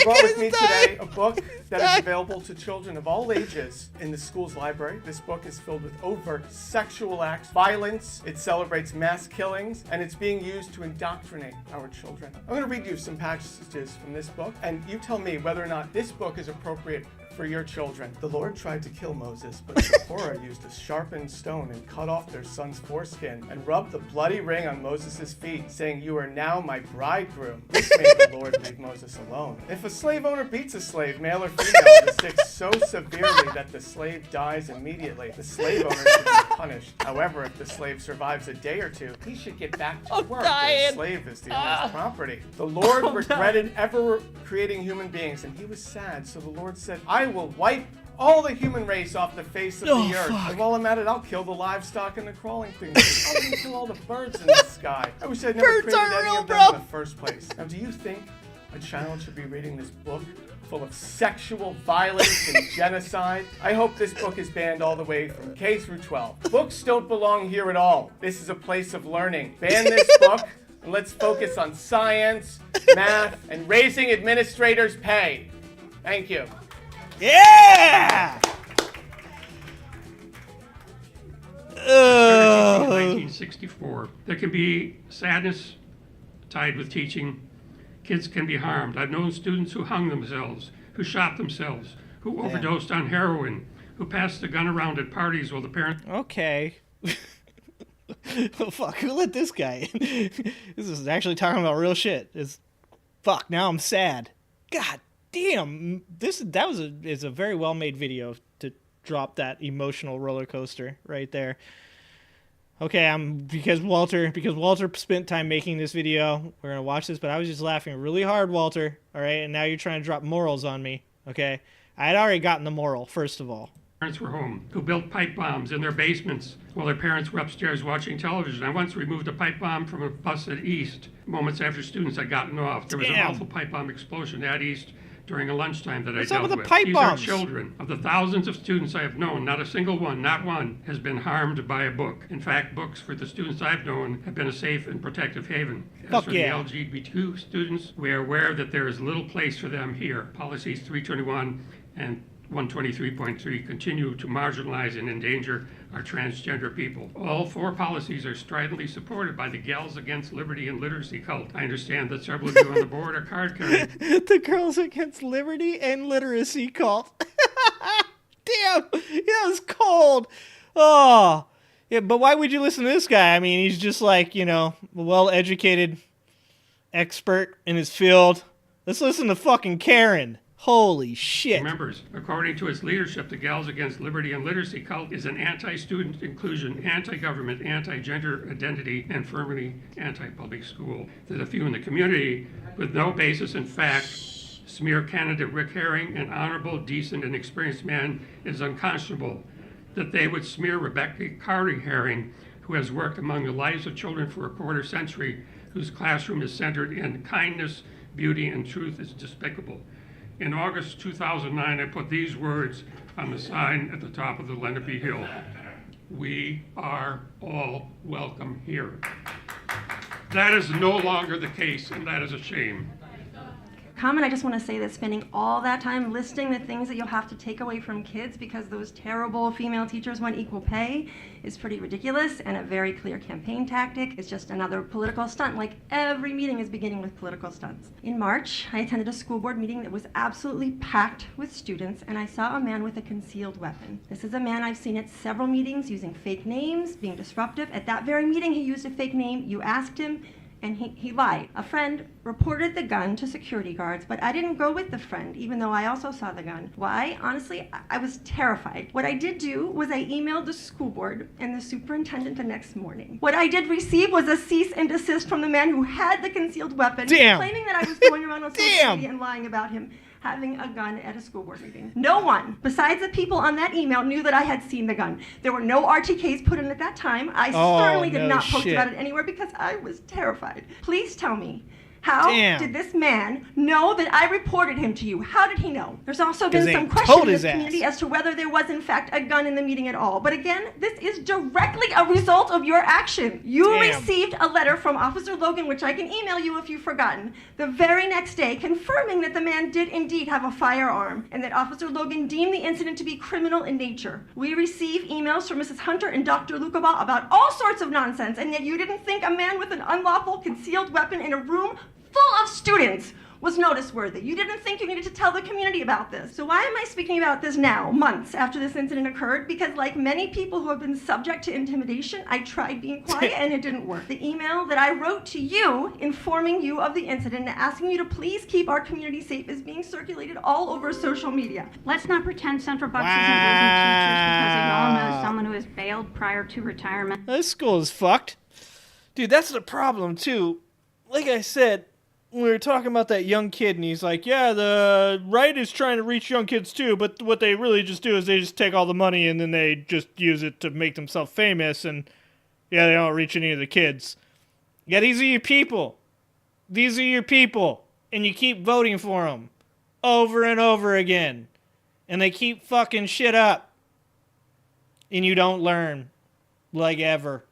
Speaker 6: brought with me today a book that is available to children of all ages in the school's library. This book is filled with overt sexual acts, violence, it celebrates mass killings, and it's being used to indoctrinate our children. I'm going to read you some passages from this book, and you tell me whether or not this book is appropriate for your children. The Lord tried to kill Moses, but Zipporah used a sharpened stone and cut off their son's foreskin and rubbed the bloody ring on Moses' feet, saying, "You are now my bridegroom." This made the Lord leave Moses alone. If a slave owner beats a slave, male or female, with a stick so severely that the slave dies immediately, the slave owner should be punished. However, if the slave survives a day or two, he should get back to work. The slave is the owner's property. The Lord regretted ever creating human beings, and he was sad. So the Lord said, "I will wipe all the human race off the face of the earth. And while I'm at it, I'll kill the livestock and the crawling things. I'll even kill all the birds in the sky. I wish I'd never created any of them in the first place." Now, do you think a child should be reading this book full of sexual violence and genocide? I hope this book is banned all the way from K through 12. Books don't belong here at all. This is a place of learning. Ban this book, and let's focus on science, math, and raising administrators' pay. Thank you.
Speaker 2: Yeah!
Speaker 3: 1964. There can be sadness tied with teaching. Kids can be harmed. I've known students who hung themselves, who shot themselves, who overdosed on heroin, who passed the gun around at parties while the parents...
Speaker 2: Okay. Oh, fuck, who let this guy in? This is actually talking about real shit. Fuck, now I'm sad. God damn, is a very well made video to drop that emotional roller coaster right there. Okay, because Walter spent time making this video. We're gonna watch this, but I was just laughing really hard, Walter. All right, and now you're trying to drop morals on me. Okay, I had already gotten the moral first of all.
Speaker 3: Parents were home, who built pipe bombs in their basements while their parents were upstairs watching television. I once removed a pipe bomb from a bus at East moments after students had gotten off. There was an awful pipe bomb explosion at East during a lunchtime that I dealt with. These are children. Of the thousands of students I have known, not a single one, not one, has been harmed by a book. In fact, books for the students I've known have been a safe and protective haven. As for the LGBTQ students, we are aware that there is little place for them here. Policies 321 and 123.3 continue to marginalize and endanger our transgender people. All four policies are stridently supported by the Gals Against Liberty and Literacy cult. I understand that several of you on the board are card carrying.
Speaker 2: The Girls Against Liberty and Literacy cult. Damn, that was cold. Oh, yeah, but why would you listen to this guy? I mean, he's just like, a well-educated expert in his field. Let's listen to fucking Karen. Holy shit.
Speaker 3: Members, according to its leadership, the Gals Against Liberty and Literacy cult is an anti-student inclusion, anti-government, anti-gender identity, and firmly anti-public school. That a few in the community, with no basis in fact, smear candidate Rick Herring, an honorable, decent, and experienced man, is unconscionable. That they would smear Rebecca Carty Herring, who has worked among the lives of children for a quarter century, whose classroom is centered in kindness, beauty, and truth, is despicable. In August 2009, I put these words on the sign at the top of the Lenape Hill. We are all welcome here. That is no longer the case, and that is a shame.
Speaker 4: Carmen, I just want to say that spending all that time listing the things that you'll have to take away from kids because those terrible female teachers want equal pay is pretty ridiculous and a very clear campaign tactic. It's just another political stunt, like every meeting is beginning with political stunts. In March, I attended a school board meeting that was absolutely packed with students, and I saw a man with a concealed weapon. This is a man I've seen at several meetings using fake names, being disruptive. At that very meeting, he used a fake name. You asked him, and he lied. A friend reported the gun to security guards, but I didn't go with the friend, even though I also saw the gun. Why? Honestly, I was terrified. What I did do was I emailed the school board and the superintendent the next morning. What I did receive was a cease and desist from the man who had the concealed weapon, claiming that I was going around on social media and lying about him having a gun at a school board meeting. No one, besides the people on that email, knew that I had seen the gun. There were no RTKs put in at that time. I certainly did not post about it anywhere because I was terrified. Please tell me, how did this man know that I reported him to you? How did he know? There's also been some question in this community as to whether there was in fact a gun in the meeting at all. But again, this is directly a result of your action. You received a letter from Officer Logan, which I can email you if you've forgotten, the very next day confirming that the man did indeed have a firearm and that Officer Logan deemed the incident to be criminal in nature. We receive emails from Mrs. Hunter and Dr. Lukaba about all sorts of nonsense, and yet you didn't think a man with an unlawful concealed weapon in a room full of students was noticeworthy. You didn't think you needed to tell the community about this. So why am I speaking about this now, months after this incident occurred? Because like many people who have been subject to intimidation, I tried being quiet and it didn't work. The email that I wrote to you informing you of the incident and asking you to please keep our community safe is being circulated all over social media.
Speaker 1: Let's not pretend Central Bucks isn't losing teachers because we all know someone who has failed prior to retirement.
Speaker 2: This school is fucked. Dude, that's the problem, too. Like I said, we were talking about that young kid, and he's like, yeah, the right is trying to reach young kids, too, but what they really just do is they just take all the money, and then they just use it to make themselves famous, and, yeah, they don't reach any of the kids. Yeah, these are your people. These are your people, and you keep voting for them over and over again, and they keep fucking shit up, and you don't learn, like, ever.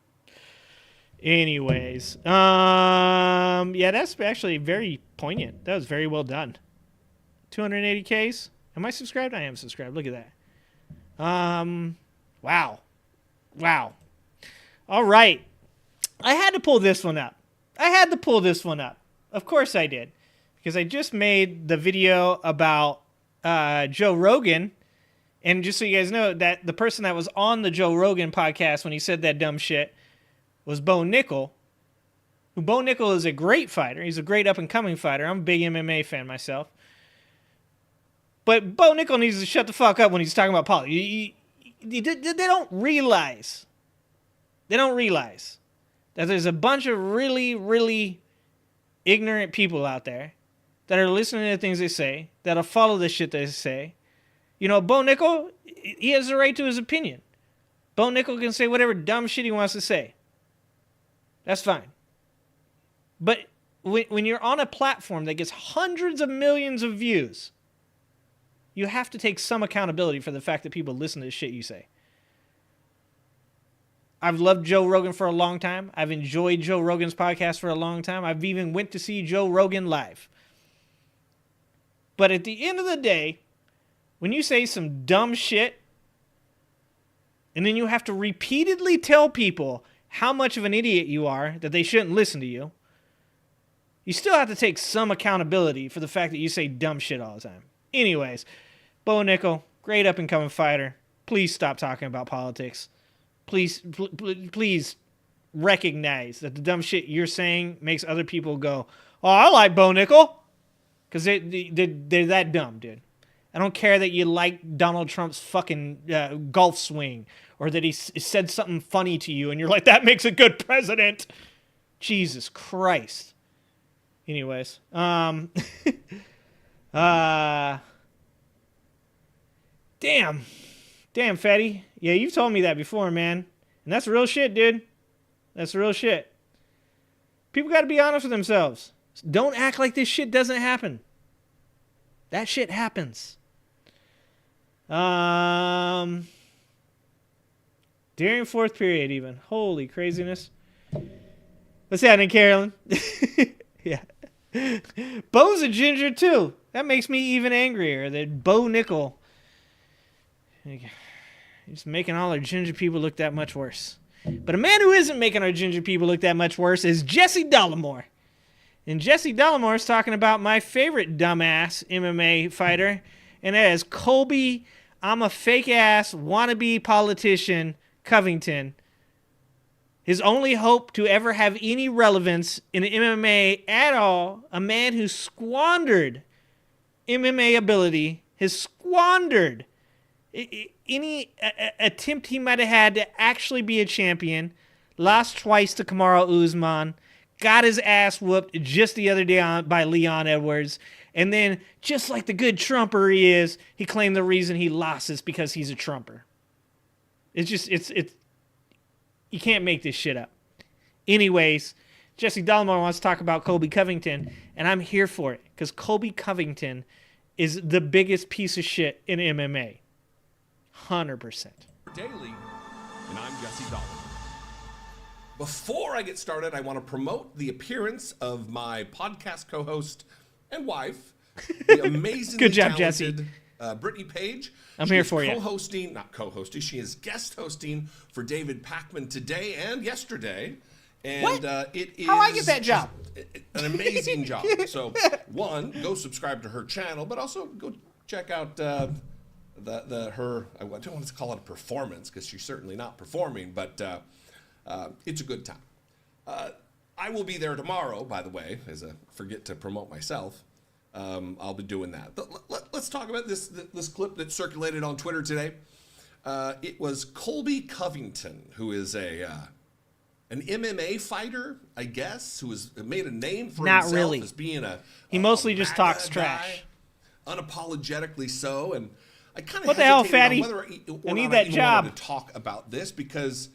Speaker 2: Anyways, yeah, that's actually very poignant. That was very well done. 280 Ks. Am I subscribed? I am subscribed. Look at that. Wow. All right. I had to pull this one up. Of course I did. Because I just made the video about Joe Rogan. And just so you guys know, that the person that was on the Joe Rogan podcast when he said that dumb shit was Bo Nickel. Bo Nickel is a great fighter. He's a great up-and-coming fighter. I'm a big MMA fan myself. But Bo Nickel needs to shut the fuck up when he's talking about politics. They don't realize. That there's a bunch of really, really ignorant people out there that are listening to the things they say, that'll follow the shit they say. You know, Bo Nickel, he has the right to his opinion. Bo Nickel can say whatever dumb shit he wants to say. That's fine. But when you're on a platform that gets hundreds of millions of views, you have to take some accountability for the fact that people listen to the shit you say. I've loved Joe Rogan for a long time. I've enjoyed Joe Rogan's podcast for a long time. I've even went to see Joe Rogan live. But at the end of the day, when you say some dumb shit, and then you have to repeatedly tell people how much of an idiot you are, that they shouldn't listen to you, you still have to take some accountability for the fact that you say dumb shit all the time. Anyways, Bo Nickel, great up-and-coming fighter. Please stop talking about politics. Please recognize that the dumb shit you're saying makes other people go, oh, I like Bo Nickel. Because they're that dumb, dude. I don't care that you like Donald Trump's fucking golf swing, or that he said something funny to you and you're like, that makes a good president. Jesus Christ. Anyways. Damn, fatty. Yeah, you've told me that before, man. And that's real shit, dude. That's real shit. People got to be honest with themselves. Don't act like this shit doesn't happen. That shit happens. During fourth period, even. Holy craziness. What's happening, Carolyn? Yeah. Bo's a ginger too. That makes me even angrier that Bo Nickel is making all our ginger people look that much worse. But a man who isn't making our ginger people look that much worse is Jesse Dollimore. And Jesse Dollimore is talking about my favorite dumbass MMA fighter, and that is Colby, I'm a fake-ass wannabe politician, Covington. His only hope to ever have any relevance in MMA at all, a man who squandered MMA ability, has squandered any attempt he might have had to actually be a champion, lost twice to Kamaru Usman, got his ass whooped just the other day by Leon Edwards, and then, just like the good Trumper he is, he claimed the reason he lost is because he's a Trumper. It's you can't make this shit up. Anyways, Jesse Dollimore wants to talk about Colby Covington, and I'm here for it, because Colby Covington is the biggest piece of shit in MMA. 100%.
Speaker 9: Daily, and I'm Jesse Dollimore. Before I get started, I want to promote the appearance of my podcast co-host and wife, the amazingly
Speaker 2: Good job,
Speaker 9: talented Brittany Page.
Speaker 2: I'm here for you.
Speaker 9: Co-hosting, not co-hosting, she is guest hosting for David Pakman today and yesterday. And
Speaker 2: What?
Speaker 9: It is
Speaker 2: How'd I get that job?
Speaker 9: an amazing job. So, one, go subscribe to her channel, but also go check out her. I don't want to call it a performance because she's certainly not performing, but it's a good time. I will be there tomorrow, by the way, as I forget to promote myself. I'll be doing that. Let's talk about this clip that circulated on Twitter today. It was Colby Covington, who is an MMA fighter, I guess, who has made a name for
Speaker 2: Not
Speaker 9: himself
Speaker 2: really.
Speaker 9: as being
Speaker 2: He mostly just
Speaker 9: MAGA
Speaker 2: talks
Speaker 9: guy,
Speaker 2: trash.
Speaker 9: unapologetically so. And I kind of
Speaker 2: What the hell,
Speaker 9: hesitated on
Speaker 2: fatty?
Speaker 9: whether
Speaker 2: I need that job.
Speaker 9: wanted to talk about this because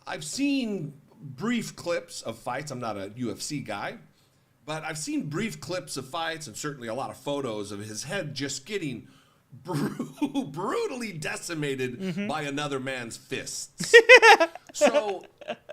Speaker 9: I've seen brief clips of fights. I'm not a UFC guy, but I've seen brief clips of fights and certainly a lot of photos of his head just getting brutally decimated by another man's fists. So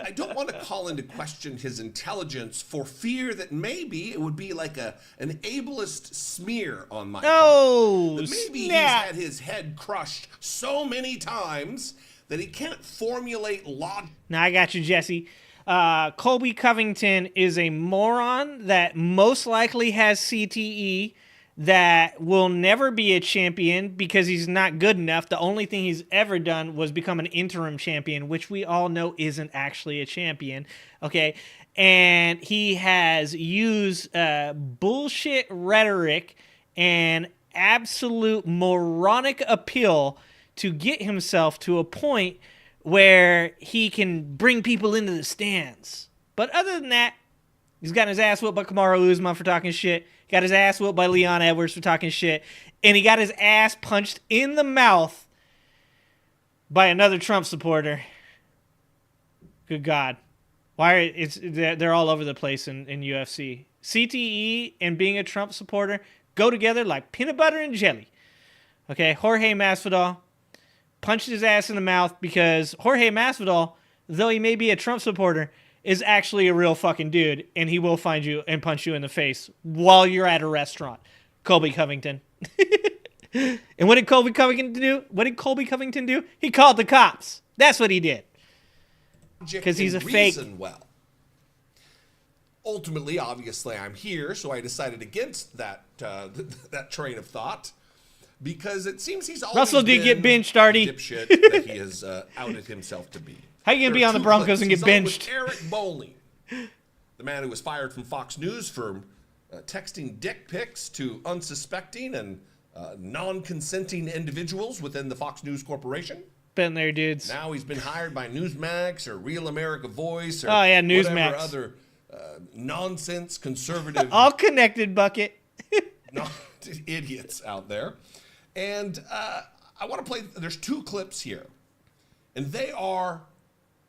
Speaker 9: I don't want to call into question his intelligence for fear that maybe it would be like an ableist smear on my part. That maybe he's had his head crushed so many times that he can't formulate logic.
Speaker 2: Now I got you, Jesse. Colby Covington is a moron that most likely has CTE, that will never be a champion because he's not good enough. The only thing he's ever done was become an interim champion, which we all know isn't actually a champion. Okay. And he has used bullshit rhetoric and absolute moronic appeal to get himself to a point where he can bring people into the stands. But other than that, he's gotten his ass whooped by Kamaru Usman for talking shit. Got his ass whooped by Leon Edwards for talking shit. And he got his ass punched in the mouth by another Trump supporter. Good God. They're all over the place in UFC. CTE and being a Trump supporter go together like peanut butter and jelly. Okay, Jorge Masvidal punched his ass in the mouth because Jorge Masvidal, though he may be a Trump supporter, is actually a real fucking dude, and he will find you and punch you in the face while you're at a restaurant. Colby Covington. And what did Colby Covington do? He called the cops. That's what he did. Because he's a fake.
Speaker 9: Well, ultimately, obviously, I'm here, so I decided against that that train of thought. Because it seems he's always
Speaker 2: Russell did get benched, Artie.
Speaker 9: Dipshit that he has outed himself to be.
Speaker 2: How you gonna be on the Broncos and get benched?
Speaker 9: He's on with Eric Bowling, the man who was fired from Fox News for texting dick pics to unsuspecting and non-consenting individuals within the Fox News Corporation.
Speaker 2: Been there, dudes.
Speaker 9: Now he's been hired by Newsmax or Real America Voice or
Speaker 2: Newsmax.
Speaker 9: whatever other nonsense conservative.
Speaker 2: All connected, Bucket.
Speaker 9: Idiots out there. And I want to play, there's two clips here. And they are,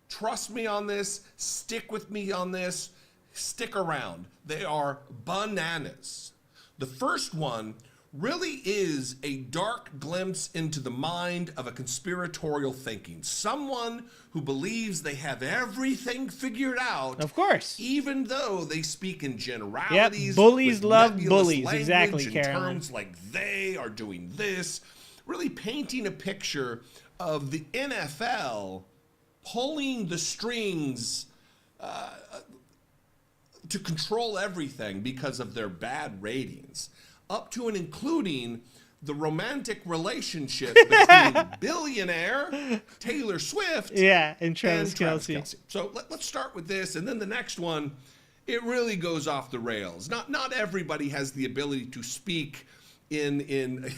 Speaker 9: trust me on this, stick with me on this, stick around. They are bananas. The first one really is a dark glimpse into the mind of a conspiratorial thinking. Someone who believes they have everything figured out.
Speaker 2: Of course.
Speaker 9: Even though they speak in generalities.
Speaker 2: Yep, bullies
Speaker 9: with
Speaker 2: love
Speaker 9: nebulous
Speaker 2: bullies.
Speaker 9: language
Speaker 2: Exactly,
Speaker 9: and
Speaker 2: Carolyn.
Speaker 9: terms like they are doing this. Really painting a picture of the NFL pulling the strings to control everything because of their bad ratings, up to and including the romantic relationship between billionaire Taylor Swift
Speaker 2: and Travis
Speaker 9: Kelce.
Speaker 2: Kelce.
Speaker 9: So let's start with this, and then the next one, it really goes off the rails. Not everybody has the ability to speak in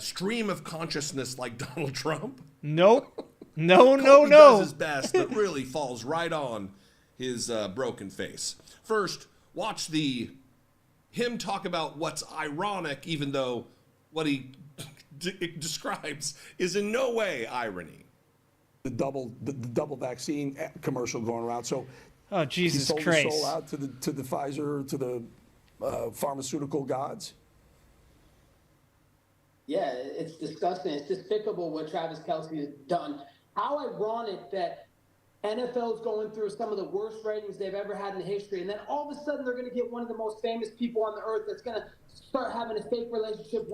Speaker 9: stream of consciousness like Donald Trump.
Speaker 2: Nope. No.
Speaker 9: Kobe does his best, but really falls right on his broken face. First, watch him talk about what's ironic, even though what he describes is in no way irony.
Speaker 11: The double vaccine commercial going around. So,
Speaker 2: oh Jesus
Speaker 11: he sold
Speaker 2: Christ!
Speaker 11: His soul out to the Pfizer, to the pharmaceutical gods.
Speaker 12: Yeah, it's disgusting. It's despicable what Travis Kelce has done. How ironic that NFL is going through some of the worst ratings they've ever had in history, and then all of a sudden they're going to get one of the most famous people on the earth that's going to start having a fake relationship.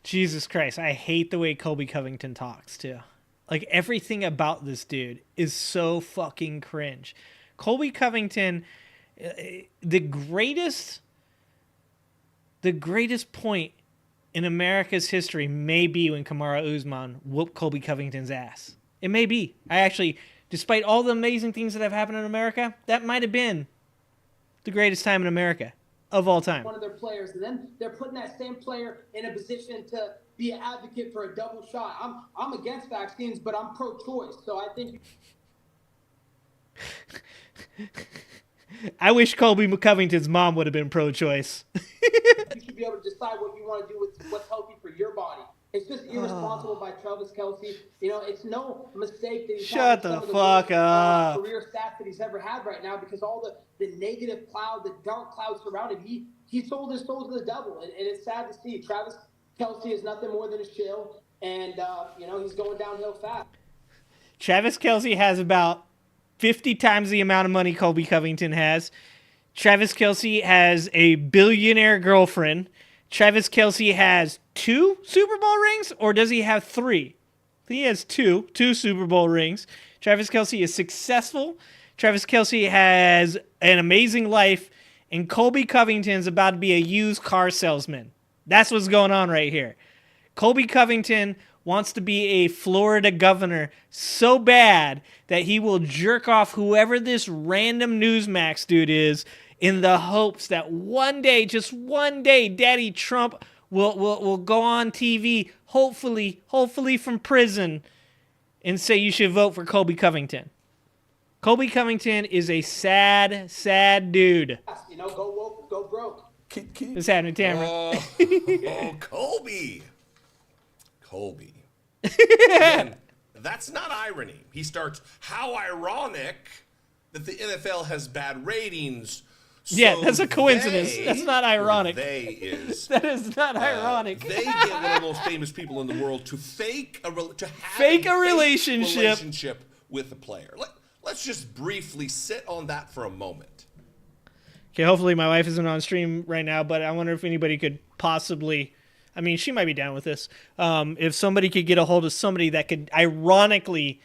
Speaker 2: Jesus Christ, I hate the way Colby Covington talks too. Like everything about this dude is so fucking cringe. Colby Covington, the greatest point in America's history may be when Kamaru Usman whooped Colby Covington's ass. It may be. Despite all the amazing things that have happened in America, that might have been the greatest time in America of all time.
Speaker 12: One of their players, and then they're putting that same player in a position to be an advocate for a double shot. I'm against vaccines, but I'm pro-choice, so I think.
Speaker 2: I wish Colby Covington's mom would have been pro-choice.
Speaker 12: You should be able to decide what you want to do with what's healthy for your body. It's just irresponsible by Travis Kelce. You know, it's no mistake that he's
Speaker 2: Shut the fuck up.
Speaker 12: Career stats that he's ever had right now, because all the negative cloud, the dark cloud surrounding him, he sold his soul to the devil, and it's sad to see. Travis Kelce is nothing more than a shill, and he's going downhill fast.
Speaker 2: Travis Kelce has about 50 times the amount of money Colby Covington has. Travis Kelce has a billionaire girlfriend. Travis Kelce has 2 Super Bowl rings, or does he have 3? He has 2 Super Bowl rings. Travis Kelce is successful. Travis Kelce has an amazing life, and Colby Covington's about to be a used car salesman. That's what's going on right here. Colby Covington wants to be a Florida governor so bad that he will jerk off whoever this random Newsmax dude is, in the hopes that one day, just one day, Daddy Trump will go on TV, hopefully from prison, and say you should vote for Colby Covington. Colby Covington is a sad, sad dude.
Speaker 12: Go woke, go broke.
Speaker 2: What's happening, Tamara?
Speaker 9: Colby. Again, that's not irony. He starts, how ironic that the NFL has bad ratings.
Speaker 2: Yeah, that's a coincidence. That's not ironic.
Speaker 9: They is.
Speaker 2: That is not ironic.
Speaker 9: They get one of the most famous people in the world to fake a relationship with a player. Let's just briefly sit on that for a moment.
Speaker 2: Okay, hopefully my wife isn't on stream right now, but I wonder if anybody could possibly, I mean, she might be down with this. If somebody could get a hold of somebody that could ironically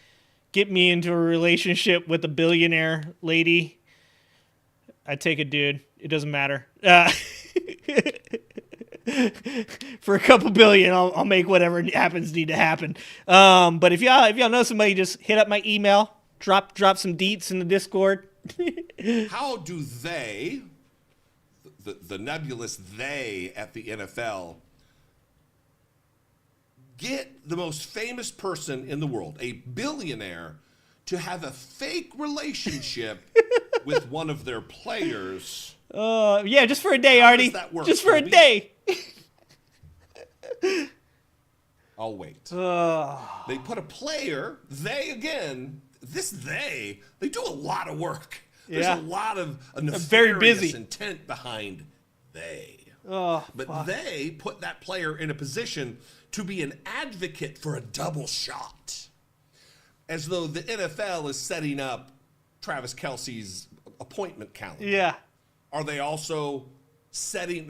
Speaker 2: get me into a relationship with a billionaire lady, I'd take a dude. It doesn't matter. For a couple billion, I'll make whatever happens need to happen. But if y'all know somebody, just hit up my email. Drop some deets in the Discord.
Speaker 9: How do they, the nebulous they at the NFL, get the most famous person in the world, a billionaire, to have a fake relationship with one of their players?
Speaker 2: Yeah, just for a day, Artie.
Speaker 9: How does that work,
Speaker 2: just for
Speaker 9: Colby?
Speaker 2: a day.
Speaker 9: I'll wait. They put a player, they do a lot of work. There's a lot of a nefarious
Speaker 2: very busy
Speaker 9: intent behind they.
Speaker 2: Oh,
Speaker 9: but
Speaker 2: fuck.
Speaker 9: they put that player in a position to be an advocate for a double shot. As though the NFL is setting up Travis Kelce's appointment calendar.
Speaker 2: Yeah.
Speaker 9: Are they also setting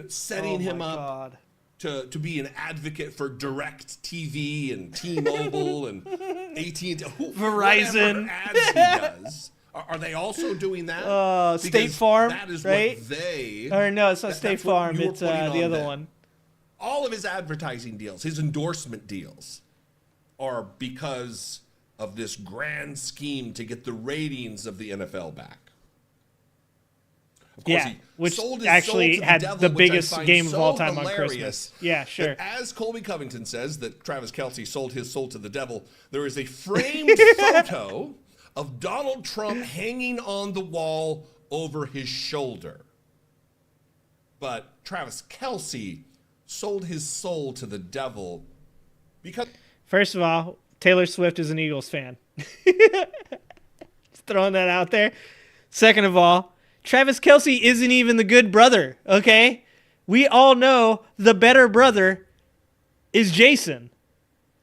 Speaker 9: him up to be an advocate for Direct TV and T-Mobile and AT&T,
Speaker 2: Verizon.
Speaker 9: whatever ads he does? Are they also doing that?
Speaker 2: State
Speaker 9: Because
Speaker 2: Farm,
Speaker 9: that is
Speaker 2: right?
Speaker 9: what they.
Speaker 2: Or no, it's not
Speaker 9: that's
Speaker 2: State
Speaker 9: what
Speaker 2: Farm.
Speaker 9: you're
Speaker 2: It's
Speaker 9: putting
Speaker 2: the
Speaker 9: on
Speaker 2: other
Speaker 9: them.
Speaker 2: one.
Speaker 9: All of his advertising deals, his endorsement deals, are because of this grand scheme to get the ratings of the NFL back. Of course,
Speaker 2: Yeah,
Speaker 9: he
Speaker 2: which
Speaker 9: sold his
Speaker 2: actually
Speaker 9: soul to
Speaker 2: had
Speaker 9: devil,
Speaker 2: the
Speaker 9: which I
Speaker 2: biggest
Speaker 9: find
Speaker 2: game of
Speaker 9: so
Speaker 2: all time on
Speaker 9: hilarious
Speaker 2: Christmas. Yeah, sure.
Speaker 9: that as Colby Covington says that Travis Kelce sold his soul to the devil, there is a framed photo of Donald Trump hanging on the wall over his shoulder. But Travis Kelce sold his soul to the devil because...
Speaker 2: First of all, Taylor Swift is an Eagles fan. Just throwing that out there. Second of all, Travis Kelce isn't even the good brother, okay? We all know the better brother is Jason.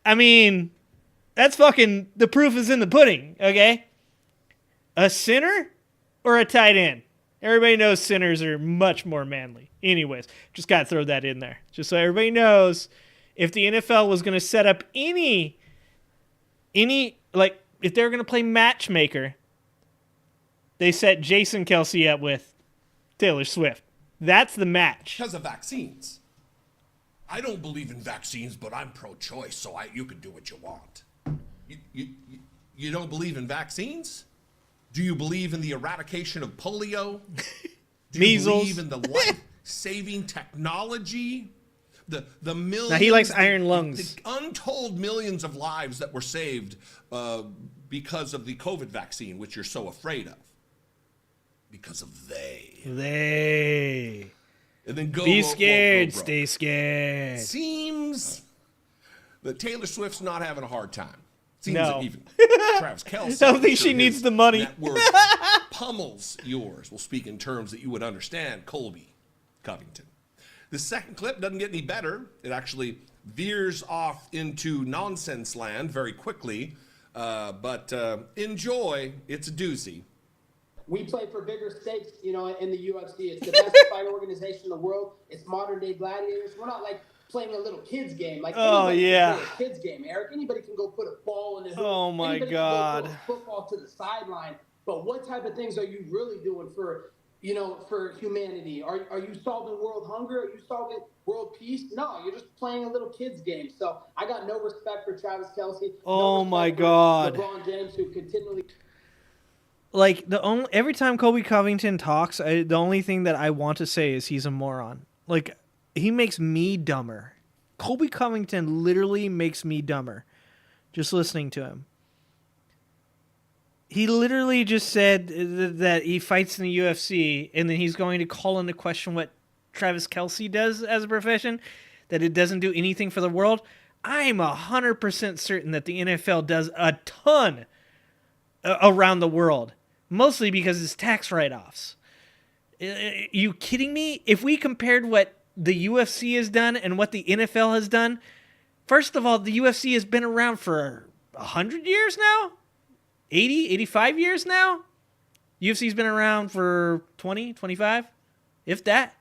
Speaker 2: I mean, that's fucking, the proof is in the pudding, okay? A sinner or a tight end? Everybody knows sinners are much more manly. Anyways, just got to throw that in there. Just so everybody knows, if the NFL was going to set up any, like, if they were going to play matchmaker, they set Jason Kelce up with Taylor Swift. That's the match.
Speaker 9: Because of vaccines. I don't believe in vaccines, but I'm pro-choice, so you can do what you want. You don't believe in vaccines? Do you believe in the eradication of polio? Do
Speaker 2: Measles.
Speaker 9: you believe in the life-saving technology? The millions...
Speaker 2: Now, he likes iron lungs.
Speaker 9: The untold millions of lives that were saved because of the COVID vaccine, which you're so afraid of. Because of they.
Speaker 2: They.
Speaker 9: And then go.
Speaker 2: Be
Speaker 9: go,
Speaker 2: scared,
Speaker 9: go, go,
Speaker 2: stay scared.
Speaker 9: Seems that Taylor Swift's not having a hard time. Seems
Speaker 2: No.
Speaker 9: that even Travis Kelce.
Speaker 2: I don't think
Speaker 9: sure
Speaker 2: she needs
Speaker 9: his
Speaker 2: the money.
Speaker 9: net worth pummels yours. We'll speak in terms that you would understand. Colby Covington. The second clip doesn't get any better. It actually veers off into nonsense land very quickly. But enjoy. It's a doozy.
Speaker 12: We play for bigger stakes, in the UFC. It's the best fight organization in the world. It's modern day gladiators. We're not like playing a little kids game. Like anybody can play a kids game, Eric. Anybody can go put a ball in the hoop.
Speaker 2: Oh my
Speaker 12: Anybody
Speaker 2: God.
Speaker 12: can go throw a football to the sideline. But what type of things are you really doing for humanity? Are you solving world hunger? Are you solving world peace? No, you're just playing a little kids game. So I got no respect for Travis Kelce.
Speaker 2: Oh
Speaker 12: no
Speaker 2: my
Speaker 12: respect for
Speaker 2: God.
Speaker 12: LeBron James, who continually.
Speaker 2: Like, every time Colby Covington talks, the only thing that I want to say is he's a moron. Like, he makes me dumber. Colby Covington literally makes me dumber just listening to him. He literally just said that he fights in the UFC, and then he's going to call into question what Travis Kelce does as a profession, that it doesn't do anything for the world. I'm 100% certain that the NFL does a ton around the world, mostly because it's tax write-offs. You kidding me? If we compared what the UFC has done and what the NFL has done, first of all, the UFC has been around for 100 years now? 80, 85 years now? UFC's been around for 20, 25, if that.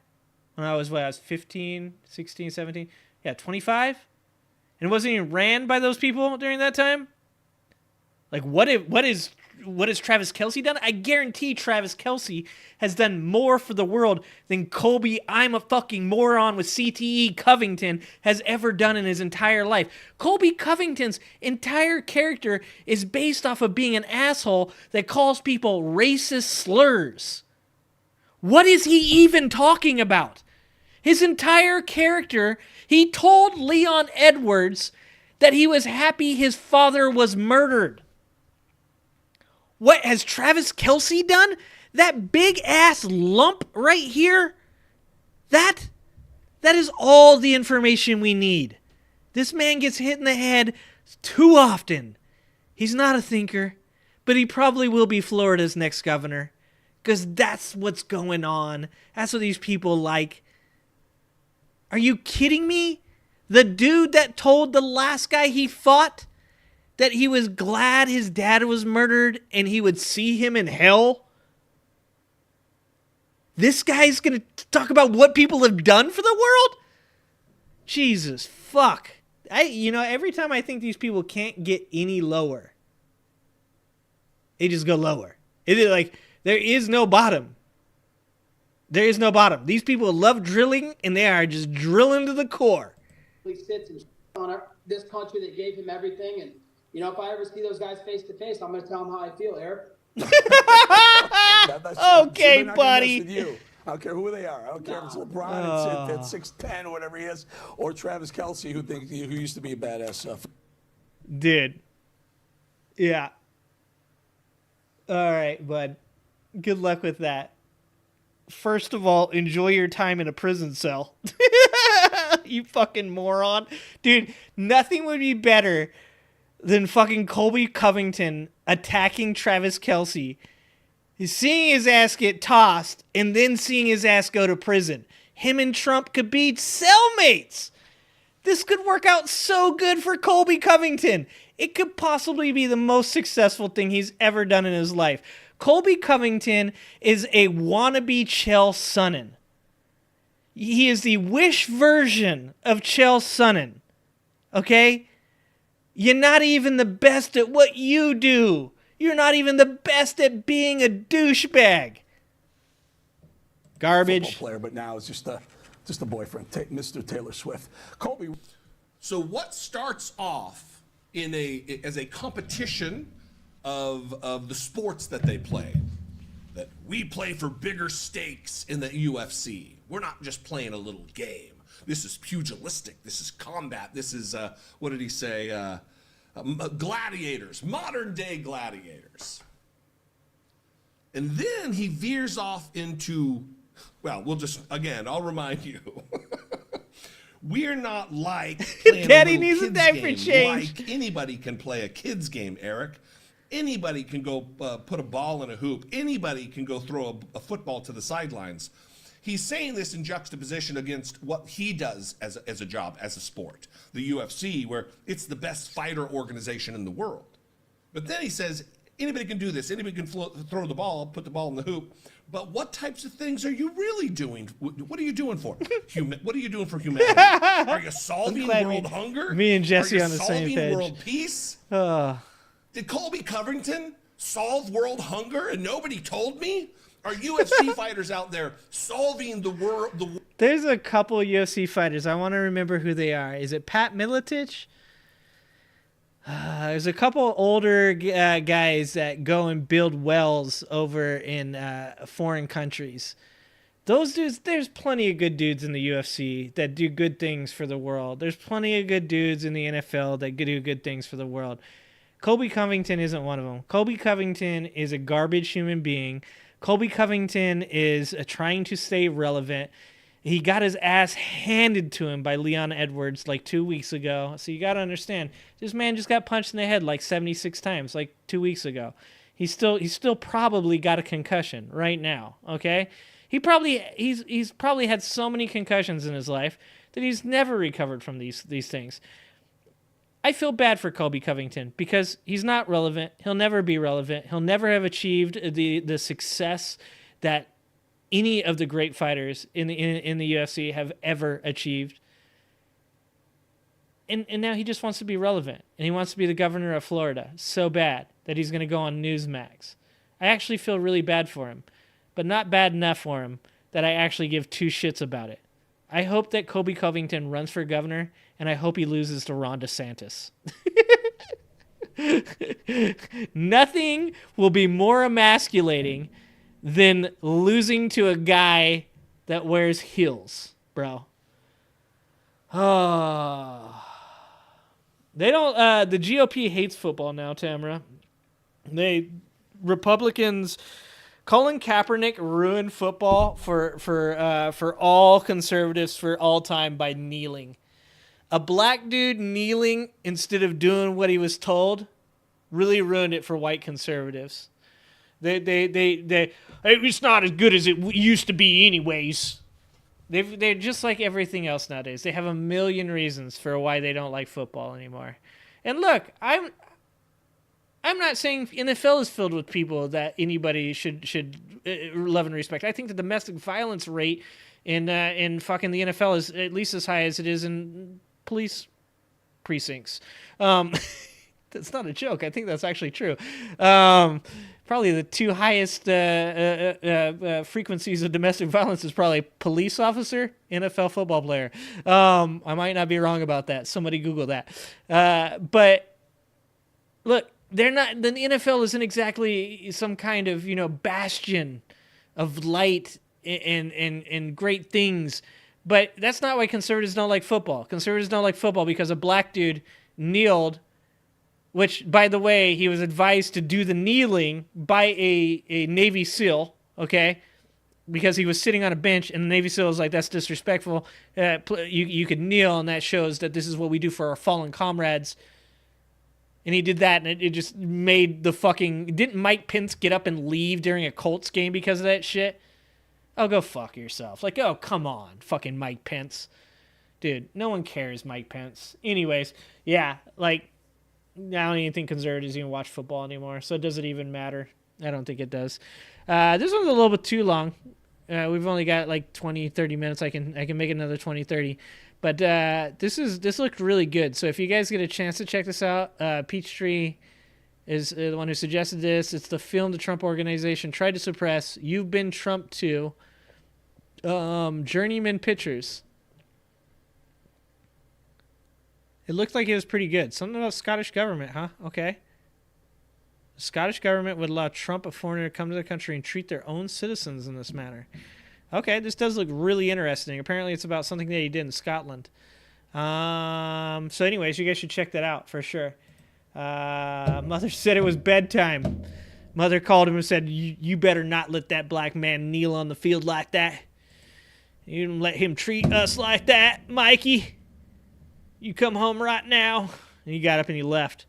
Speaker 2: When I was 15, 16, 17. Yeah, 25. And it wasn't even ran by those people during that time? Like, what has Travis Kelce done? I guarantee Travis Kelce has done more for the world than Colby, I'm a fucking moron with CTE Covington has ever done in his entire life. Colby Covington's entire character is based off of being an asshole that calls people racist slurs. What is he even talking about? His entire character, he told Leon Edwards that he was happy his father was murdered. What has Travis Kelce done? That big ass lump right here? That is all the information we need. This man gets hit in the head too often. He's not a thinker, but he probably will be Florida's next governor. Because that's what's going on. That's what these people like. Are you kidding me? The dude that told the last guy he fought that he was glad his dad was murdered and he would see him in hell. This guy's going to talk about what people have done for the world? Jesus, fuck. Every time I think these people can't get any lower, they just go lower. It is like, there is no bottom. There is no bottom. These people love drilling, and they are just drilling to the core.
Speaker 12: He sits and on this country that gave him everything. And, if I ever see those guys face to face, I'm going to tell them how I feel, Eric.
Speaker 2: Okay, buddy.
Speaker 11: You. I don't care who they are. I don't care if it's LeBron at 6'10", whatever he is, or Travis Kelce, who used to be a badass.
Speaker 2: Dude. Yeah. All right, bud. Good luck with that. First of all, enjoy your time in a prison cell. You fucking moron. Dude, nothing would be better than fucking Colby Covington attacking Travis Kelce, seeing his ass get tossed, and then seeing his ass go to prison. Him and Trump could be cellmates. This could work out so good for Colby Covington. It could possibly be the most successful thing he's ever done in his life. Colby Covington is a wannabe Chael Sonnen. He is the wish version of Chael Sonnen. Okay? You're not even the best at what you do. You're not even the best at being a douchebag. Garbage.
Speaker 11: Football player, but now it's just a boyfriend, Mr. Taylor Swift. Colby.
Speaker 9: So what starts off as a competition of the sports that they play, that we play for bigger stakes in the UFC. We're not just playing a little game. This is pugilistic. This is combat. This is, what did he say? Gladiators, modern day gladiators. And then he veers off into, well, I'll remind you. We're not like playing
Speaker 2: Daddy
Speaker 9: a
Speaker 2: needs a
Speaker 9: kid's
Speaker 2: diaper
Speaker 9: game.
Speaker 2: change.
Speaker 9: Like anybody can play a kid's game, Eric. Anybody can go put a ball in a hoop. Anybody can go throw a football to the sidelines. He's saying this in juxtaposition against what he does as a job, as a sport, the UFC, where it's the best fighter organization in the world. But then he says, anybody can do this. Anybody can throw the ball, put the ball in the hoop. But what types of things are you really doing? What are you doing for? What are you doing for humanity? Are you solving world hunger?
Speaker 2: Me and Jesse on the same
Speaker 9: Are you
Speaker 2: page.
Speaker 9: solving world peace? Did Colby Covington solve world hunger and nobody told me? Are UFC fighters out there solving the world?
Speaker 2: There's a couple UFC fighters. I want to remember who they are. Is it Pat Miletich? There's a couple older guys that go and build wells over in foreign countries. Those dudes, there's plenty of good dudes in the UFC that do good things for the world. There's plenty of good dudes in the NFL that do good things for the world. Colby Covington isn't one of them. Colby Covington is a garbage human being. Colby Covington is trying to stay relevant. He got his ass handed to him by Leon Edwards like 2 weeks ago. So you got to understand, this man just got punched in the head like 76 times like 2 weeks ago. He's still probably got a concussion right now, okay? He's probably had so many concussions in his life that he's never recovered from these things. I feel bad for Colby Covington because he's not relevant. He'll never be relevant. He'll never have achieved the success that any of the great fighters in the UFC have ever achieved. And now he just wants to be relevant. And he wants to be the governor of Florida so bad that he's going to go on Newsmax. I actually feel really bad for him, but not bad enough for him that I actually give two shits about it. I hope that Colby Covington runs for governor, and I hope he loses to Ron DeSantis. Nothing will be more emasculating than losing to a guy that wears heels, bro. Oh. They don't, the GOP hates football now, Tamara. Republicans, Colin Kaepernick ruined football for all conservatives for all time by kneeling. A black dude kneeling instead of doing what he was told really ruined it for white conservatives. It's not as good as it used to be anyways. They're just like everything else nowadays. They have a million reasons for why they don't like football anymore. And look, I'm not saying NFL is filled with people that anybody should love and respect. I think the domestic violence rate in fucking the NFL is at least as high as it is in police precincts. That's not a joke. I think that's actually true. Probably the two highest frequencies of domestic violence is probably police officer, NFL football player. I might not be wrong about that. Somebody Google that. But look, they're not. The NFL isn't exactly some kind of bastion of light and great things. But that's not why conservatives don't like football. Conservatives don't like football because a black dude kneeled. Which, by the way, he was advised to do the kneeling by a Navy SEAL, okay? Because he was sitting on a bench, and the Navy SEAL was like, that's disrespectful. You could kneel, and that shows that this is what we do for our fallen comrades. And he did that, and it just made the fucking... Didn't Mike Pence get up and leave during a Colts game because of that shit? Oh, go fuck yourself. Like, oh, come on, fucking Mike Pence. Dude, no one cares, Mike Pence. Anyways, yeah, like... I don't even think conservatives even watch football anymore, so does it even matter? I don't think it does. This one's a little bit too long. We've only got like 20, 30 minutes. I can make another 20, 30. But this looked really good. So if you guys get a chance to check this out, Peachtree is the one who suggested this. It's the film the Trump organization tried to suppress. You've Been Trump Too. Journeyman Pictures. It looked like it was pretty good. Something about Scottish government, huh? Okay. The Scottish government would allow Trump, a foreigner, to come to the country and treat their own citizens in this manner. Okay, this does look really interesting. Apparently it's about something that he did in Scotland. So anyways, you guys should check that out for sure. Mother said it was bedtime. Mother called him and said, you better not let that black man kneel on the field like that. You don't let him treat us like that, Mikey. You come home right now. And he got up and he left.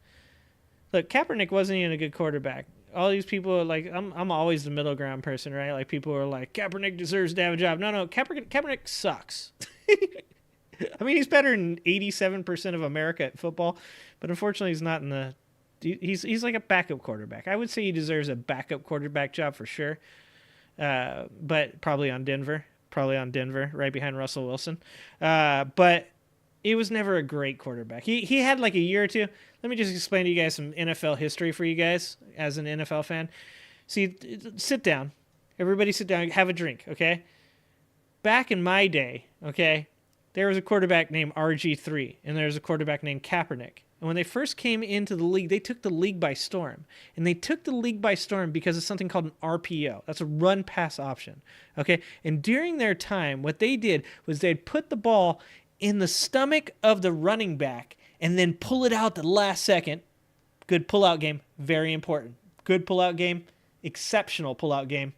Speaker 2: Look, Kaepernick wasn't even a good quarterback. All these people are like, I'm always the middle ground person, right? Like people are like, Kaepernick deserves to have a job. No, Kaepernick sucks. I mean, he's better than 87% of America at football, but unfortunately he's not in the... He's like a backup quarterback. I would say he deserves a backup quarterback job for sure, but probably on Denver, right behind Russell Wilson. But he was never a great quarterback. He had like a year or two. Let me just explain to you guys some NFL history for you guys as an NFL fan. See, sit down. Everybody sit down. Have a drink, okay? Back in my day, okay, there was a quarterback named RG3, and there was a quarterback named Kaepernick. And when they first came into the league, they took the league by storm. And they took the league by storm because of something called an RPO. That's a run-pass option, okay? And during their time, what they did was they'd put the ball in the stomach of the running back and then pull it out the last second. Good pullout game, very important. Good pullout game, exceptional pullout game,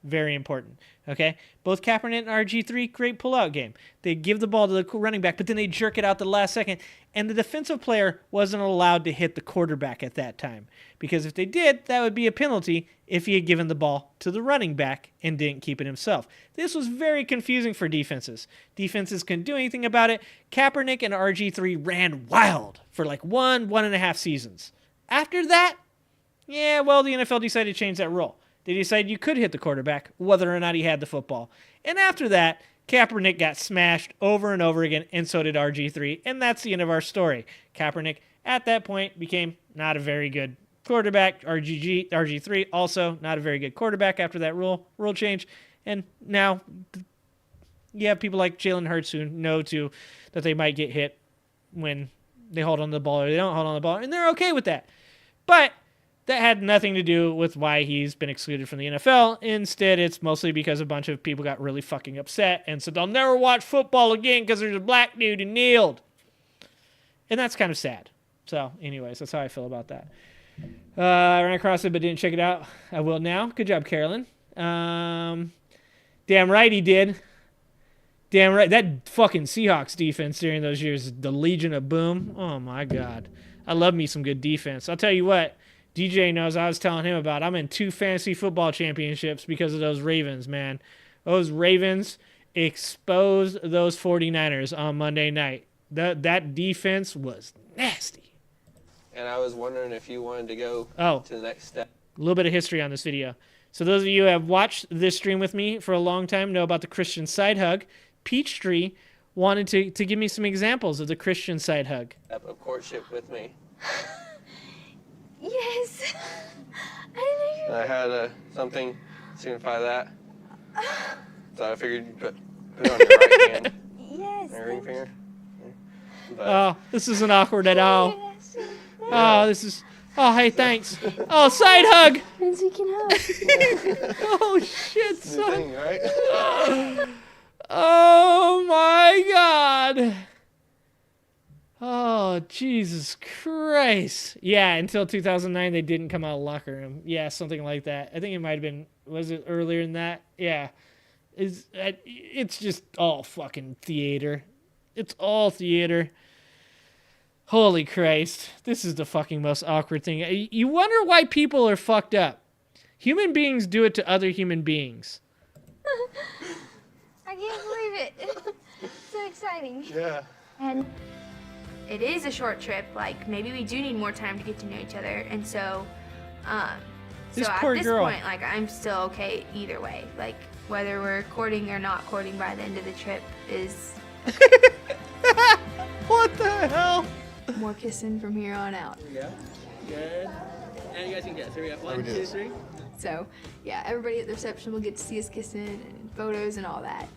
Speaker 2: very important. Okay? Both Kaepernick and RG3, great pullout game. They give the ball to the running back, but then they jerk it out the last second. And the defensive player wasn't allowed to hit the quarterback at that time. Because if they did, that would be a penalty if he had given the ball to the running back and didn't keep it himself. This was very confusing for defenses. Defenses couldn't do anything about it. Kaepernick and RG3 ran wild for like 1.5 seasons. After that, the NFL decided to change that rule. They decided you could hit the quarterback whether or not he had the football. And after that, Kaepernick got smashed over and over again, and so did RG3, and that's the end of our story. Kaepernick, at that point, became not a very good quarterback. RG3, also not a very good quarterback after that rule change. And now you have people like Jalen Hurts who know that they might get hit when they hold on to the ball or they don't hold on to the ball, and they're okay with that. But that had nothing to do with why he's been excluded from the NFL. Instead, it's mostly because a bunch of people got really fucking upset and said they'll never watch football again because there's a black dude who kneeled. And that's kind of sad. So, anyways, that's how I feel about that. I ran across it but didn't check it out. I will now. Good job, Carolyn. Damn right he did. Damn right. That fucking Seahawks defense during those years, the Legion of Boom. Oh, my God. I love me some good defense. I'll tell you what. DJ knows I was telling him about. I'm in 2 fantasy football championships because of those Ravens, man. Those Ravens exposed those 49ers on Monday night. That defense was nasty.
Speaker 13: And I was wondering if you wanted to go to the next step.
Speaker 2: A little bit of history on this video. So those of you who have watched this stream with me for a long time know about the Christian side hug. Peachtree wanted to give me some examples of the Christian side hug.
Speaker 13: Of courtship with me.
Speaker 14: Yes. I didn't know
Speaker 13: I had something to signify that. So I figured you'd put it on your right hand.
Speaker 14: Yes.
Speaker 13: Your ring finger. But
Speaker 2: Oh, this isn't awkward at all. Oh, this is... Oh, hey, thanks. Oh, side hug.
Speaker 14: Means we can hug.
Speaker 2: Oh, shit,
Speaker 13: New
Speaker 2: son.
Speaker 13: thing, right?
Speaker 2: Oh, my God. Oh, Jesus Christ. Yeah, until 2009, they didn't come out of the locker room. Yeah, something like that. I think it might have been... Was it earlier than that? Yeah. It's just all fucking theater. It's all theater. Holy Christ. This is the fucking most awkward thing. You wonder why people are fucked up. Human beings do it to other human beings.
Speaker 14: I can't believe it. So exciting.
Speaker 13: Yeah.
Speaker 15: And it is a short trip. Like, maybe we do need more time to get to know each other. And so,
Speaker 2: This
Speaker 15: at
Speaker 2: poor
Speaker 15: this
Speaker 2: girl.
Speaker 15: point, like, I'm still okay either way. Like, whether we're courting or not courting by the end of the trip is...
Speaker 2: What the hell?
Speaker 15: More kissing from here on out.
Speaker 13: There we go. Good. And you guys can guess. Here we go. 1, 2, 3.
Speaker 15: So, yeah, everybody at the reception will get to see us kissing and photos and all that.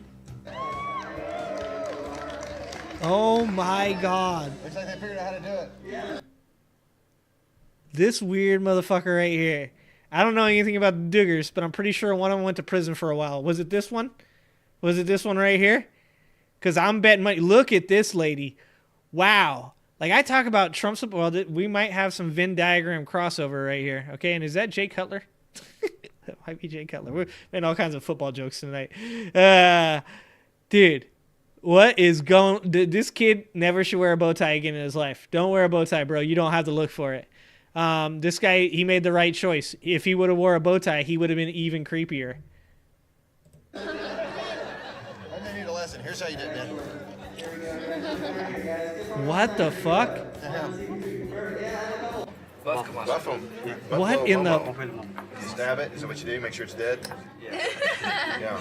Speaker 2: Oh my God.
Speaker 16: Looks like they figured out how to do it. Yeah.
Speaker 2: This weird motherfucker right here. I don't know anything about the Duggars, but I'm pretty sure one of them went to prison for a while. Was it this one? Was it this one right here? Because I'm betting money. Look at this lady. Wow. Like, I talk about Trump support. Well, we might have some Venn diagram crossover right here. Okay, and is that Jay Cutler? That might be Jay Cutler. We're making all kinds of football jokes tonight. Dude, what is going... This kid never should wear a bow tie again in his life. Don't wear a bow tie, bro. You don't have to look for it. This guy, he made the right choice. If he would have wore a bow tie, he would have been even creepier.
Speaker 16: I'm gonna need a lesson. Here's how you do it, man.
Speaker 2: What the fuck?
Speaker 16: Buff them.
Speaker 2: What in the...
Speaker 16: You stab it. Is that what you do? Make sure it's dead? Yeah.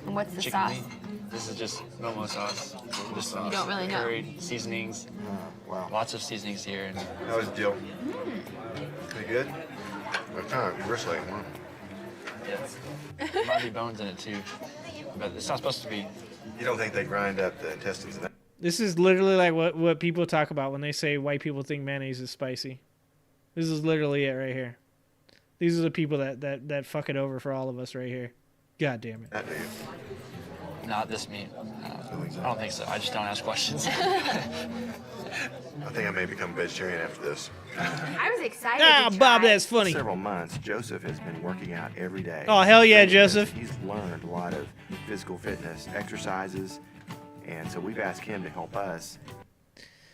Speaker 15: And what's the
Speaker 18: Chicken
Speaker 15: sauce?
Speaker 18: meat. This is just normal sauce. Just
Speaker 15: You don't really know.
Speaker 18: curry, seasonings.
Speaker 16: Wow.
Speaker 18: Lots of seasonings here. And
Speaker 16: How was the deal? Pretty good? What kind? Bristling, huh?
Speaker 18: yeah, there might be bones in it too, but it's not supposed to be.
Speaker 16: You don't think they grind up the intestines of that?
Speaker 2: This is literally like what people talk about when they say white people think mayonnaise is spicy. This is literally it right here. These are the people that fuck it over for all of us right here. God damn it.
Speaker 18: Not this meat. I don't think so. I just don't ask questions.
Speaker 16: I think I may become vegetarian after this.
Speaker 15: I was excited
Speaker 2: Ah,
Speaker 15: to
Speaker 2: Bob,
Speaker 15: try.
Speaker 2: that's funny.
Speaker 16: Several months, Joseph has been working out every day.
Speaker 2: Oh, hell yeah,
Speaker 16: Because
Speaker 2: Joseph.
Speaker 16: He's learned a lot of physical fitness exercises, and so we've asked him to help us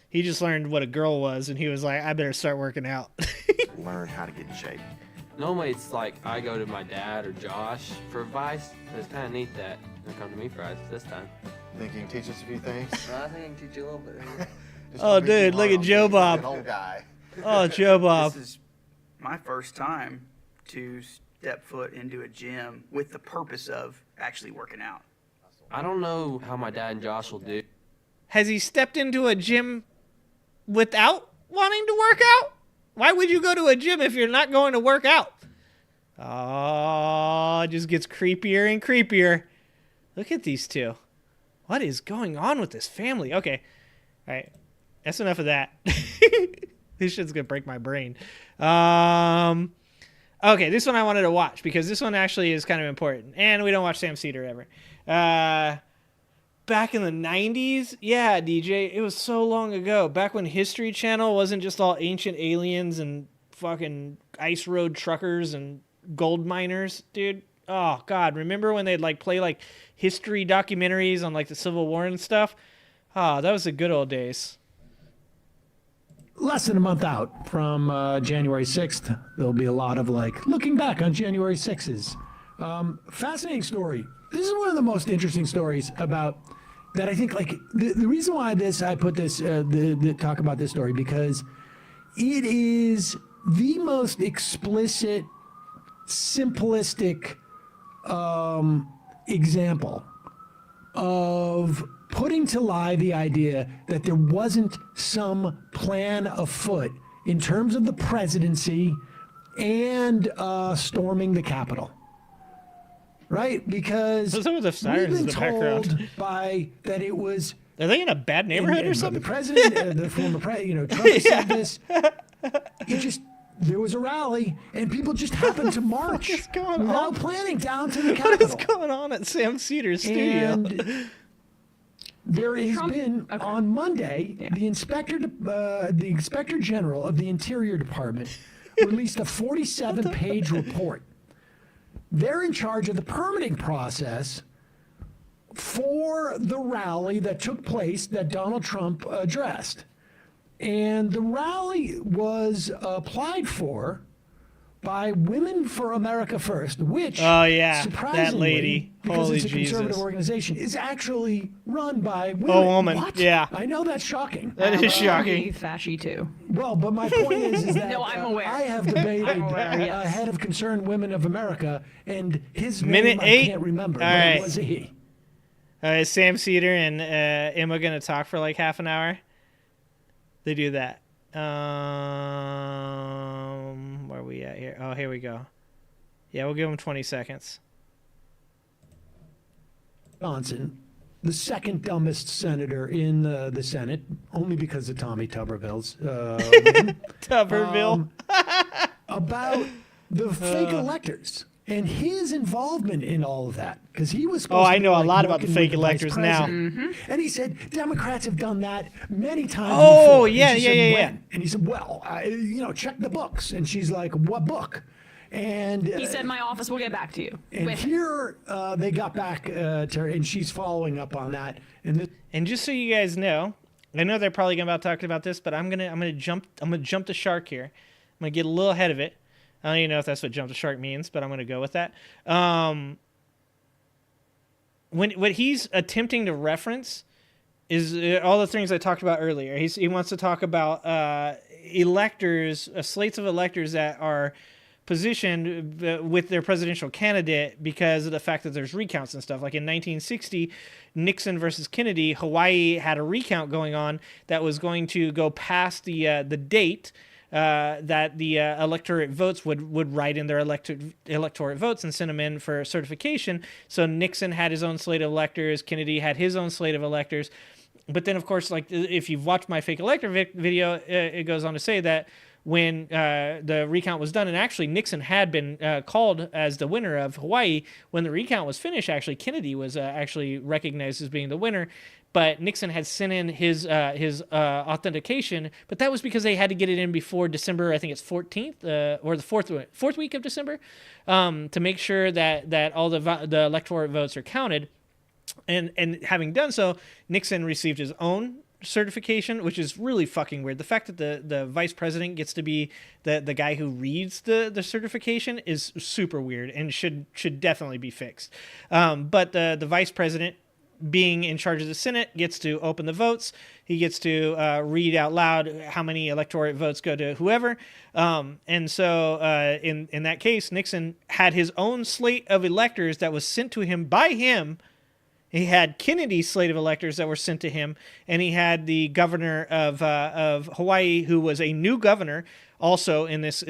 Speaker 2: He just learned what a girl was, and he was like, I better start working out.
Speaker 16: learn how to get in shape.
Speaker 26: Normally it's like I go to my dad or Josh for advice, but it's kind of neat that they come to me for advice this time.
Speaker 16: Think you can teach us a few things?
Speaker 26: I think I can teach you a little bit.
Speaker 2: Oh, dude, look at Joe Bob.
Speaker 16: An old guy.
Speaker 2: Oh, Joe Bob.
Speaker 27: This is my first time to step foot into a gym with the purpose of actually working out.
Speaker 26: I don't know how my dad and Josh will do.
Speaker 2: Has he stepped into a gym without wanting to work out? Why would you go to a gym if you're not going to work out? Oh, it just gets creepier and creepier. Look at these two. What is going on with this family? Okay. All right. That's enough of that. This shit's going to break my brain. Okay, this one I wanted to watch because this one actually is kind of important. And we don't watch Sam Cedar ever. Back in the 90s? Yeah, DJ, it was so long ago. Back when History Channel wasn't just all ancient aliens and fucking ice road truckers and gold miners, dude. Oh, God. Remember when they'd like play like history documentaries on like the Civil War and stuff? Oh, that was the good old days.
Speaker 28: Less than a month out from January 6th, there'll be a lot of like looking back on January 6s.
Speaker 5: Fascinating story. This is one of the most interesting stories about that. I think like the reason why I put this the talk about this story because it is the most explicit, simplistic example of putting to lie the idea that there wasn't some plan afoot in terms of the presidency and storming the Capitol. Right? Because
Speaker 2: some of the sirens in the background.
Speaker 5: That it was.
Speaker 2: Are they in a bad neighborhood or something?
Speaker 5: The president, the former president, Trump has said this. There was a rally, and people just happened to march without planning down to the Capitol.
Speaker 2: What is going on at Sam Cedar's studio?
Speaker 5: And there has been on Monday the Inspector General of the Interior Department released a 47-page report. They're in charge of the permitting process for the rally that took place that Donald Trump addressed. And the rally was applied for by Women for America First, which,
Speaker 2: that lady,
Speaker 5: because
Speaker 2: holy
Speaker 5: it's a conservative
Speaker 2: Jesus,
Speaker 5: organization, is actually run by women.
Speaker 2: A woman,
Speaker 5: What?
Speaker 2: yeah.
Speaker 5: I know that's shocking.
Speaker 2: That is shocking.
Speaker 17: Fashy too.
Speaker 5: Well, but my point is that
Speaker 17: No, I'm aware.
Speaker 5: I have debated
Speaker 17: I'm aware, yes.
Speaker 5: head of Concerned Women of America, and his
Speaker 2: Minute
Speaker 5: name
Speaker 2: 8.
Speaker 5: I can't remember,
Speaker 2: All
Speaker 5: but
Speaker 2: right.
Speaker 5: it was a he.
Speaker 2: Is Sam Cedar and Emma going to talk for like half an hour? They do that. Where are we at here? Oh, here we go. Yeah, we'll give them 20 seconds.
Speaker 5: Johnson, the second dumbest senator in the Senate, only because of Tommy Tuberville's
Speaker 2: Tuberville.
Speaker 5: about the fake electors and his involvement in all of that, because he was supposed
Speaker 2: I
Speaker 5: to be,
Speaker 2: know a
Speaker 5: like,
Speaker 2: lot about the
Speaker 5: working
Speaker 2: fake
Speaker 5: with vice
Speaker 2: electors now.
Speaker 5: president. And he said Democrats have done that many times
Speaker 2: Oh,
Speaker 5: before.
Speaker 2: yeah,
Speaker 5: And she
Speaker 2: yeah,
Speaker 5: said,
Speaker 2: yeah,
Speaker 5: "When?" And he said, well, check the books. And she's like, what book? And
Speaker 17: He said, my office will get back to you.
Speaker 5: and here they got back to her, and she's following up on that.
Speaker 2: And just so you guys know, I know they're probably about talking about this, but I'm gonna jump the shark here. I'm gonna get a little ahead of it. I don't even know if that's what jump the shark means, but I'm gonna go with that. What he's attempting to reference is all the things I talked about earlier. He wants to talk about electors, slates of electors that are positioned with their presidential candidate because of the fact that there's recounts and stuff. Like in 1960, Nixon versus Kennedy, Hawaii had a recount going on that was going to go past the date that the electorate votes would write in their electorate votes and send them in for certification. So Nixon had his own slate of electors, Kennedy had his own slate of electors. But then, of course, like if you've watched my fake elector video, it goes on to say that when the recount was done, and actually Nixon had been called as the winner of Hawaii, when the recount was finished, actually Kennedy was actually recognized as being the winner. But Nixon had sent in his authentication, but that was because they had to get it in before December, I think it's 14th, or the fourth week of December, to make sure that all the electoral votes are counted. And having done so, Nixon received his own certification, which is really fucking weird. The fact that the vice president gets to be the guy who reads the certification is super weird and should definitely be fixed. But the vice president, being in charge of the Senate, gets to open the votes. He gets to read out loud how many electorate votes go to whoever. And so in that case, Nixon had his own slate of electors that was sent to him by him. He had Kennedy's slate of electors that were sent to him, and he had the governor of Hawaii, who was a new governor, also in this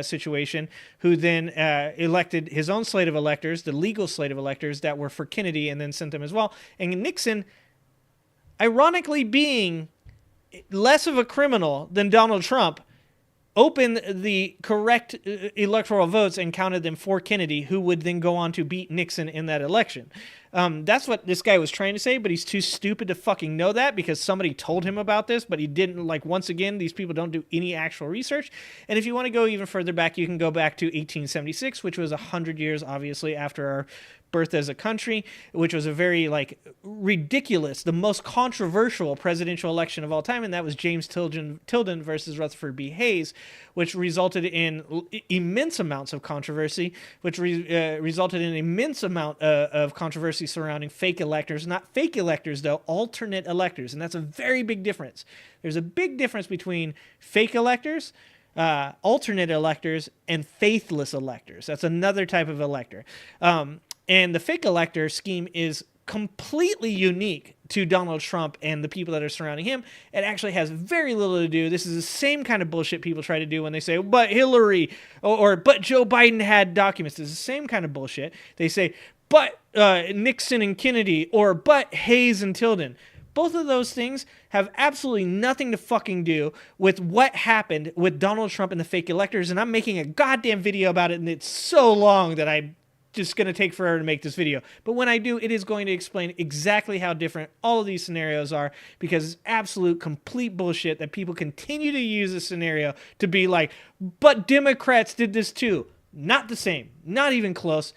Speaker 2: situation, who then elected his own slate of electors, the legal slate of electors that were for Kennedy, and then sent them as well. And Nixon, ironically being less of a criminal than Donald Trump, opened the correct electoral votes and counted them for Kennedy, who would then go on to beat Nixon in that election. That's what this guy was trying to say, but he's too stupid to fucking know that because somebody told him about this, but he didn't. Like, once again, these people don't do any actual research. And if you want to go even further back, you can go back to 1876, which was 100 years, obviously, after our birth as a country, which was a very like ridiculous, the most controversial presidential election of all time, and that was James Tilden versus Rutherford B. Hayes, which resulted in immense amounts of controversy, which resulted in immense amount of controversy surrounding fake electors, not fake electors though, alternate electors, and that's a very big difference. There's a big difference between fake electors, alternate electors, and faithless electors. That's another type of elector. And the fake elector scheme is completely unique to Donald Trump and the people that are surrounding him. It actually has very little to do. This is the same kind of bullshit people try to do when they say, but Hillary, or but Joe Biden had documents. It's the same kind of bullshit. They say, but Nixon and Kennedy, or but Hayes and Tilden. Both of those things have absolutely nothing to fucking do with what happened with Donald Trump and the fake electors, and I'm making a goddamn video about it, and it's so long that I'm just going to take forever to make this video. But when I do, it is going to explain exactly how different all of these scenarios are, because it's absolute complete bullshit that people continue to use this scenario to be like, but Democrats did this too. Not the same. Not even close.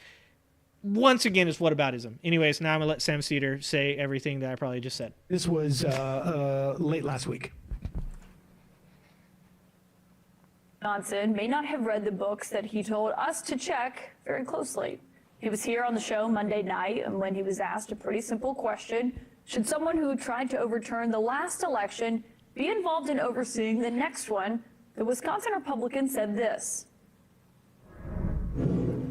Speaker 2: Once again, it's whataboutism. Anyways, now I'm going to let Sam Cedar say everything that I probably just said.
Speaker 5: This was late last week.
Speaker 17: Johnson may not have read the books that he told us to check very closely. He was here on the show Monday night, and when he was asked a pretty simple question, should someone who tried to overturn the last election be involved in overseeing the next one, the Wisconsin Republican said this.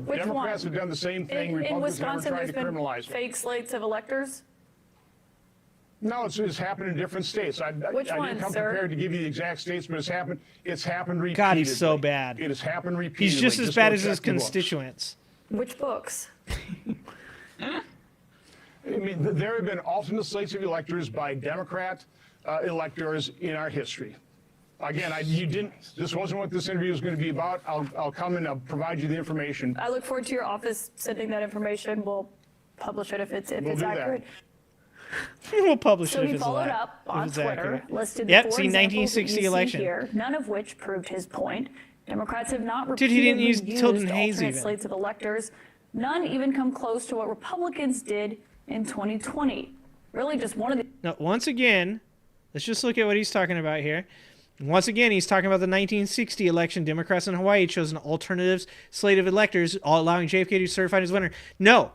Speaker 17: Which
Speaker 10: Democrats
Speaker 17: one?
Speaker 10: have done the same thing.
Speaker 17: In
Speaker 10: Republicans never
Speaker 17: Wisconsin,
Speaker 10: tried
Speaker 17: there's
Speaker 10: to
Speaker 17: been
Speaker 10: criminalize them.
Speaker 17: fake slates of electors?
Speaker 10: No, it's happened in different states. I
Speaker 17: Which
Speaker 10: didn't
Speaker 17: one,
Speaker 10: come
Speaker 17: sir?
Speaker 10: prepared to give you the exact states, but it's happened repeatedly.
Speaker 2: God, he's so bad.
Speaker 10: It has happened repeatedly.
Speaker 2: He's just as
Speaker 10: Just
Speaker 2: bad
Speaker 10: go
Speaker 2: as his
Speaker 10: check the books.
Speaker 2: constituents.
Speaker 17: Which books?
Speaker 10: I mean, there have been alternate slates of electors by Democrat electors in our history. Again, you didn't. This wasn't what this interview was going to be about. I'll come and I'll provide you the information.
Speaker 17: I look forward to your office sending that information. We'll publish it if it's
Speaker 10: We'll do that.
Speaker 17: accurate.
Speaker 2: We'll publish
Speaker 17: So
Speaker 2: it
Speaker 17: he
Speaker 2: if it's
Speaker 17: followed
Speaker 2: li-
Speaker 17: up
Speaker 2: if
Speaker 17: on
Speaker 2: it's
Speaker 17: Twitter,
Speaker 2: accurate.
Speaker 17: listed the
Speaker 2: Yep,
Speaker 17: four
Speaker 2: see,
Speaker 17: examples that
Speaker 2: 1960
Speaker 17: you see
Speaker 2: election.
Speaker 17: here, none of which proved his point. Democrats have not
Speaker 2: Dude, he didn't
Speaker 17: repeatedly
Speaker 2: use Tilden
Speaker 17: used
Speaker 2: Hayes
Speaker 17: alternate
Speaker 2: even.
Speaker 17: slates of electors. None even come close to what Republicans did in 2020. Really just one of the...
Speaker 2: Now, once again, let's just look at what he's talking about here. Once again, he's talking about the 1960 election. Democrats in Hawaii chose an alternative slate of electors, allowing JFK to be certified as winner. No,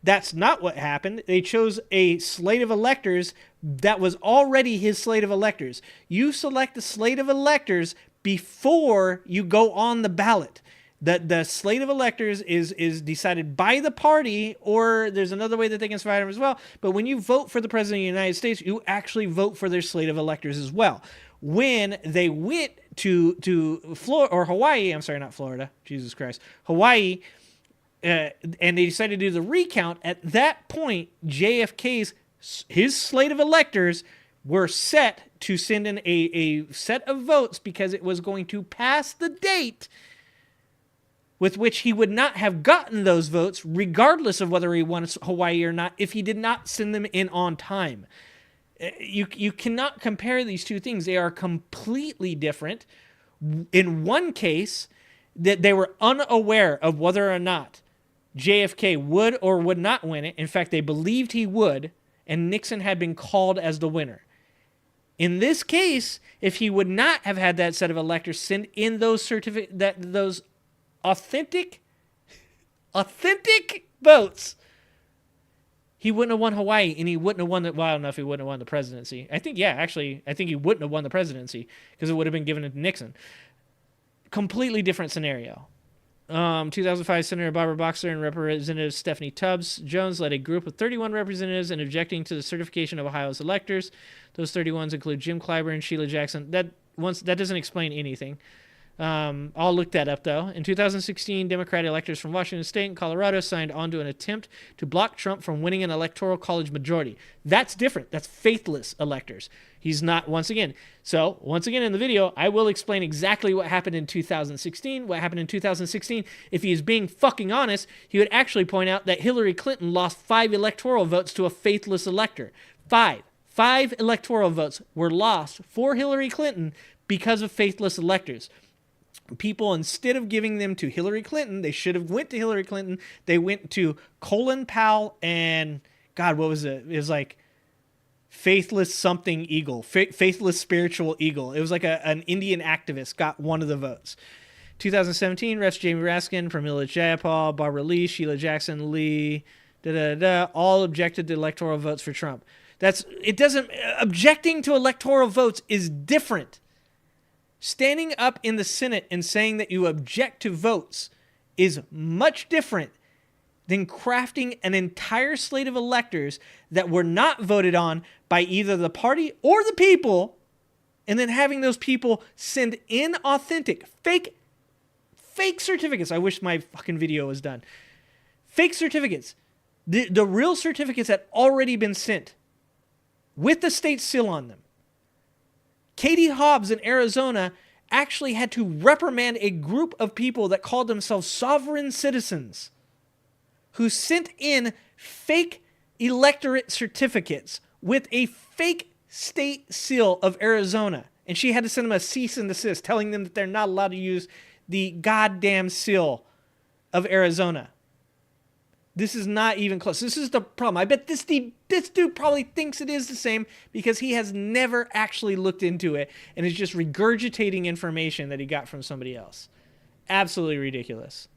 Speaker 2: that's not what happened. They chose a slate of electors that was already his slate of electors. You select the slate of electors before you go on the ballot. The slate of electors is decided by the party, or there's another way that they can survive them as well. But when you vote for the President of the United States, you actually vote for their slate of electors as well. When they went to Florida, or Hawaii, I'm sorry, not Florida, Jesus Christ, Hawaii, and they decided to do the recount, at that point, his slate of electors were set to send in a set of votes because it was going to pass the date with which he would not have gotten those votes, regardless of whether he won Hawaii or not, if he did not send them in on time. You cannot compare these two things. They are completely different. In one case, that they were unaware of whether or not JFK would or would not win it. In fact, they believed he would, and Nixon had been called as the winner. In this case, if he would not have had that set of electors send in those those authentic votes, he wouldn't have won Hawaii, and he wouldn't have won the... Well, I don't know if he wouldn't have won the presidency. I think he wouldn't have won the presidency because it would have been given to Nixon. Completely different scenario. 2005 Senator Barbara Boxer and Representative Stephanie Tubbs Jones led a group of 31 representatives in objecting to the certification of Ohio's electors. Those 31s include Jim Clyburn, Sheila Jackson. That doesn't explain anything. I'll look that up, though. In 2016, Democrat electors from Washington State and Colorado signed on to an attempt to block Trump from winning an electoral college majority. That's different. That's faithless electors. He's not, once again. So, once again in the video, I will explain exactly what happened in 2016. What happened in 2016, if he is being fucking honest, he would actually point out that Hillary Clinton lost 5 electoral votes to a faithless elector. 5 electoral votes were lost for Hillary Clinton because of faithless electors. people, instead of giving them to Hillary Clinton, they should have went to Hillary Clinton. They went to Colin Powell and, God, what was it? It was like Faithless something eagle, Faithless spiritual eagle. It was like an Indian activist got one of the votes. 2017, refs Jamie Raskin, Pramila Jayapal, Barbara Lee, Sheila Jackson Lee, all objected to electoral votes for Trump. Objecting to electoral votes is different. Standing up in the Senate and saying that you object to votes is much different than crafting an entire slate of electors that were not voted on by either the party or the people, and then having those people send inauthentic, fake certificates. I wish my fucking video was done. Fake certificates. The real certificates had already been sent with the state seal on them. Katie Hobbs in Arizona actually had to reprimand a group of people that called themselves sovereign citizens who sent in fake electorate certificates with a fake state seal of Arizona. And she had to send them a cease and desist, telling them that they're not allowed to use the goddamn seal of Arizona. This is not even close. This is the problem. I bet this dude probably thinks it is the same because he has never actually looked into it and is just regurgitating information that he got from somebody else. Absolutely ridiculous.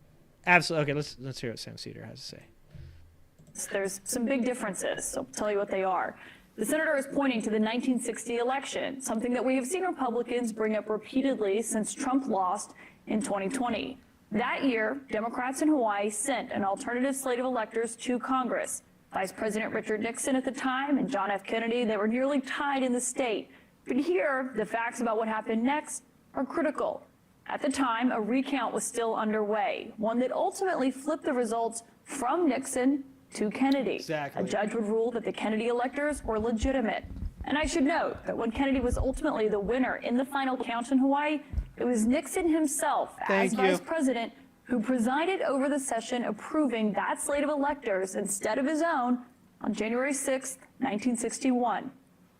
Speaker 2: Absolutely. Okay, let's hear what Sam Cedar has to say.
Speaker 17: There's some big differences, so I'll tell you what they are. The senator is pointing to the 1960 election, something that we have seen Republicans bring up repeatedly since Trump lost in 2020. That year, Democrats in Hawaii sent an alternative slate of electors to Congress. Vice President Richard Nixon at the time and John F. Kennedy, they were nearly tied in the state. But here, the facts about what happened next are critical. At the time, a recount was still underway, one that ultimately flipped the results from Nixon to Kennedy.
Speaker 2: Exactly.
Speaker 17: A judge would rule that the Kennedy electors were legitimate. And I should note that when Kennedy was ultimately the winner in the final count in Hawaii, it was Nixon himself, as vice president, who presided over the session approving that slate of electors instead of his own on January 6, 1961.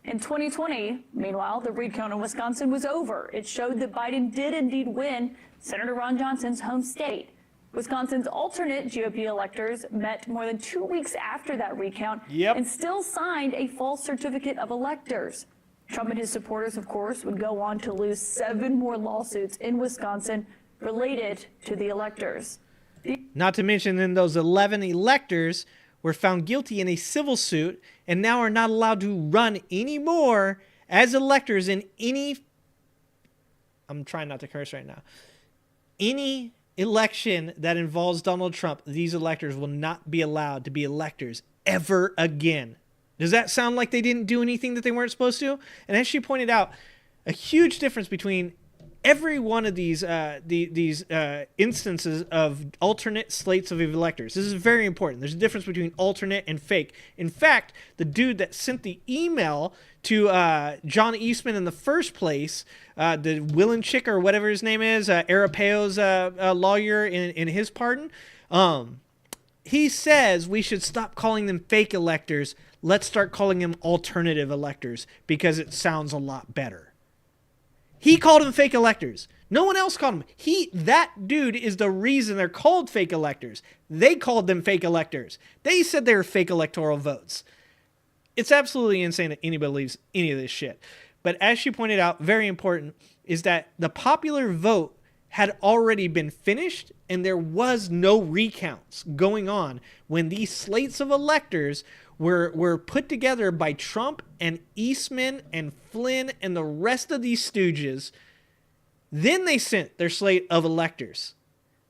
Speaker 17: In 2020, meanwhile, the recount in Wisconsin was over. It showed that Biden did indeed win Senator Ron Johnson's home state. Wisconsin's alternate GOP electors met more than 2 weeks after that recount and still signed a false certificate of electors. Trump and his supporters, of course, would go on to lose 7 more lawsuits in Wisconsin related to the electors.
Speaker 2: Not to mention then those 11 electors were found guilty in a civil suit and now are not allowed to run anymore as electors in any, I'm trying not to curse right now, any election that involves Donald Trump. These electors will not be allowed to be electors ever again. Does that sound like they didn't do anything that they weren't supposed to? And as she pointed out, a huge difference between every one of these instances of alternate slates of electors. This is very important. There's a difference between alternate and fake. In fact, the dude that sent the email to John Eastman in the first place, the Willenchick or whatever his name is, Arapao's lawyer in his pardon, he says we should stop calling them fake electors. Let's start calling them alternative electors because it sounds a lot better. He called them fake electors. No one else called them. That dude is the reason they're called fake electors. They called them fake electors. They said they were fake electoral votes. It's absolutely insane that anybody believes any of this shit. But as she pointed out, very important, is that the popular vote had already been finished and there was no recounts going on when these slates of electors were put together by Trump and Eastman and Flynn and the rest of these stooges. Then they sent their slate of electors.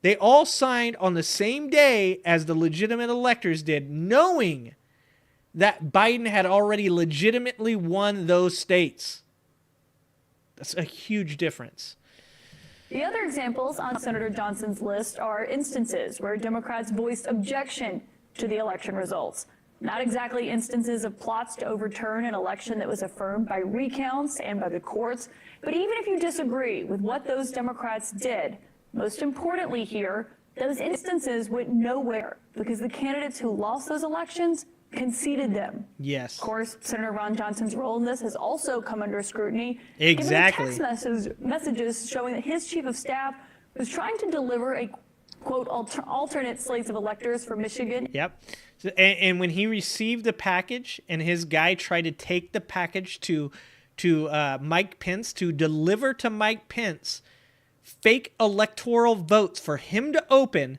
Speaker 2: They all signed on the same day as the legitimate electors did, knowing that Biden had already legitimately won those states. That's a huge difference.
Speaker 17: The other examples on Senator Johnson's list are instances where Democrats voiced objection to the election results. Not exactly instances of plots to overturn an election that was affirmed by recounts and by the courts, but even if you disagree with what those Democrats did, most importantly here, those instances went nowhere because the candidates who lost those elections conceded them.
Speaker 2: Yes.
Speaker 17: Of course, Senator Ron Johnson's role in this has also come under scrutiny.
Speaker 2: Exactly.
Speaker 17: Given the text messages showing that his chief of staff was trying to deliver a, quote, alternate slates of electors for Michigan.
Speaker 2: Yep. So, and when he received the package and his guy tried to take the package to Mike Pence to deliver to Mike Pence fake electoral votes for him to open,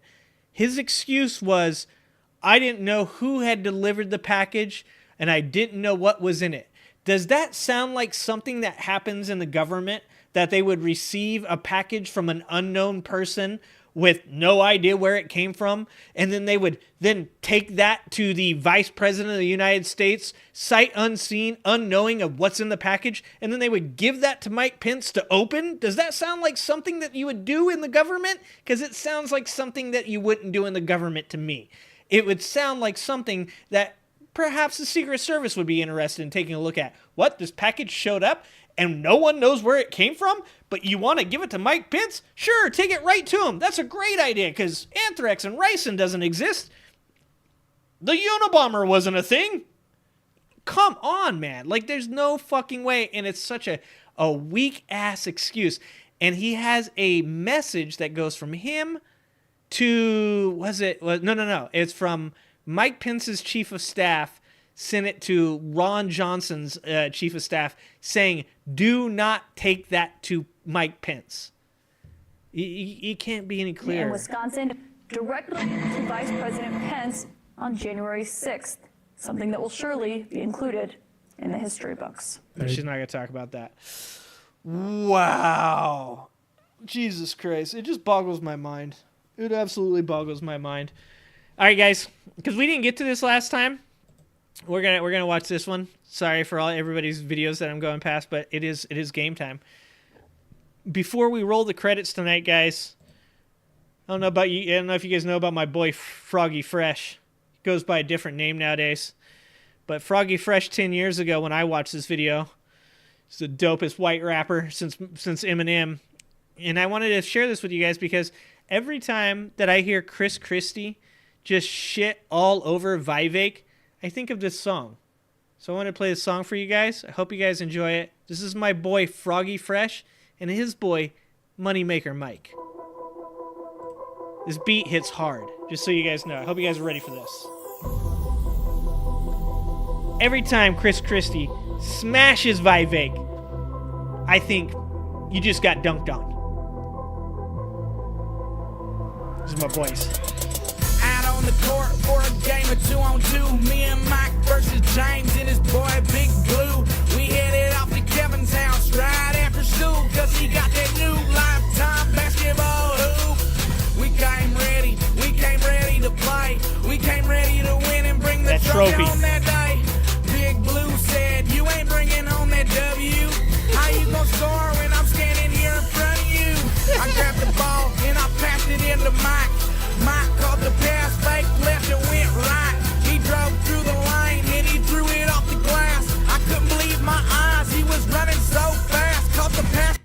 Speaker 2: his excuse was, I didn't know who had delivered the package and I didn't know what was in it. Does that sound like something that happens in the government, that they would receive a package from an unknown person with no idea where it came from, and then they would then take that to the Vice President of the United States, sight unseen, unknowing of what's in the package, and then they would give that to Mike Pence to open? Does that sound like something that you would do in the government? Because it sounds like something that you wouldn't do in the government to me. It would sound like something that perhaps the Secret Service would be interested in taking a look at. What? This package showed up and no one knows where it came from, but you want to give it to Mike Pence? Sure, take it right to him. That's a great idea, because anthrax and ricin doesn't exist. The Unabomber wasn't a thing. Come on, man. Like, there's no fucking way, and it's such a weak-ass excuse. And he has a message that goes from him to, no. It's from Mike Pence's chief of staff, sent it to Ron Johnson's chief of staff, saying, do not take that to Mike Pence. You can't be any clearer.
Speaker 17: In Wisconsin, directly to Vice President Pence on January 6th, something that will surely be included in the history books.
Speaker 2: She's not going to talk about that. Wow. Jesus Christ. It just boggles my mind. It absolutely boggles my mind. All right, guys, because we didn't get to this last time, we're gonna watch this one. Sorry for everybody's videos that I'm going past, but it is game time. Before we roll the credits tonight, guys, I don't know about you. I don't know if you guys know about my boy Froggy Fresh. He goes by a different name nowadays, but Froggy Fresh 10 years ago when I watched this video, he's the dopest white rapper since Eminem, and I wanted to share this with you guys because every time that I hear Chris Christie just shit all over Vivek, I think of this song. So I want to play this song for you guys. I hope you guys enjoy it. This is my boy Froggy Fresh and his boy Moneymaker Mike. This beat hits hard, just so you guys know. I hope you guys are ready for this. Every time Chris Christie smashes Vivek, I think you just got dunked on. This is my boys.
Speaker 8: On the court for a game of 2-on-2. Me and Mike versus James and his boy Big Blue. We headed off to Kevin's house right after school, cause he got that new Lifetime basketball hoop. We came ready to play. We came ready to win and bring the trophy home that day. Big Blue said, you ain't bringing home that W. How you gonna score when I'm standing here in front of you? I grabbed the ball and I passed it into Mike. Mike caught the pass, fake left and went right. He drove through the lane and he threw it off the glass. I couldn't believe my eyes, he was running so fast. Caught the pass.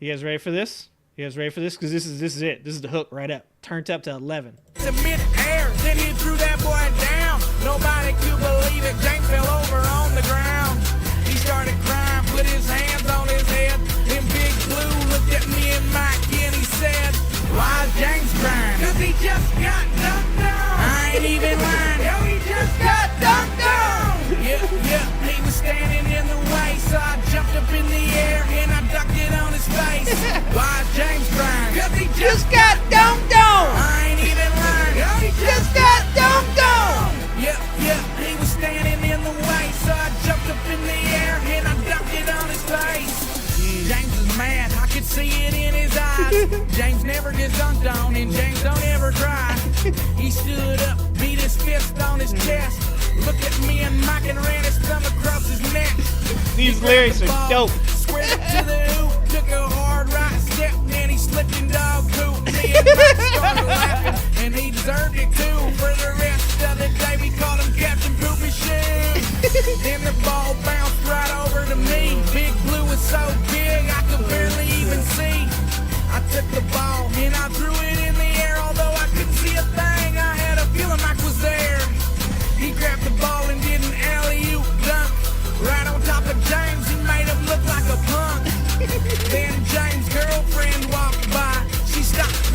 Speaker 2: You guys ready for this? You guys ready for this? Because this is it. This is the hook right up. Turned up to 11.
Speaker 8: To mid-air, then he threw that boy down. Nobody could believe it. James fell over on the ground. He started crying, put his hands on his head. Then Big Blue looked at me and Mike and he said, why is James crying? Cause he just got dunked on. I ain't even lying. Yo, he just got dunked on. Yeah, he was standing in the way, so I jumped up in the air and I ducked it on his face. Why is James crying? Cause he just got dunked on. I ain't even lying. Yo, he just got dunked on. Yeah, he was standing in the way, so I jumped up in the air and I ducked it on his face. James is mad, I could see it in his eyes. James never gets dunked on and James don't ever cry. He stood up, beat his fist on his chest, looked at me and Mike and ran his thumb across his neck.
Speaker 2: These lyrics are dope.
Speaker 8: Squared up to the hoop, took a hard right step, and he slipped in dog poop. Me and Mike started laughing, and he deserved it too. For the rest of the day, we called him Captain Poopy Shoe. Then the ball bounced right over to me. Big Blue was so big, I could barely even see. I took the ball, and I threw it in the air. Although I couldn't see a thing, I had a feeling Mike was there. He grabbed the ball and did an alley-oop dunk. Right on top of James, he made him look like a punk. Then James' girlfriend walked by. She stopped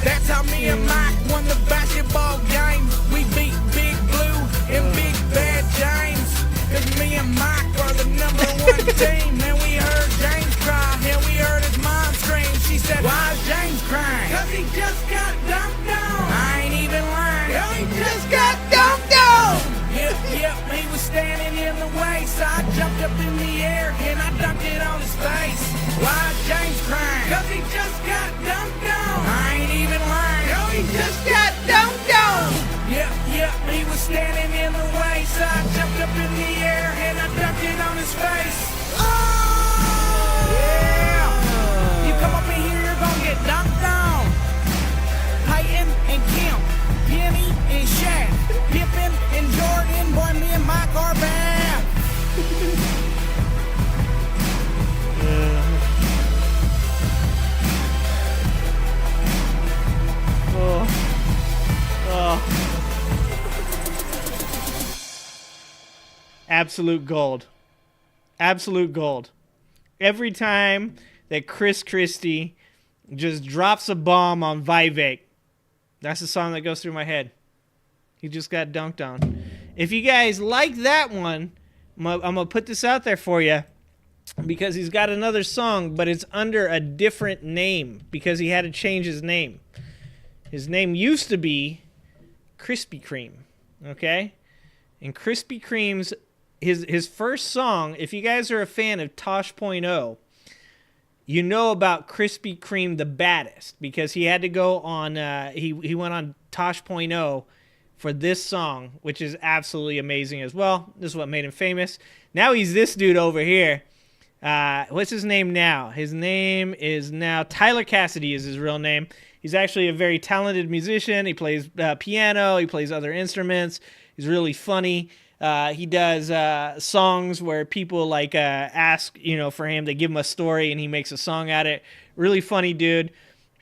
Speaker 8: That's how me and Mike won the basketball game. We beat Big Blue and Big Bad James. Cause me and Mike are the #1 team. Then we heard James cry, and we heard his mom scream. She said, why is James crying? Cause he just got dunked on. I ain't even lying. Yo, he just got dunked on. Yep, he was standing in the way. So I jumped up in the air and I dunked it on his face. Why is James crying? Cause he just got dunked on. I ain't even lying. Yo, he just got dunked on. Yep, he was standing in the way. So I jumped up in the air and I dunked it on his face. Oh! Yeah! You come up in here, you're gonna get dunked on. Peyton and Kim, Penny and Shaq, Pippen and Jordan, boy, me and Mike are bad.
Speaker 2: Absolute gold. Absolute gold. Every time that Chris Christie just drops a bomb on Vivek, that's the song that goes through my head. He just got dunked on. If you guys like that one, I'm going to put this out there for you because he's got another song, but it's under a different name because he had to change his name. His name used to be Krispy Kreme, okay? And Krispy Kreme's his first song, if you guys are a fan of Tosh.0, you know about Krispy Kreme the Baddest because he had to go on, he went on Tosh.0 for this song, which is absolutely amazing as well. This is what made him famous. Now he's this dude over here. What's his name now? His name is now Tyler Cassidy is his real name. He's actually a very talented musician. He plays piano. He plays other instruments. He's really funny. He does songs where people like ask, for him to give him a story, and he makes a song at it. Really funny dude.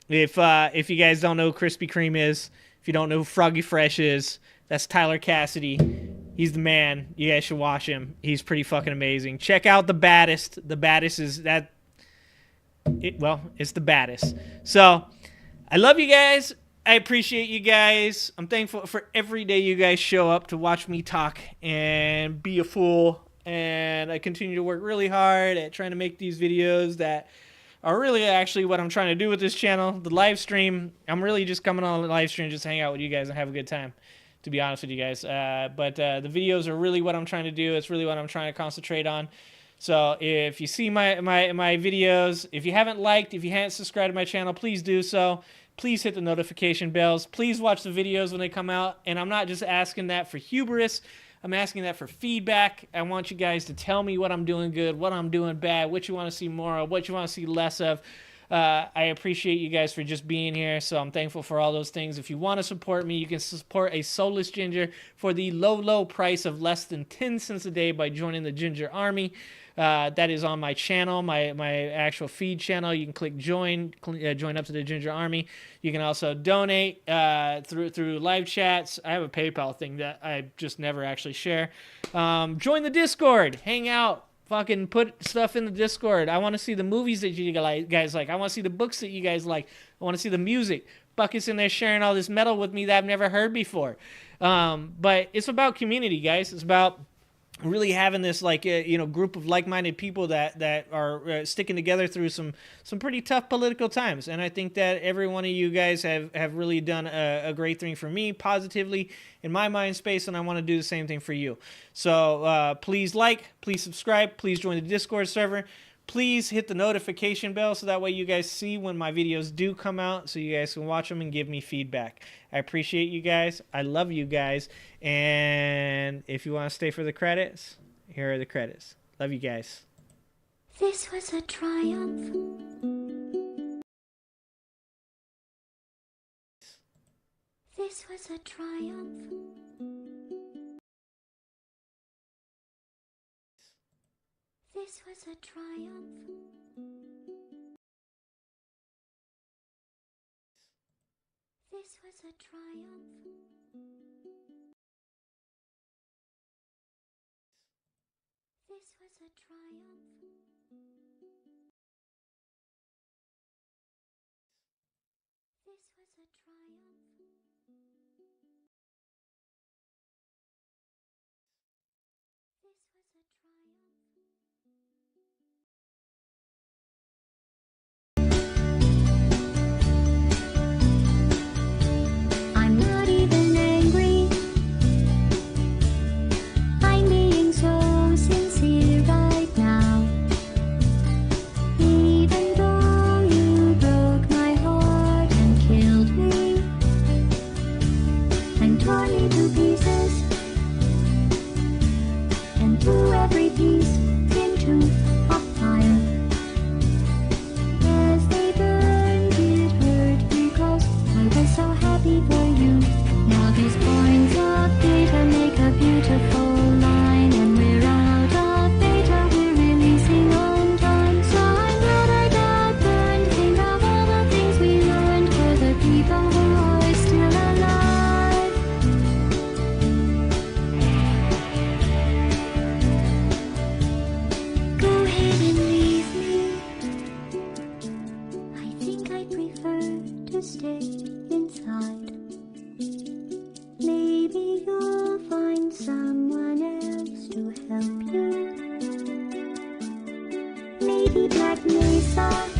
Speaker 2: If you guys don't know who Krispy Kreme is, if you don't know who Froggy Fresh is, that's Tyler Cassidy. He's the man. You guys should watch him. He's pretty fucking amazing. Check out The Baddest. The Baddest is that. It's The Baddest. So, I love you guys. I appreciate you guys. I'm thankful for every day you guys show up to watch me talk and be a fool. And I continue to work really hard at trying to make these videos that are really actually what I'm trying to do with this channel. The live stream, I'm really just coming on the live stream just to hang out with you guys and have a good time, to be honest with you guys. But the videos are really what I'm trying to do. It's really what I'm trying to concentrate on. So if you see my videos, if you haven't liked, if you haven't subscribed to my channel, please do so. Please hit the notification bells. Please watch the videos when they come out. And I'm not just asking that for hubris. I'm asking that for feedback. I want you guys to tell me what I'm doing good, what I'm doing bad, what you want to see more of, what you want to see less of. I appreciate you guys for just being here, so I'm thankful for all those things. If you want to support me, you can support a soulless ginger for the low price of less than 10 cents a day by joining the Ginger Army. That is on my channel, my actual feed channel. You can click join up to the Ginger Army. You can also donate through live chats. I have a PayPal thing that I just never actually share. Join the Discord. Hang out. Fucking put stuff in the Discord. I want to see the movies that you guys like. I want to see the books that you guys like. I want to see the music. Bucket's in there sharing all this metal with me that I've never heard before. But it's about community, guys. It's about really having this group of like-minded people that are sticking together through some pretty tough political times. And I think that every one of you guys have really done a great thing for me positively in my mind space, and I want to do the same thing for you. So please please subscribe, please join the Discord server. Please hit the notification bell so that way you guys see when my videos do come out so you guys can watch them and give me feedback. I appreciate you guys. I love you guys. And if you want to stay for the credits, here are the credits. Love you guys.
Speaker 19: This was a triumph. This was a triumph. This was a triumph. This was a triumph. This was a triumph. This This was a triumph. This was a triumph. I'm not even angry. I'm being so sincere right now. Even though you broke my heart and killed me and tore me to pieces and threw every piece into a fire. As they burned, it hurt because I was so happy for you. Now these points of data make a beautiful line, and we're out of data, we're releasing on time. So I'm glad I got burned. Think of all the things we learned for the people who are still alive. Go ahead and leave me. I think I prefer to stay inside. Maybe you'll find someone else to help you. Maybe Black Mesa.